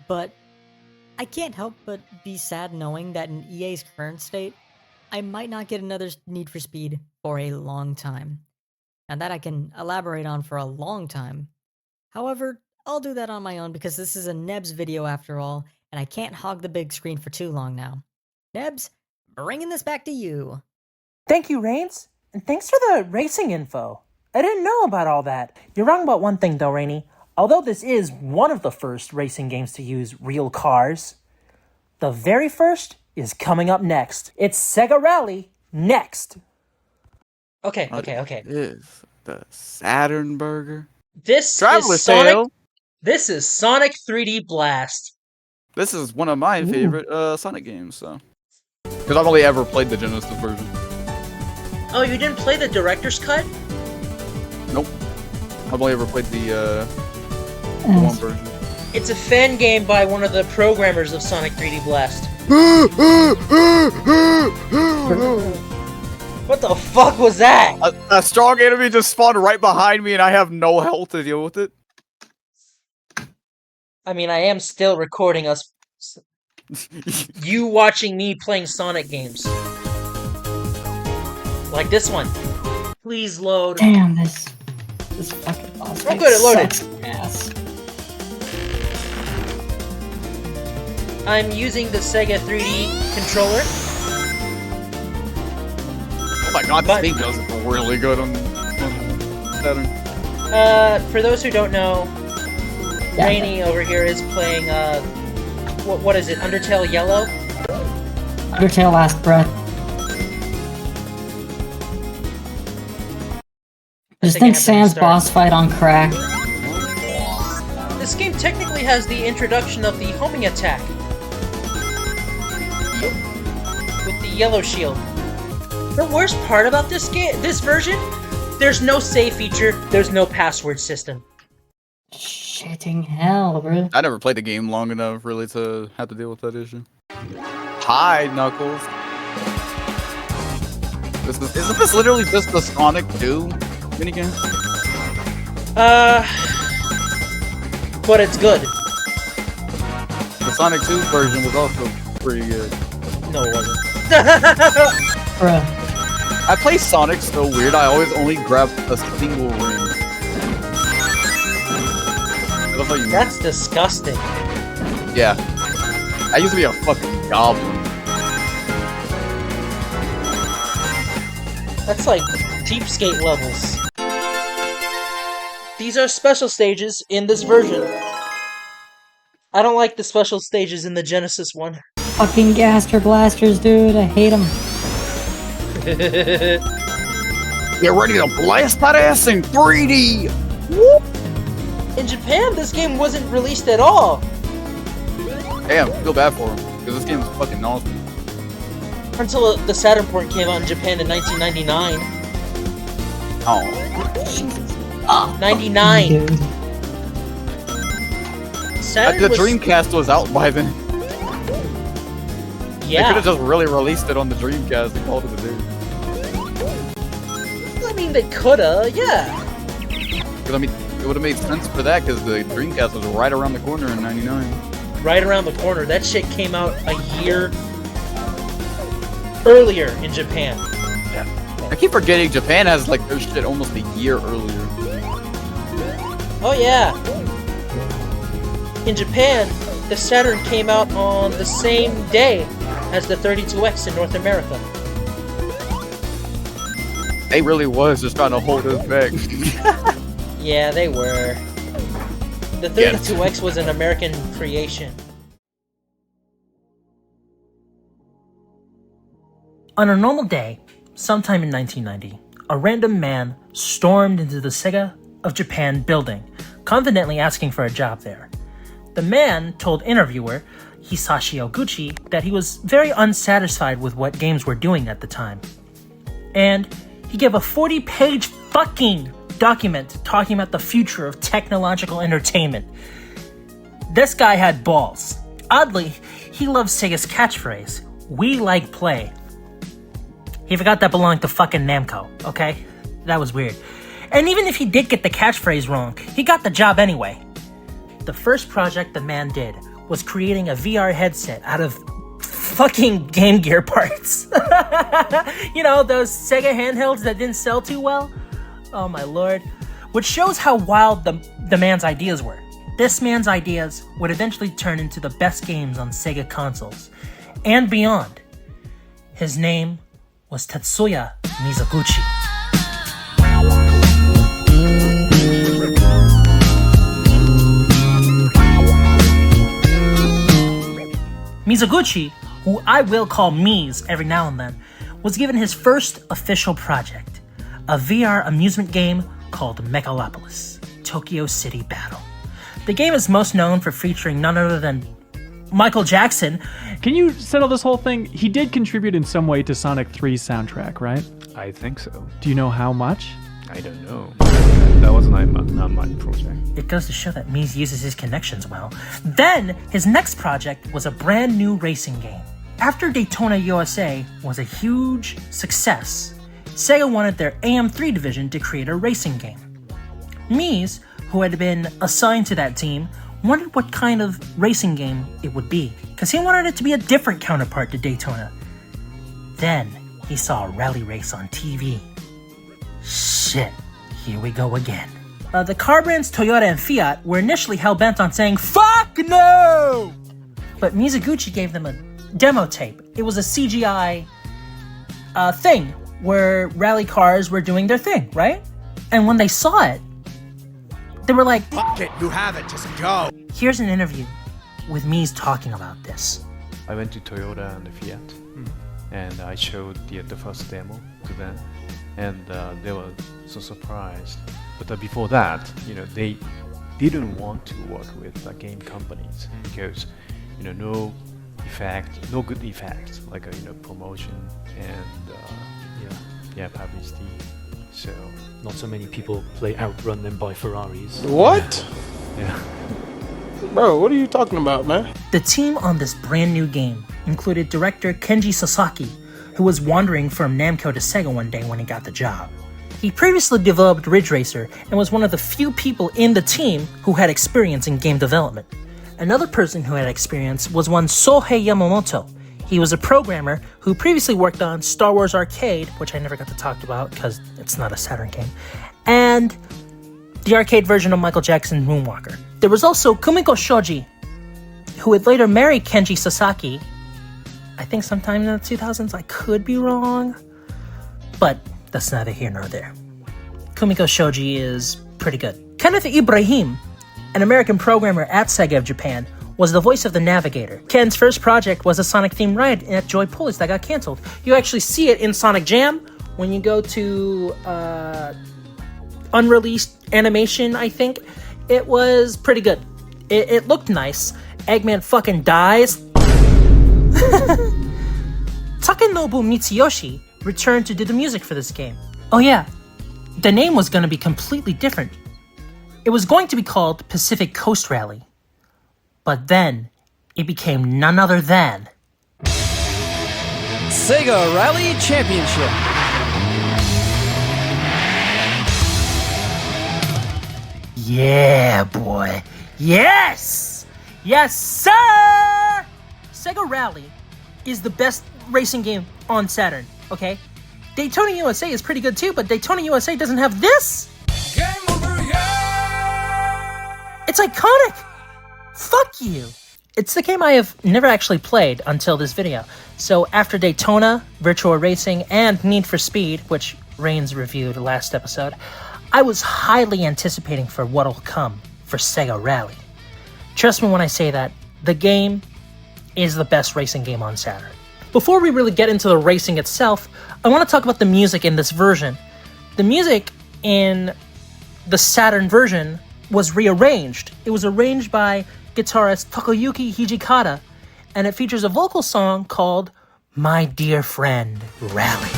But I can't help but be sad knowing that in EA's current state, I might not get another Need for Speed for a long time. And that I can elaborate on for a long time. However, I'll do that on my own because this is a Nebz video after all, and I can't hog the big screen for too long now. Nebz, bringing this back to you. Thank you, Rains, and thanks for the racing info. I didn't know about all that. You're wrong about one thing though, Rainy. Although this is one of the first racing games to use real cars, the very first is coming up next. It's Sega Rally next. Okay. Is the Saturn burger? This Traveler is Sonic. Tale. This is Sonic 3D Blast. This is one of my favorite Sonic games, so. Because I've only ever played the Genesis version. Oh, you didn't play the director's cut? Nope. I've only ever played the one version. It's a fan game by one of the programmers of Sonic 3D Blast. What the fuck was that? A strong enemy just spawned right behind me and I have no health to deal with it. I mean, I am still recording us. You watching me playing Sonic games. Like this one. Please load. Damn, this fucking boss. Oh good, it loaded. Ass. I'm using the Sega 3D controller. Oh my god, this game does really good on Saturn. For those who don't know, Rainy over here is playing, what is it, Undertale Yellow? Undertale Last Breath. I just think Sam's boss fight on crack. This game technically has the introduction of the homing attack. With the yellow shield. The worst part about this version, there's no save feature, there's no password system. Shitting hell, bro. I never played the game long enough really to have to deal with that issue. Hi, Knuckles. Isn't this literally just the Sonic 2 minigame? But it's good. The Sonic 2 version was also pretty good. No, it wasn't. Bruh. I play Sonic so weird, I always only grab a single ring. That's disgusting. Yeah. I used to be a fucking goblin. That's like Deepskate levels. These are special stages in this version. I don't like the special stages in the Genesis one. Fucking Gaster Blasters, dude. I hate them. Get ready to blast that ass in 3D! Whoop. In Japan, this game wasn't released at all. Damn, I feel bad for him, because this game is fucking awesome. Until the Saturn port came out in Japan in 1999. Oh. Jesus. 99. The Dreamcast was out by then. Yeah. They could have just really released it on the Dreamcast and called it a day. I mean, they coulda, yeah. Because I mean, it would have made sense for that because the Dreamcast was right around the corner in '99. Right around the corner. That shit came out a year earlier in Japan. Yeah. I keep forgetting Japan has like their shit almost a year earlier. Oh yeah. In Japan, the Saturn came out on the same day as the 32X in North America. They really was just trying to hold us back. Yeah, they were. The 32X was an American creation. On a normal day, sometime in 1990, a random man stormed into the Sega of Japan building, confidently asking for a job there. The man told interviewer Hisashi Oguchi that he was very unsatisfied with what games were doing at the time. And he gave a 40-page fucking document talking about the future of technological entertainment. This guy had balls. Oddly, he loved Sega's catchphrase, "We like play." He forgot that belonged to fucking Namco, okay? That was weird. And even if he did get the catchphrase wrong, he got the job anyway. The first project the man did was creating a VR headset out of fucking Game Gear parts. You know, those Sega handhelds that didn't sell too well? Oh my lord. Which shows how wild the man's ideas were. This man's ideas would eventually turn into the best games on Sega consoles and beyond. His name was Tetsuya Mizuguchi. Mizuguchi, who I will call Miz every now and then, was given his first official project, a VR amusement game called Megalopolis, Tokyo City Battle. The game is most known for featuring none other than Michael Jackson. Can you settle this whole thing? He did contribute in some way to Sonic 3's soundtrack, right? I think so. Do you know how much? I don't know. That was not my project. It goes to show that Miz uses his connections well. Then, his next project was a brand new racing game. After Daytona USA was a huge success, Sega wanted their AM3 division to create a racing game. Miz, who had been assigned to that team, wondered what kind of racing game it would be, because he wanted it to be a different counterpart to Daytona. Then, he saw a rally race on TV. Shit, here we go again. The car brands Toyota and Fiat were initially hell-bent on saying, "Fuck no!" But Mizuguchi gave them a demo tape. It was a CGI thing where rally cars were doing their thing, right? And when they saw it, they were like, "Fuck it, you have it, just go." Here's an interview with Miz talking about this. I went to Toyota and Fiat, and I showed the first demo to them, and they were so surprised. But before that, they didn't want to work with game companies because, no good effects like promotion and publicity. So not so many people outrun them by Ferraris. What? Yeah. Bro, what are you talking about, man? The team on this brand new game included director Kenji Sasaki, who was wandering from Namco to Sega one day when he got the job. He previously developed Ridge Racer and was one of the few people in the team who had experience in game development. Another person who had experience was one Sohei Yamamoto. He was a programmer who previously worked on Star Wars Arcade, which I never got to talk about because it's not a Saturn game, and the arcade version of Michael Jackson's Moonwalker. There was also Kumiko Shoji, who would later marry Kenji Sasaki, I think sometime in the 2000s, I could be wrong, but that's neither here nor there. Kumiko Shoji is pretty good. Kenneth Ibrahim, an American programmer at Sega of Japan, was the voice of the Navigator. Ken's first project was a Sonic-themed ride at Joy Police that got canceled. You actually see it in Sonic Jam when you go to unreleased animation, I think. It was pretty good. It looked nice. Eggman fucking dies. Takenobu Mitsuyoshi returned to do the music for this game. Oh yeah, the name was going to be completely different. It was going to be called Pacific Coast Rally. But then, it became none other than Sega Rally Championship. Yeah, boy. Yes! Yes, sir! Sega Rally is the best racing game on Saturn, okay? Daytona USA is pretty good too, but Daytona USA doesn't have this! Game over, yeah! It's iconic! Fuck you! It's the game I have never actually played until this video. So after Daytona, Virtua Racing, and Need for Speed, which Reigns reviewed last episode, I was highly anticipating for what'll come for Sega Rally. Trust me when I say that, the game is the best racing game on Saturn. Before we really get into the racing itself, I want to talk about the music in this version. The music in the Saturn version was rearranged. It was arranged by guitarist Takayuki Hijikata, and it features a vocal song called My Dear Friend Rally.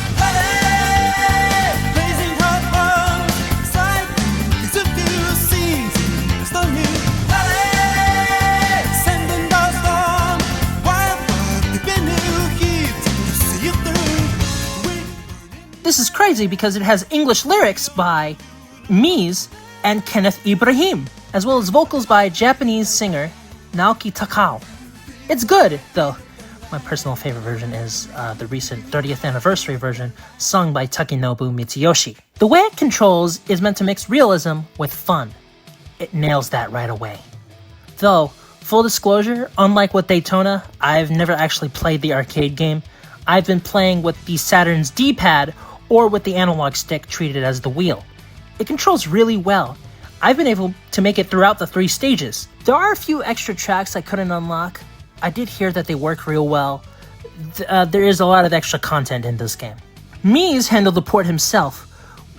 crazy because it has English lyrics by Miz and Kenneth Ibrahim, as well as vocals by Japanese singer Naoki Takao. It's good, though. My personal favorite version is the recent 30th anniversary version, sung by Takenobu Mitsuyoshi. The way it controls is meant to mix realism with fun. It nails that right away. Though, full disclosure, unlike with Daytona, I've never actually played the arcade game. I've been playing with the Saturn's D-pad or with the analog stick treated as the wheel. It controls really well. I've been able to make it throughout the 3 stages. There are a few extra tracks I couldn't unlock. I did hear that they work real well. There is a lot of extra content in this game. Miz handled the port himself,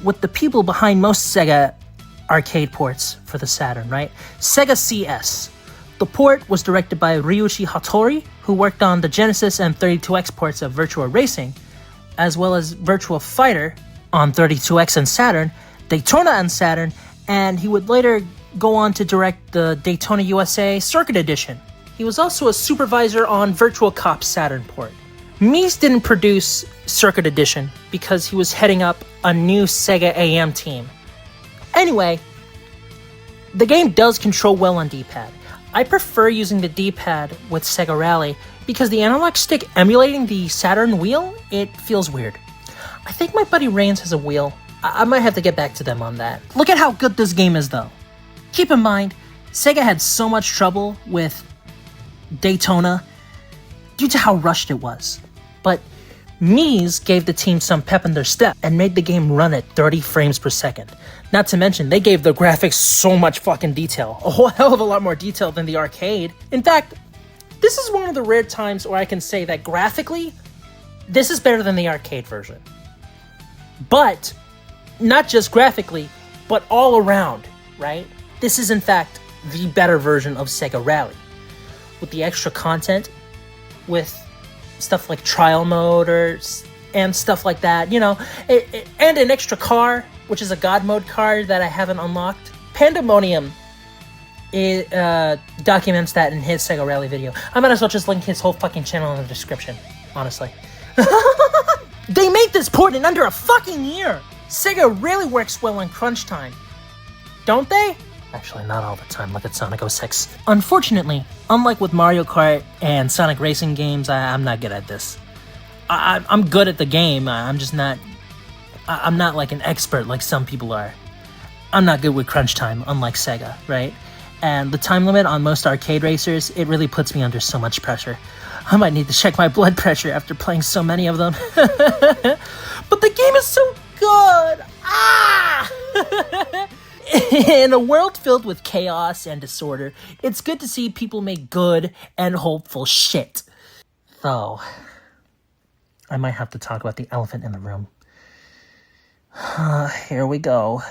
with the people behind most Sega arcade ports for the Saturn, right? Sega CS. The port was directed by Ryuichi Hattori, who worked on the Genesis and 32X ports of Virtua Racing, as well as Virtua Fighter on 32X and Saturn, Daytona and Saturn, and he would later go on to direct the Daytona USA Circuit Edition. He was also a supervisor on Virtual Cop Saturn port. Miz didn't produce Circuit Edition because he was heading up a new Sega AM team. Anyway, the game does control well on D-pad. I prefer using the D-pad with Sega Rally because the analog stick emulating the Saturn wheel, it feels weird. I think my buddy Reigns has a wheel. I might have to get back to them on that. Look at how good this game is though. Keep in mind, Sega had so much trouble with Daytona due to how rushed it was. But Miz gave the team some pep in their step and made the game run at 30 frames per second. Not to mention, they gave the graphics so much fucking detail. A whole hell of a lot more detail than the arcade. In fact, this is one of the rare times where I can say that graphically, this is better than the arcade version. But, not just graphically, but all around, right? This is in fact the better version of Sega Rally. With the extra content, with stuff like trial mode and stuff like that, you know, and an extra car, which is a God mode car that I haven't unlocked. Pandemonium documents that in his Sega Rally video. I might as well just link his whole fucking channel in the description, honestly. They made this port in under a fucking year! Sega really works well on crunch time, don't they? Actually, not all the time. Look at Sonic 06. Unfortunately, unlike with Mario Kart and Sonic Racing games, I'm not good at this. I'm good at the game. I'm just not... I'm not like an expert like some people are. I'm not good with crunch time, unlike Sega, right? And the time limit on most arcade racers, it really puts me under so much pressure. I might need to check my blood pressure after playing so many of them. But the game is so good! Ah! In a world filled with chaos and disorder, it's good to see people make good and hopeful shit. Though, I might have to talk about the elephant in the room. Here we go.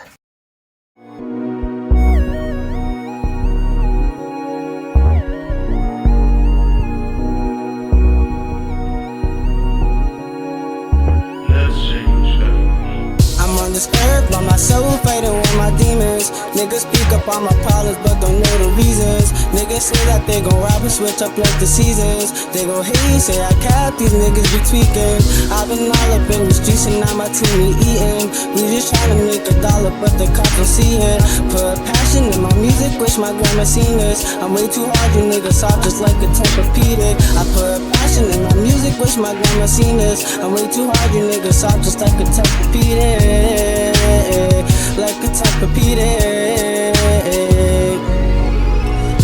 I'm on this earth by myself, fighting with my demons. Niggas speak up on my problems, but don't know the reasons. Niggas say that they gon' rob and switch up like the seasons. They gon' hate, say I cap, these niggas be tweaking. I've been all up in the streets and now my team be eating. We just tryna make $1, but the cops don't see it. Put passion in my music, wish my grandma seen this. I'm way too hard, you niggas soft just like a Tempur-Pedic. I put passion in my music, wish my grandma seen this. I'm way too hard, you niggas soft just like a Tempur-Pedic. Like a Tempur-Pedic.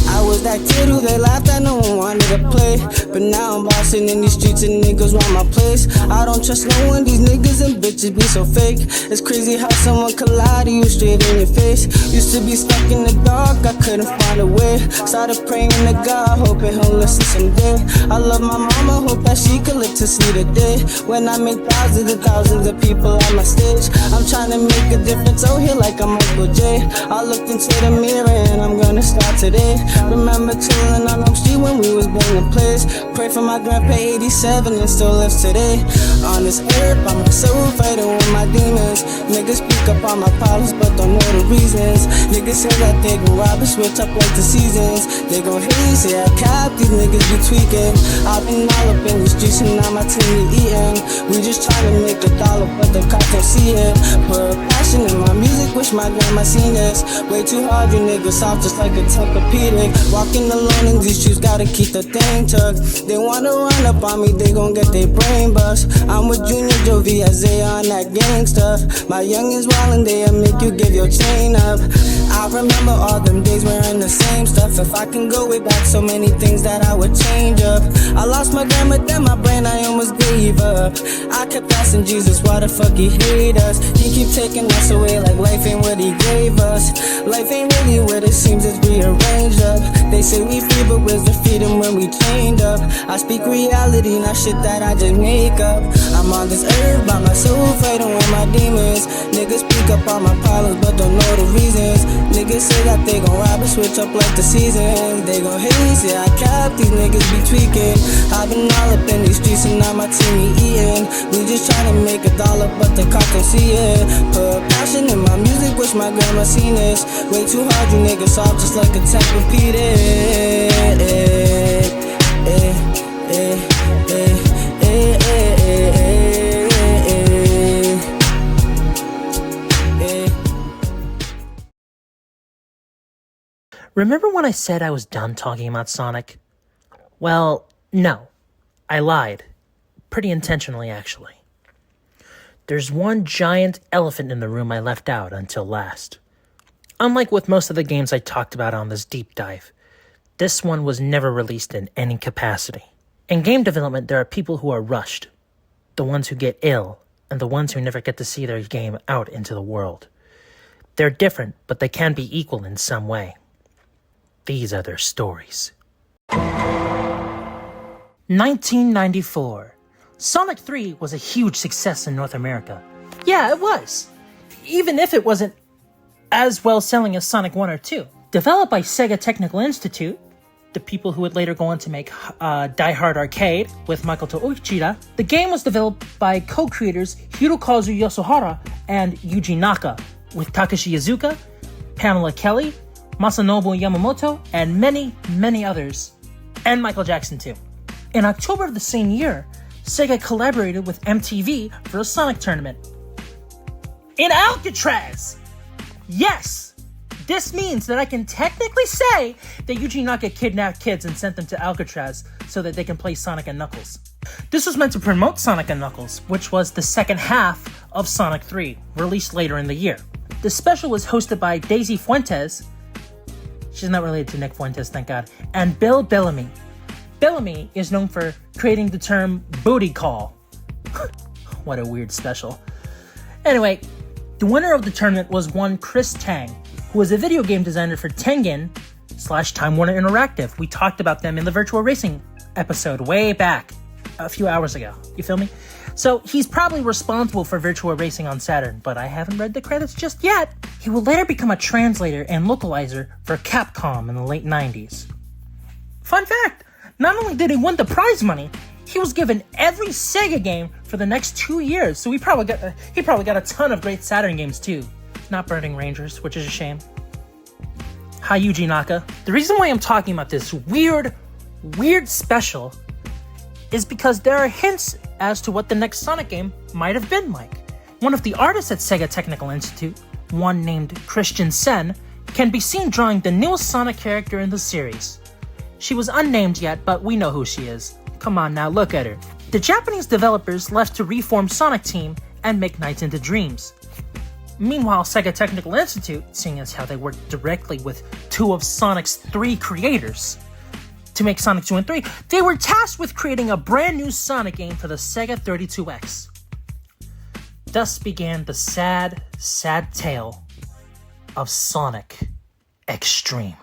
I was that kid who they laughed at, no one wanted to play. But now I'm bossing in these streets and niggas want my place. I don't trust no one, these niggas and bitches be so fake. It's crazy how someone could lie to you straight in your face. Used to be stuck in the dark, I couldn't find a way. Started praying to God, hoping he'll listen someday. I love my mama, hope that she could live to see the day when I make thousands and thousands of people on my stage. I'm trying to make a difference out here like I'm Uncle J. I looked into the mirror and I'm gonna start today. Remember chillin' on Elm Street when we was banging plays. Pray for my grandpa 87 and still lives today. On this earth, by myself, fighting with my demons. Niggas speak up on my problems, but don't know the reasons. Niggas say that they gon' rob and switch up like the seasons. They gon' hate, say I cap, these niggas be tweaking. I've been all up in the streets and now my team be eating. We just tryna make a dollar, but the cops don't see it. Put passion in my music, wish my grandma seen this. Way too hard, you niggas soft just like a Tempur-Pedic. Walking alone in these shoes, gotta keep the thing tucked. They wanna run up on me, they gon' get their brain bust. I'm with Junior Jovi as they on that gang stuff. My youngins wildin', they'll make you give your chain up. I remember all them days wearing the same stuff. If I can go way back, so many things that I would change up. I lost my grandma, then my brain, I almost gave up. I kept asking Jesus, why the fuck he hate us? He keep taking us away like life ain't what he gave us. Life ain't really what it seems, it's rearranged up. They say we free, but where's the freedom when we chained up? I speak reality, not shit that I just make up. I'm on this earth by myself, fighting with my demons. Niggas speak up on my problems, but don't know the reasons. Niggas say that they gon' rob and switch up like the seasons. They gon' hate, say I cap, these niggas be tweaking. I've been all up in these streets and now my team be eating. We just tryna make a dollar, but the cops don't see it. Put passion in my music, wish my grandma seen this. Way too hard, you niggas soft just like a Tempur-Pedic. Remember when I said I was done talking about Sonic? Well, no. I lied. Pretty intentionally, actually. There's one giant elephant in the room I left out until last. Unlike with most of the games I talked about on this deep dive, this one was never released in any capacity. In game development, there are people who are rushed. The ones who get ill, and the ones who never get to see their game out into the world. They're different, but they can be equal in some way. These are their stories. 1994. Sonic 3 was a huge success in North America. Yeah, it was. Even if it wasn't as well selling as Sonic 1 or 2. Developed by Sega Technical Institute, the people who would later go on to make Die Hard Arcade with Makoto Uchida, the game was developed by co-creators Hirokazu Yasuhara and Yuji Naka, with Takashi Iizuka, Pamela Kelly, Masanobu Yamamoto, and many, many others, and Michael Jackson too. In October of the same year, Sega collaborated with MTV for a Sonic tournament. In Alcatraz! Yes! This means that I can technically say that Yuji Naka kidnapped kids and sent them to Alcatraz so that they can play Sonic & Knuckles. This was meant to promote Sonic & Knuckles, which was the second half of Sonic 3, released later in the year. The special was hosted by Daisy Fuentes, she's not related to Nick Fuentes, thank God, and Bill Bellamy. Bellamy is known for creating the term booty call. What a weird special. Anyway, the winner of the tournament was one Chris Tang, who was a video game designer for Tengen/Time Warner Interactive. We talked about them in the Virtual Racing episode way back, a few hours ago. You feel me? So he's probably responsible for Virtual Racing on Saturn, but I haven't read the credits just yet. He will later become a translator and localizer for Capcom in the late 90s. Fun fact, not only did he win the prize money, he was given every Sega game for the next 2 years, so he probably got a ton of great Saturn games too. Not Burning Rangers, which is a shame. Hi, Yuji Naka. The reason why I'm talking about this weird special is because there are hints as to what the next Sonic game might have been like. One of the artists at Sega Technical Institute, one named Christian Sen, can be seen drawing the newest Sonic character in the series. She was unnamed yet, but we know who she is. Come on now, look at her. The Japanese developers left to reform Sonic Team and make Nights into Dreams. Meanwhile, Sega Technical Institute, seeing as how they worked directly with two of Sonic's 3 creators to make Sonic 2 and 3, they were tasked with creating a brand new Sonic game for the Sega 32X. Thus began the sad, sad tale of Sonic Extreme.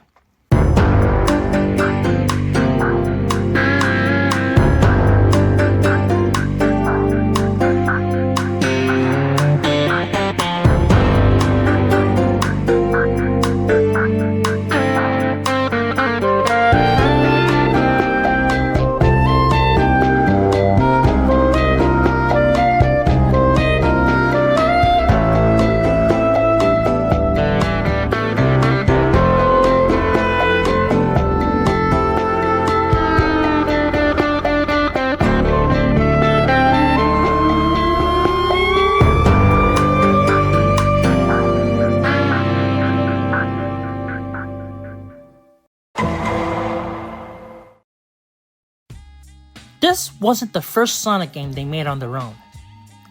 This wasn't the first Sonic game they made on their own,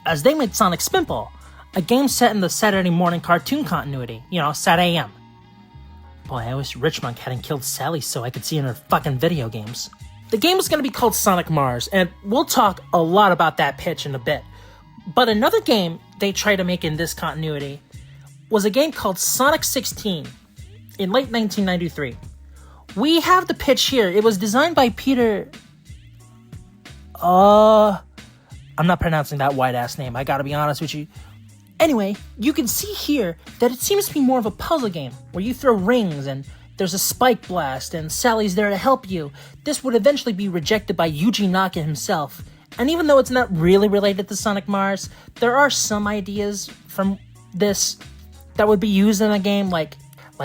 as they made Sonic Spinball, a game set in the Saturday morning cartoon continuity, Sat AM. Boy, I wish Richmond hadn't killed Sally so I could see in her fucking video games. The game was going to be called Sonic Mars, and we'll talk a lot about that pitch in a bit. But another game they tried to make in this continuity was a game called Sonic 16 in late 1993. We have the pitch here. It was designed by Peter... I'm not pronouncing that white-ass name, I gotta be honest with you. Anyway, you can see here that it seems to be more of a puzzle game, where you throw rings and there's a spike blast and Sally's there to help you. This would eventually be rejected by Yuji Naka himself. And even though it's not really related to Sonic Mars, there are some ideas from this that would be used in the game, like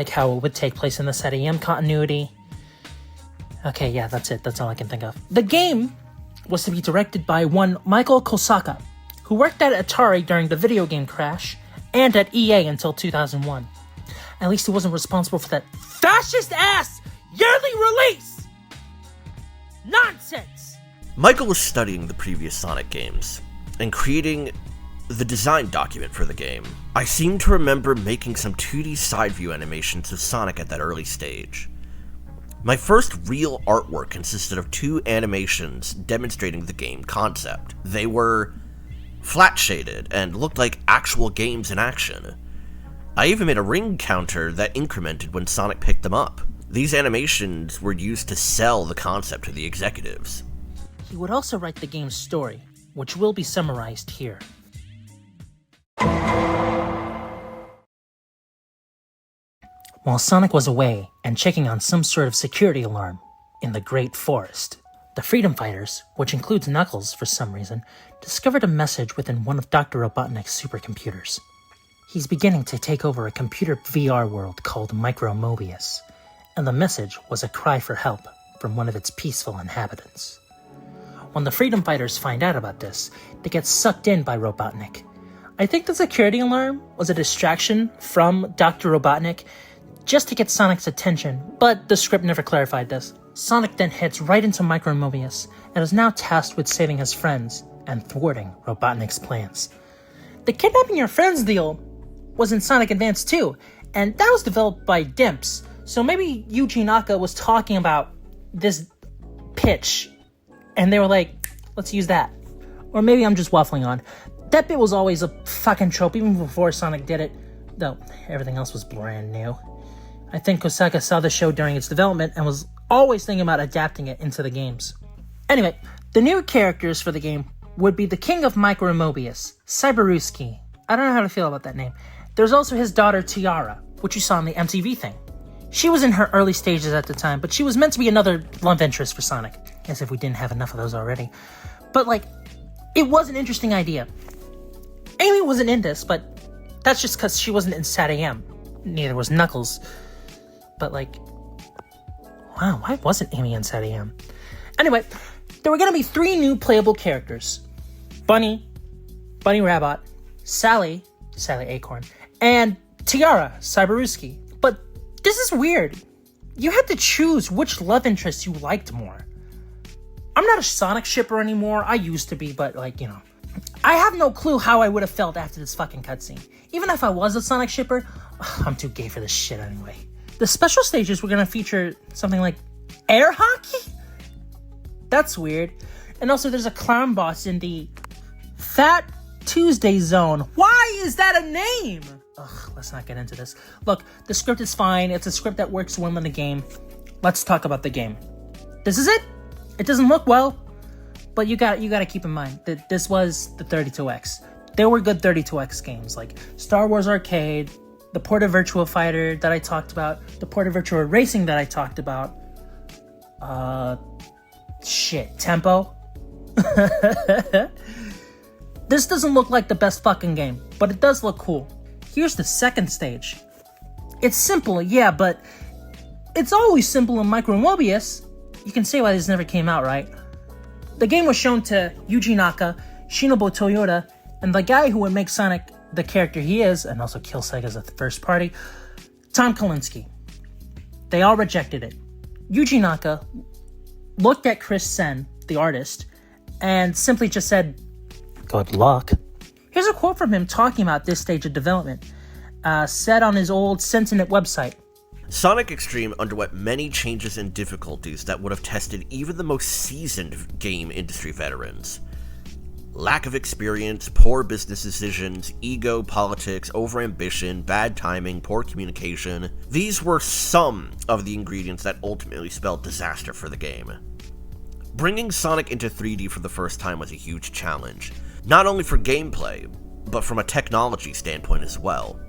how it would take place in the Sat AM continuity. Okay, yeah, that's it. That's all I can think of. The game was to be directed by one Michael Kosaka, who worked at Atari during the video game crash and at EA until 2001. At least he wasn't responsible for that fascist-ass yearly release! Nonsense! Michael was studying the previous Sonic games and creating the design document for the game. I seem to remember making some 2D side view animations of Sonic at that early stage. My first real artwork consisted of 2 animations demonstrating the game concept. They were flat shaded and looked like actual games in action. I even made a ring counter that incremented when Sonic picked them up. These animations were used to sell the concept to the executives. He would also write the game's story, which will be summarized here. While Sonic was away and checking on some sort of security alarm in the Great Forest, the Freedom Fighters, which includes Knuckles for some reason, discovered a message within one of Dr. Robotnik's supercomputers. He's beginning to take over a computer VR world called Micro Mobius, and the message was a cry for help from one of its peaceful inhabitants. When the Freedom Fighters find out about this, they get sucked in by Robotnik. I think the security alarm was a distraction from Dr. Robotnik just to get Sonic's attention, but the script never clarified this. Sonic then heads right into Micro Mobius and is now tasked with saving his friends and thwarting Robotnik's plans. The kidnapping your friends deal was in Sonic Advance 2, and that was developed by Dimps, so maybe Yuji Naka was talking about this pitch, and they were like, let's use that. Or maybe I'm just waffling on. That bit was always a fucking trope, even before Sonic did it, though everything else was brand new. I think Kosaka saw the show during its development and was always thinking about adapting it into the games. Anyway, the new characters for the game would be the King of Micro Mobius, Cyberuski. I don't know how to feel about that name. There's also his daughter Tiara, which you saw in the MTV thing. She was in her early stages at the time, but she was meant to be another love interest for Sonic, as if we didn't have enough of those already. But it was an interesting idea. Amy wasn't in this, but that's just because she wasn't in Sat AM. Neither was Knuckles. But wow, why wasn't Amy in Sat AM? Anyway, there were going to be 3 new playable characters. Bunny Rabbit, Sally Acorn, and Tiara, Cyberuski. But this is weird. You had to choose which love interest you liked more. I'm not a Sonic shipper anymore. I used to be, but I have no clue how I would have felt after this fucking cutscene. Even if I was a Sonic shipper, I'm too gay for this shit anyway. The special stages were going to feature something like air hockey? That's weird. And also there's a clown boss in the Fat Tuesday Zone. Why is that a name? Ugh, let's not get into this. Look, the script is fine. It's a script that works well in the game. Let's talk about the game. This is it. It doesn't look well, but you got to keep in mind that this was the 32X. There were good 32X games like Star Wars Arcade, the Porta Virtua Fighter that I talked about, the Porta Virtua Racing that I talked about. Tempo. This doesn't look like the best fucking game, but it does look cool. Here's the second stage. It's simple, yeah, but it's always simple in Micro Mobius. You can say why this never came out, right? The game was shown to Yuji Naka, Shinobu Toyota, and the guy who would make Sonic the character he is, and also kill Sega as a first party, Tom Kalinske. They all rejected it. Yuji Naka looked at Chris Sen, the artist, and simply just said, "Good luck." Here's a quote from him talking about this stage of development, said on his old Sentinel website. Sonic X-treme underwent many changes and difficulties that would have tested even the most seasoned game industry veterans. Lack of experience, poor business decisions, ego, politics, overambition, bad timing, poor communication. These were some of the ingredients that ultimately spelled disaster for the game. Bringing Sonic into 3D for the first time was a huge challenge, not only for gameplay, but from a technology standpoint as well.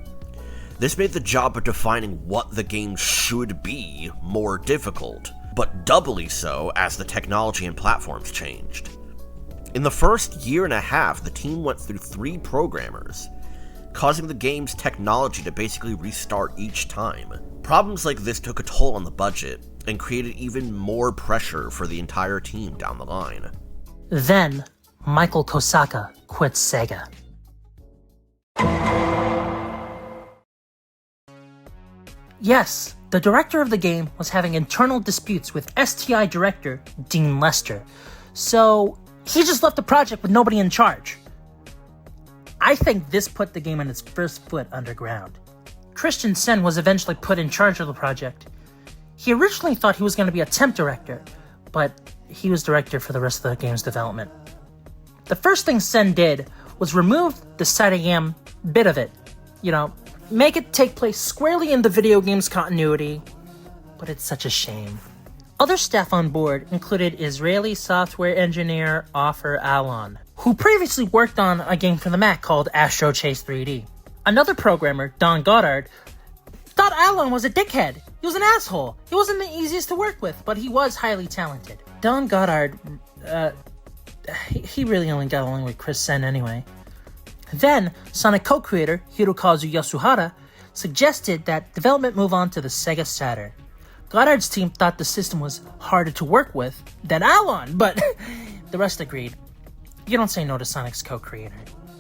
This made the job of defining what the game should be more difficult, but doubly so as the technology and platforms changed. In the first year and a half, the team went through 3 programmers, causing the game's technology to basically restart each time. Problems like this took a toll on the budget, and created even more pressure for the entire team down the line. Then, Michael Kosaka quit Sega. Yes, the director of the game was having internal disputes with STI director Dean Lester, so he just left the project with nobody in charge. I think this put the game on its first foot underground. Christian Sen was eventually put in charge of the project. He originally thought he was going to be a temp director, but he was director for the rest of the game's development. The first thing Sen did was remove the Saturn bit of it. Make it take place squarely in the video game's continuity, but it's such a shame. Other staff on board included Israeli software engineer Ofer Alon, who previously worked on a game for the Mac called Astro Chase 3D. Another programmer, Don Goddard, thought Alon was a dickhead. He was an asshole. He wasn't the easiest to work with, but he was highly talented. Don Goddard, he really only got along with Chris Sen anyway. Then, Sonic co-creator Hirokazu Yasuhara suggested that development move on to the Sega Saturn. Goddard's team thought the system was harder to work with than Alon, but the rest agreed. You don't say no to Sonic's co-creator.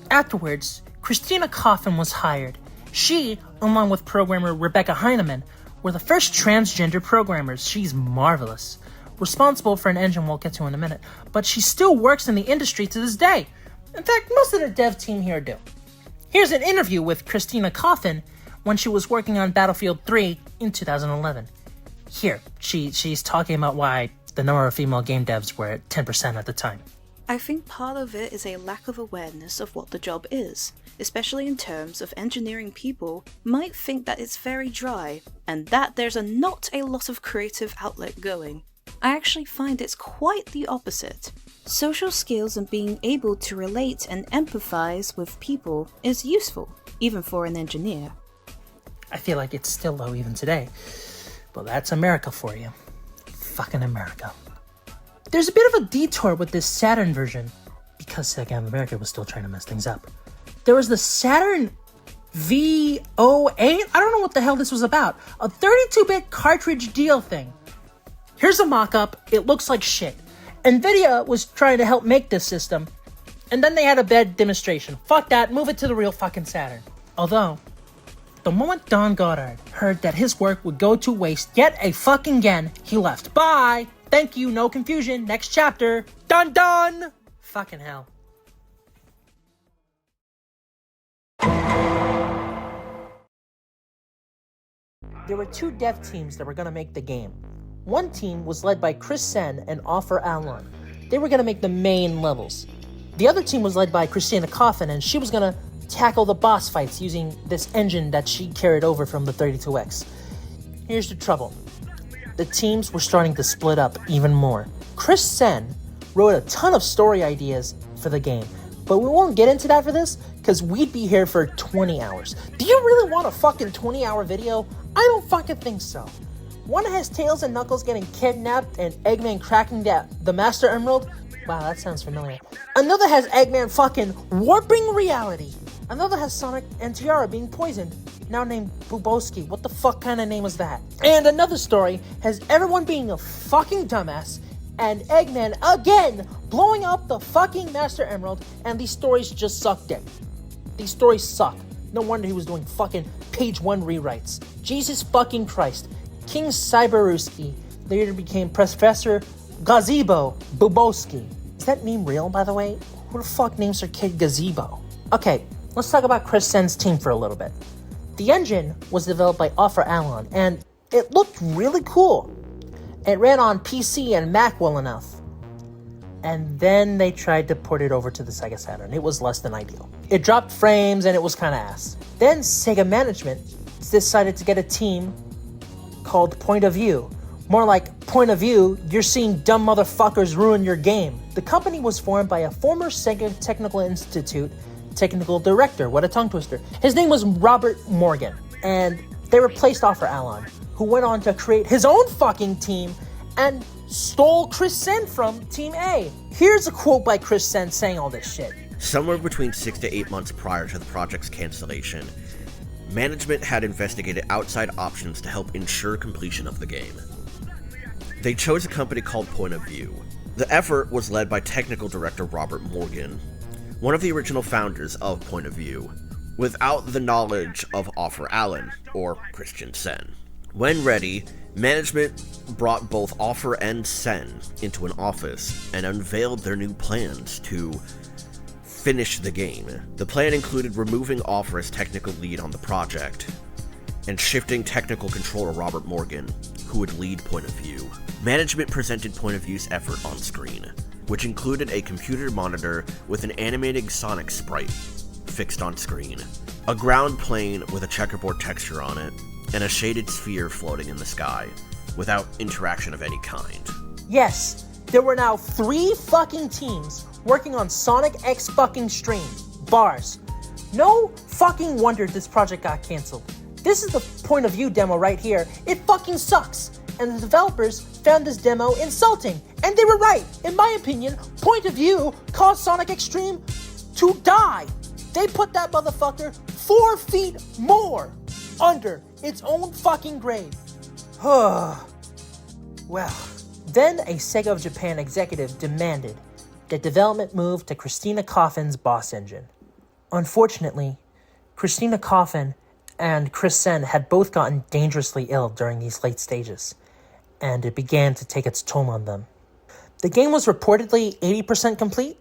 Afterwards, Christina Coffin was hired. She, along with programmer Rebecca Heineman, were the first transgender programmers. She's marvelous. Responsible for an engine we'll get to in a minute, but she still works in the industry to this day. In fact, most of the dev team here do. Here's an interview with Christina Coffin when she was working on Battlefield 3 in 2011. Here, she's talking about why the number of female game devs were at 10% at the time. I think part of it is a lack of awareness of what the job is, especially in terms of engineering. People might think that it's very dry, and that there's not a lot of creative outlet going. I actually find it's quite the opposite. Social skills and being able to relate and empathize with people is useful, even for an engineer. I feel like it's still low even today. Well, that's America for you. Fucking America. There's a bit of a detour with this Saturn version, because Sega of America was still trying to mess things up. There was the Saturn VO8? I don't know what the hell this was about. A 32-bit cartridge deal thing. Here's a mock-up. It looks like shit. NVIDIA was trying to help make this system, and then they had a bad demonstration. Fuck that, move it to the real fucking Saturn. Although, the moment Don Goddard heard that his work would go to waste yet a fucking again, he left. Bye! Thank you, no confusion, next chapter. Dun dun! Fucking hell. There were 2 dev teams that were gonna make the game. One team was led by Chris Sen and Ofer Alon. They were gonna make the main levels. The other team was led by Christina Coffin, and she was gonna tackle the boss fights using this engine that she carried over from the 32X. Here's the trouble. The teams were starting to split up even more. Chris Sen wrote a ton of story ideas for the game, but we won't get into that for this, because we'd be here for 20 hours. Do you really want a fucking 20-hour video? I don't fucking think so. One has Tails and Knuckles getting kidnapped and Eggman cracking the Master Emerald. Wow, that sounds familiar. Another has Eggman fucking warping reality. Another has Sonic and Tiara being poisoned, now named Buboski. What the fuck kind of name is that? And another story has everyone being a fucking dumbass and Eggman again blowing up the fucking Master Emerald, and these stories just suck dick. These stories suck. No wonder he was doing fucking page 1 rewrites. Jesus fucking Christ. King Cyberuski later became Professor Gazebo Buboski. Is that meme real, by the way? Who the fuck names their kid Gazebo? Okay, let's talk about Chris Sen's team for a little bit. The engine was developed by Aureole, and it looked really cool. It ran on PC and Mac well enough. And then they tried to port it over to the Sega Saturn. It was less than ideal. It dropped frames and it was kind of ass. Then Sega management decided to get a team called Point of View. More like, point of view, you're seeing dumb motherfuckers ruin your game. The company was formed by a former Sega Technical Institute technical director. What a tongue twister. His name was Robert Morgan. And they replaced Aureole, who went on to create his own fucking team and stole Chris Sen from Team A. Here's a quote by Chris Sen saying all this shit. Somewhere between 6 to 8 months prior to the project's cancellation, management had investigated outside options to help ensure completion of the game. They chose a company called Point of View. The effort was led by technical director Robert Morgan, one of the original founders of Point of View, without the knowledge of Aureole or Christian Sen. When ready, management brought both Offer and Sen into an office and unveiled their new plans to finish the game. The plan included removing Offer as technical lead on the project and shifting technical control to Robert Morgan, who would lead Point of View. Management presented Point of View's effort on screen, which included a computer monitor with an animating Sonic sprite fixed on screen, a ground plane with a checkerboard texture on it, and a shaded sphere floating in the sky, without interaction of any kind. Yes, there were now 3 fucking teams working on Sonic X fucking Stream. Bars. No fucking wonder this project got cancelled. This is the Point of View demo right here. It fucking sucks. And the developers found this demo insulting. And they were right. In my opinion, Point of View caused Sonic Extreme to die. They put that motherfucker 4 feet more under its own fucking grave. Well, then a Sega of Japan executive demanded that development move to Christina Coffin's Boss engine. Unfortunately, Christina Coffin and Chris Sen had both gotten dangerously ill during these late stages, and it began to take its toll on them. The game was reportedly 80% complete,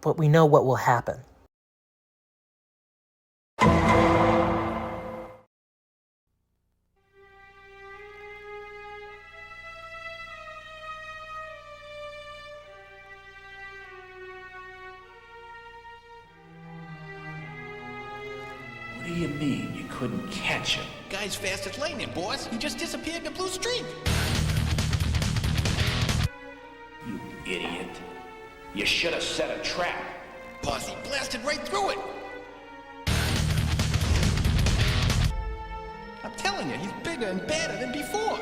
but we know what will happen. What do you mean you couldn't catch him? Guy's fast as lightning, boss. He just disappeared in a blue streak. You idiot. You should have set a trap. Boss, he blasted right through it. I'm telling you, he's bigger and badder than before.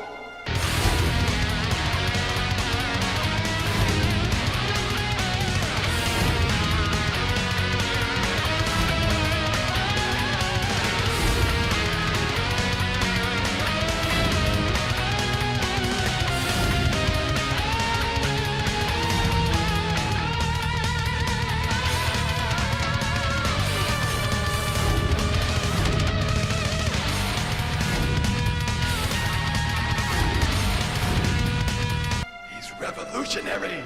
Revolutionary!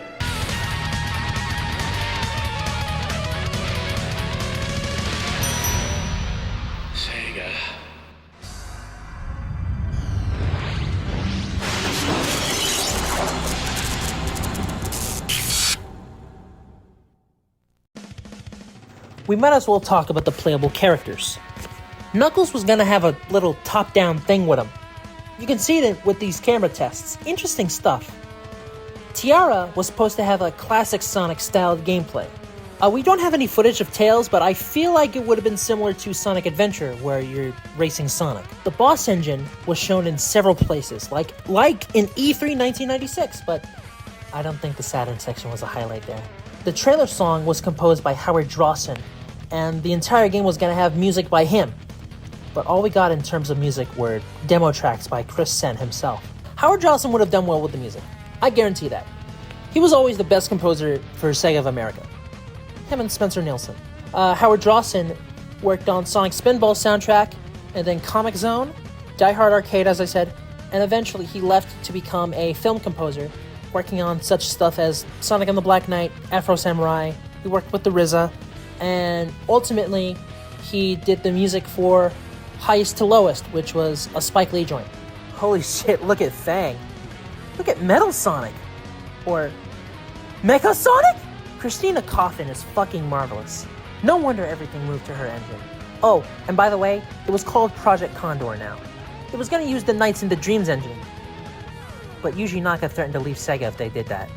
Sega. We might as well talk about the playable characters. Knuckles was gonna have a little top-down thing with him. You can see it with these camera tests. Interesting stuff. Tiara was supposed to have a classic Sonic-styled gameplay. We don't have any footage of Tails, but I feel like it would have been similar to Sonic Adventure, where you're racing Sonic. The boss engine was shown in several places, like in E3 1996, but I don't think the Saturn section was a highlight there. The trailer song was composed by Howard Drawson, and the entire game was going to have music by him. But all we got in terms of music were demo tracks by Chris Sen himself. Howard Drawson would have done well with the music. I guarantee that. He was always the best composer for Sega of America. Him and Spencer Nielsen. Howard Drawson worked on Sonic Spinball soundtrack, and then Comic Zone, Die Hard Arcade, as I said, and eventually he left to become a film composer, working on such stuff as Sonic and the Black Knight, Afro Samurai. He worked with the RZA, and ultimately, he did the music for Highest to Lowest, which was a Spike Lee joint. Holy shit, look at Fang. Look at Metal Sonic. Or Mecha Sonic? Christina Coffin is fucking marvelous. No wonder everything moved to her engine. Oh, and by the way, it was called Project Condor now. It was gonna use the Nights into Dreams engine, but Yuji Naka threatened to leave Sega if they did that.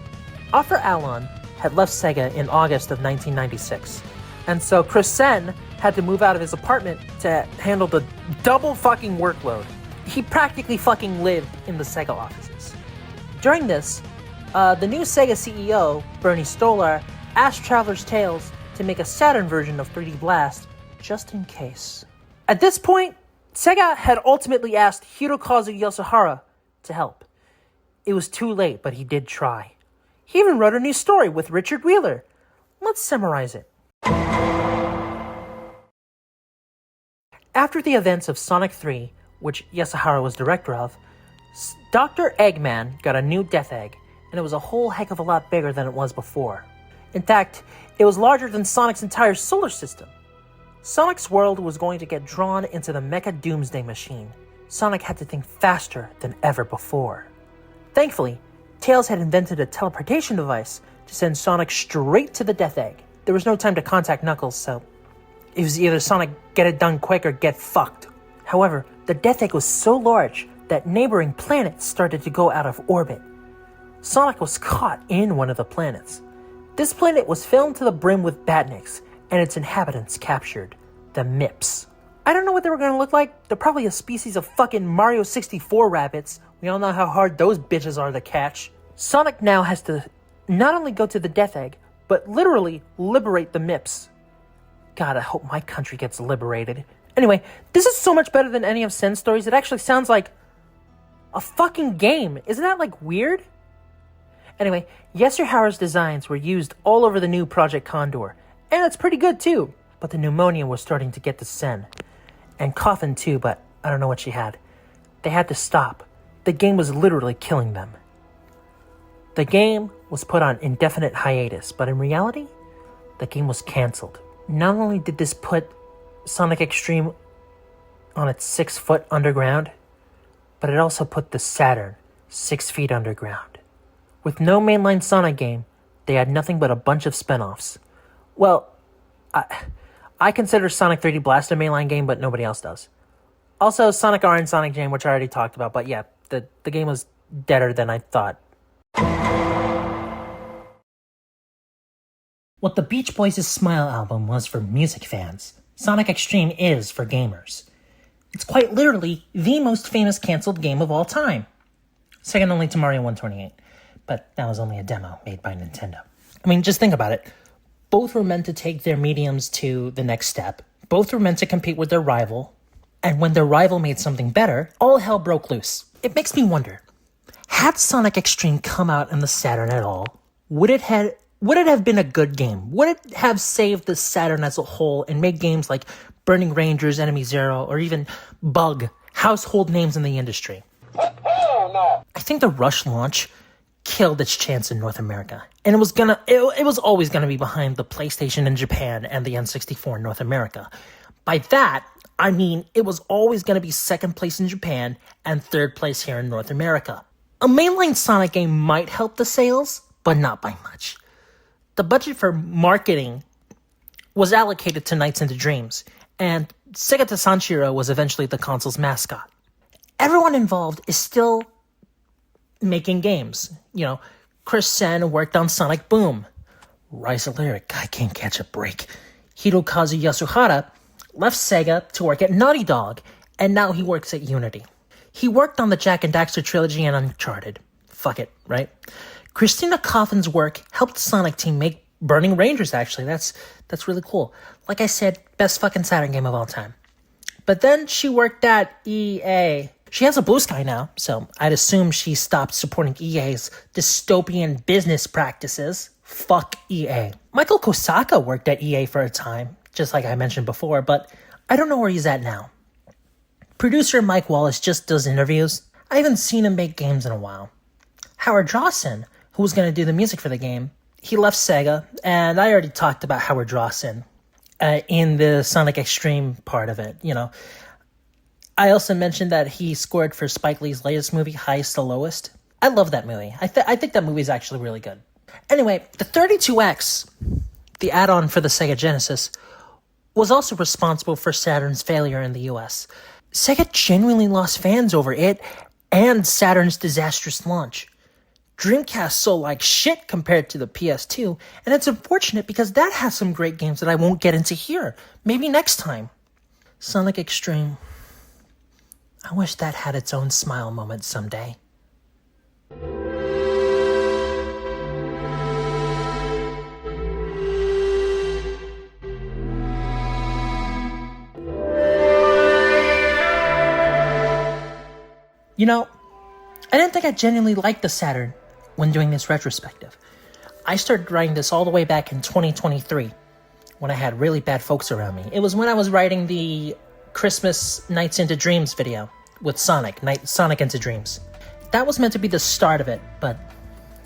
Offer Alon had left Sega in August of 1996, and so Chris Sen had to move out of his apartment to handle the double fucking workload. He practically fucking lived in the Sega offices. During this, the new Sega CEO, Bernie Stolar, asked Traveler's Tales to make a Saturn version of 3D Blast, just in case. At this point, Sega had ultimately asked Hirokazu Yasuhara to help. It was too late, but he did try. He even wrote a new story with Richard Wheeler. Let's summarize it. After the events of Sonic 3, which Yasuhara was director of, Dr. Eggman got a new Death Egg, and it was a whole heck of a lot bigger than it was before. In fact, it was larger than Sonic's entire solar system. Sonic's world was going to get drawn into the Mecha Doomsday Machine. Sonic had to think faster than ever before. Thankfully, Tails had invented a teleportation device to send Sonic straight to the Death Egg. There was no time to contact Knuckles, so it was either Sonic get it done quick or get fucked. However, the Death Egg was so large that neighboring planets started to go out of orbit. Sonic was caught in one of the planets. This planet was filled to the brim with badniks, and its inhabitants captured, the Mips. I don't know what they were going to look like. They're probably a species of fucking Mario 64 rabbits. We all know how hard those bitches are to catch. Sonic now has to not only go to the Death Egg, but literally liberate the Mips. God, I hope my country gets liberated. Anyway, this is so much better than any of Sen's stories. It actually sounds like a fucking game. Isn't that, like, weird? Anyway, Yasuhara's designs were used all over the new Project Condor. And it's pretty good, too. But the pneumonia was starting to get to Sen. And Coffin, too, but I don't know what she had. They had to stop. The game was literally killing them. The game was put on indefinite hiatus, but in reality, the game was cancelled. Not only did this put Sonic Extreme on its 6 foot underground, but it also put the Saturn 6 feet underground. With no mainline Sonic game, they had nothing but a bunch of spin-offs. Well, I consider Sonic 3D Blast a mainline game, but nobody else does. Also, Sonic R and Sonic Jam, which I already talked about, but yeah, the game was deader than I thought. What the Beach Boys' Smile album was for music fans, Sonic Extreme is for gamers. It's quite literally the most famous cancelled game of all time. Second only to Mario 128, but that was only a demo made by Nintendo. I mean, just think about it. Both were meant to take their mediums to the next step. Both were meant to compete with their rival. And when their rival made something better, all hell broke loose. It makes me wonder, had Sonic Extreme come out in the Saturn at all, would it have been a good game? Would it have saved the Saturn as a whole and made games like Burning Rangers, Enemy Zero, or even Bug, household names in the industry? I think the Rush launch killed its chance in North America. And it was always gonna be behind the PlayStation in Japan and the N64 in North America. By that, I mean it was always gonna be second place in Japan and third place here in North America. A mainline Sonic game might help the sales, but not by much. The budget for marketing was allocated to Nights into Dreams, and Sega Sanshiro was eventually the console's mascot. Everyone involved is still making games. You know, Chris Sen worked on Sonic Boom. Rise Lyric, I can't catch a break. Hirokazu Yasuhara left Sega to work at Naughty Dog, and now he works at Unity. He worked on the Jak and Daxter trilogy and Uncharted. Fuck it, right? Christina Coffin's work helped Sonic Team make Burning Rangers, actually. That's really cool. Like I said, best fucking Saturn game of all time. But then she worked at EA. She has a Blue Sky now, so I'd assume she stopped supporting EA's dystopian business practices. Fuck EA. Michael Kosaka worked at EA for a time, just like I mentioned before, but I don't know where he's at now. Producer Mike Wallace just does interviews. I haven't seen him make games in a while. Howard Drawson, who who was going to do the music for the game, he left Sega, and I already talked about Howard Drawson in the Sonic Extreme part of it, you know. I also mentioned that he scored for Spike Lee's latest movie, Highest to Lowest. I love that movie. I think that movie is actually really good. Anyway, the 32X, the add-on for the Sega Genesis, was also responsible for Saturn's failure in the US. Sega genuinely lost fans over it and Saturn's disastrous launch. Dreamcast sold like shit compared to the PS2, and it's unfortunate because that has some great games that I won't get into here. Maybe next time. Sonic Extreme. I wish that had its own smile moment someday. You know, I didn't think I genuinely liked the Saturn when doing this retrospective. I started writing this all the way back in 2023, when I had really bad folks around me. It was when I was writing the Christmas Nights into Dreams video with Sonic into Dreams. That was meant to be the start of it, but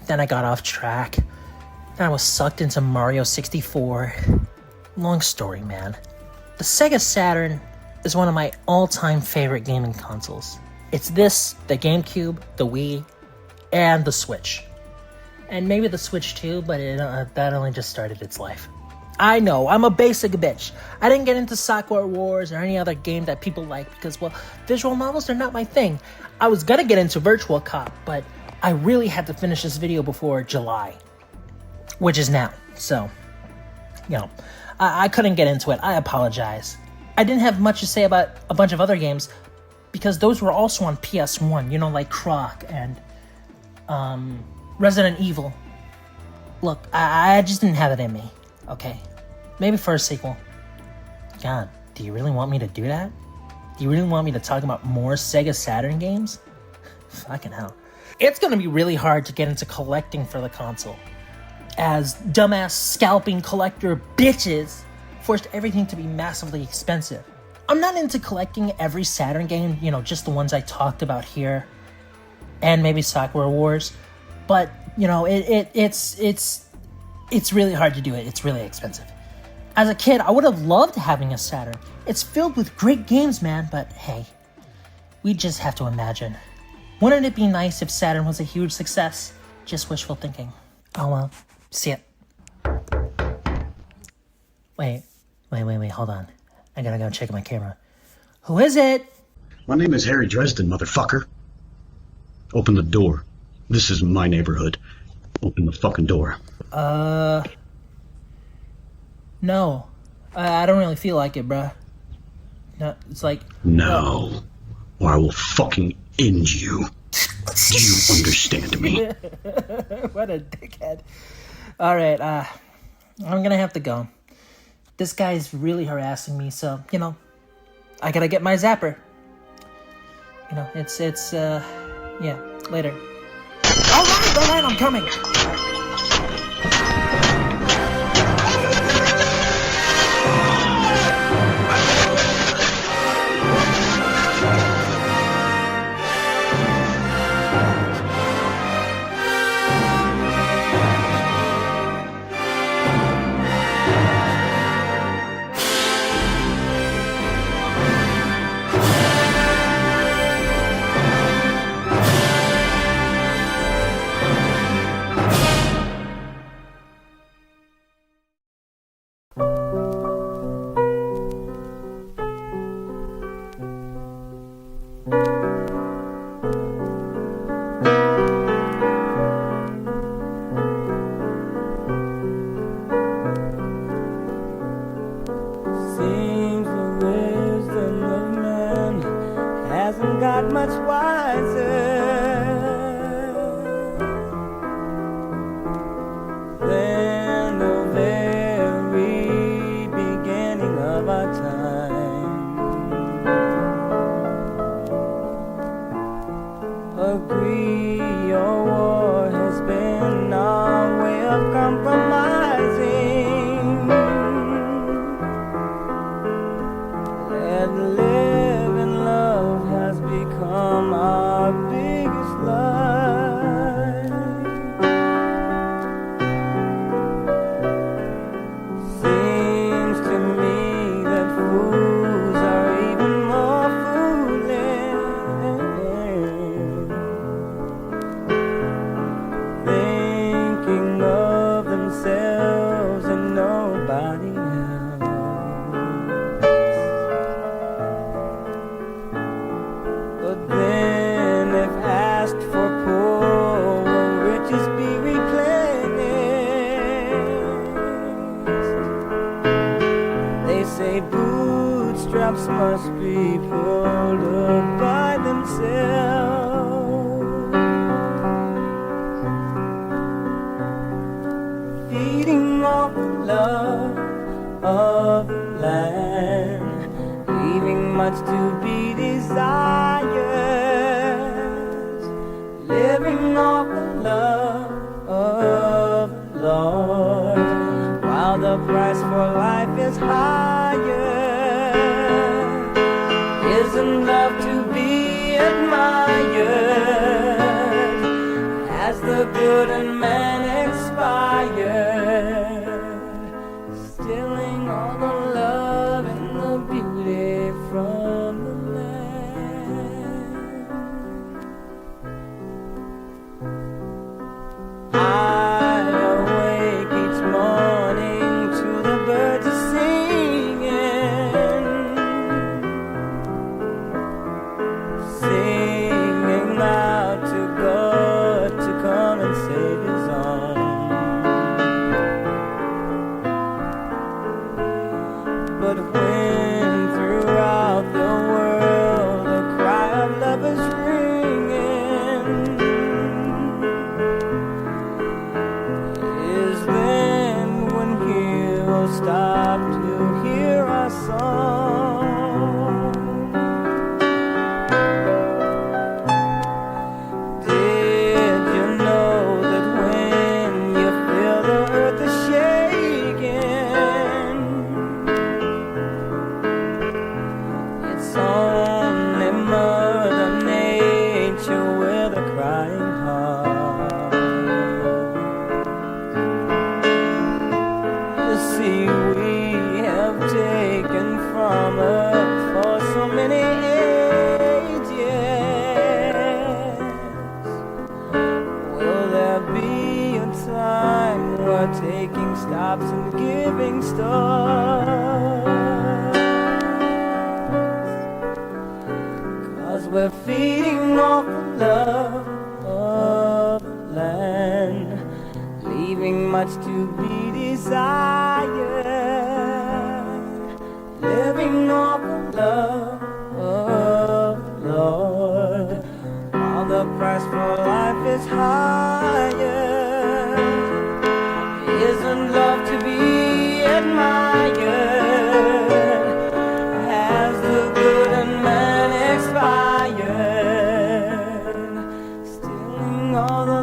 then I got off track. Then I was sucked into Mario 64. Long story, man. The Sega Saturn is one of my all-time favorite gaming consoles. It's this, the GameCube, the Wii, and the Switch. And maybe the Switch too, but that only just started its life. I know, I'm a basic bitch. I didn't get into Sakura Wars or any other game that people like because, well, visual novels are not my thing. I was gonna get into Virtual Cop, but I really had to finish this video before July, which is now. So, you know, I couldn't get into it. I apologize. I didn't have much to say about a bunch of other games because those were also on PS1, you know, like Croc and Resident Evil. Look, I just didn't have it in me, okay? Maybe for a sequel. God, do you really want me to do that? Do you really want me to talk about more Sega Saturn games? Fucking hell. It's gonna be really hard to get into collecting for the console, as dumbass scalping collector bitches forced everything to be massively expensive. I'm not into collecting every Saturn game, you know, just the ones I talked about here, and maybe Sakura Wars, but, you know, it's really hard to do it. It's really expensive. As a kid, I would have loved having a Saturn. It's filled with great games, man, but hey, we just have to imagine. Wouldn't it be nice if Saturn was a huge success? Just wishful thinking. Oh well, see it. Wait, hold on. I gotta go check my camera. Who is it? My name is Harry Dresden, motherfucker. Open the door. This is my neighborhood. Open the fucking door. No. I don't really feel like it, bruh. No, it's like... No. Or I will fucking end you. Do you understand me? What a dickhead. Alright, I'm gonna have to go. This guy's really harassing me, so, you know, I gotta get my zapper. You know, yeah, later. Alright, I'm coming! Seems the wisdom of man hasn't got much wiser than the very beginning of our time. Agree or war has been our way of compromising. And live and love has become our biggest lie. much to be desired, living off the love of the Lord, while the price for life is higher. Isn't love to be admired as the good in man expired, stealing all the love and the beauty from the land? I awake each morning to the birds singing out to God to come and save his own. But when throughout the world the cry of love is ringing, is then when he will stop to hear our song. Did you know that when you feel the earth is shaking, it's only Mother Nature with a crying heart? You see, we have taken from Earth for so many ages. Will there be a time where taking stops and giving starts? 'Cause we're feeding off the love of the land, leaving much to be desired, living off the love of the Lord, while the price for life is higher. Isn't love to be admired? Has the good in man expired? Stealing all the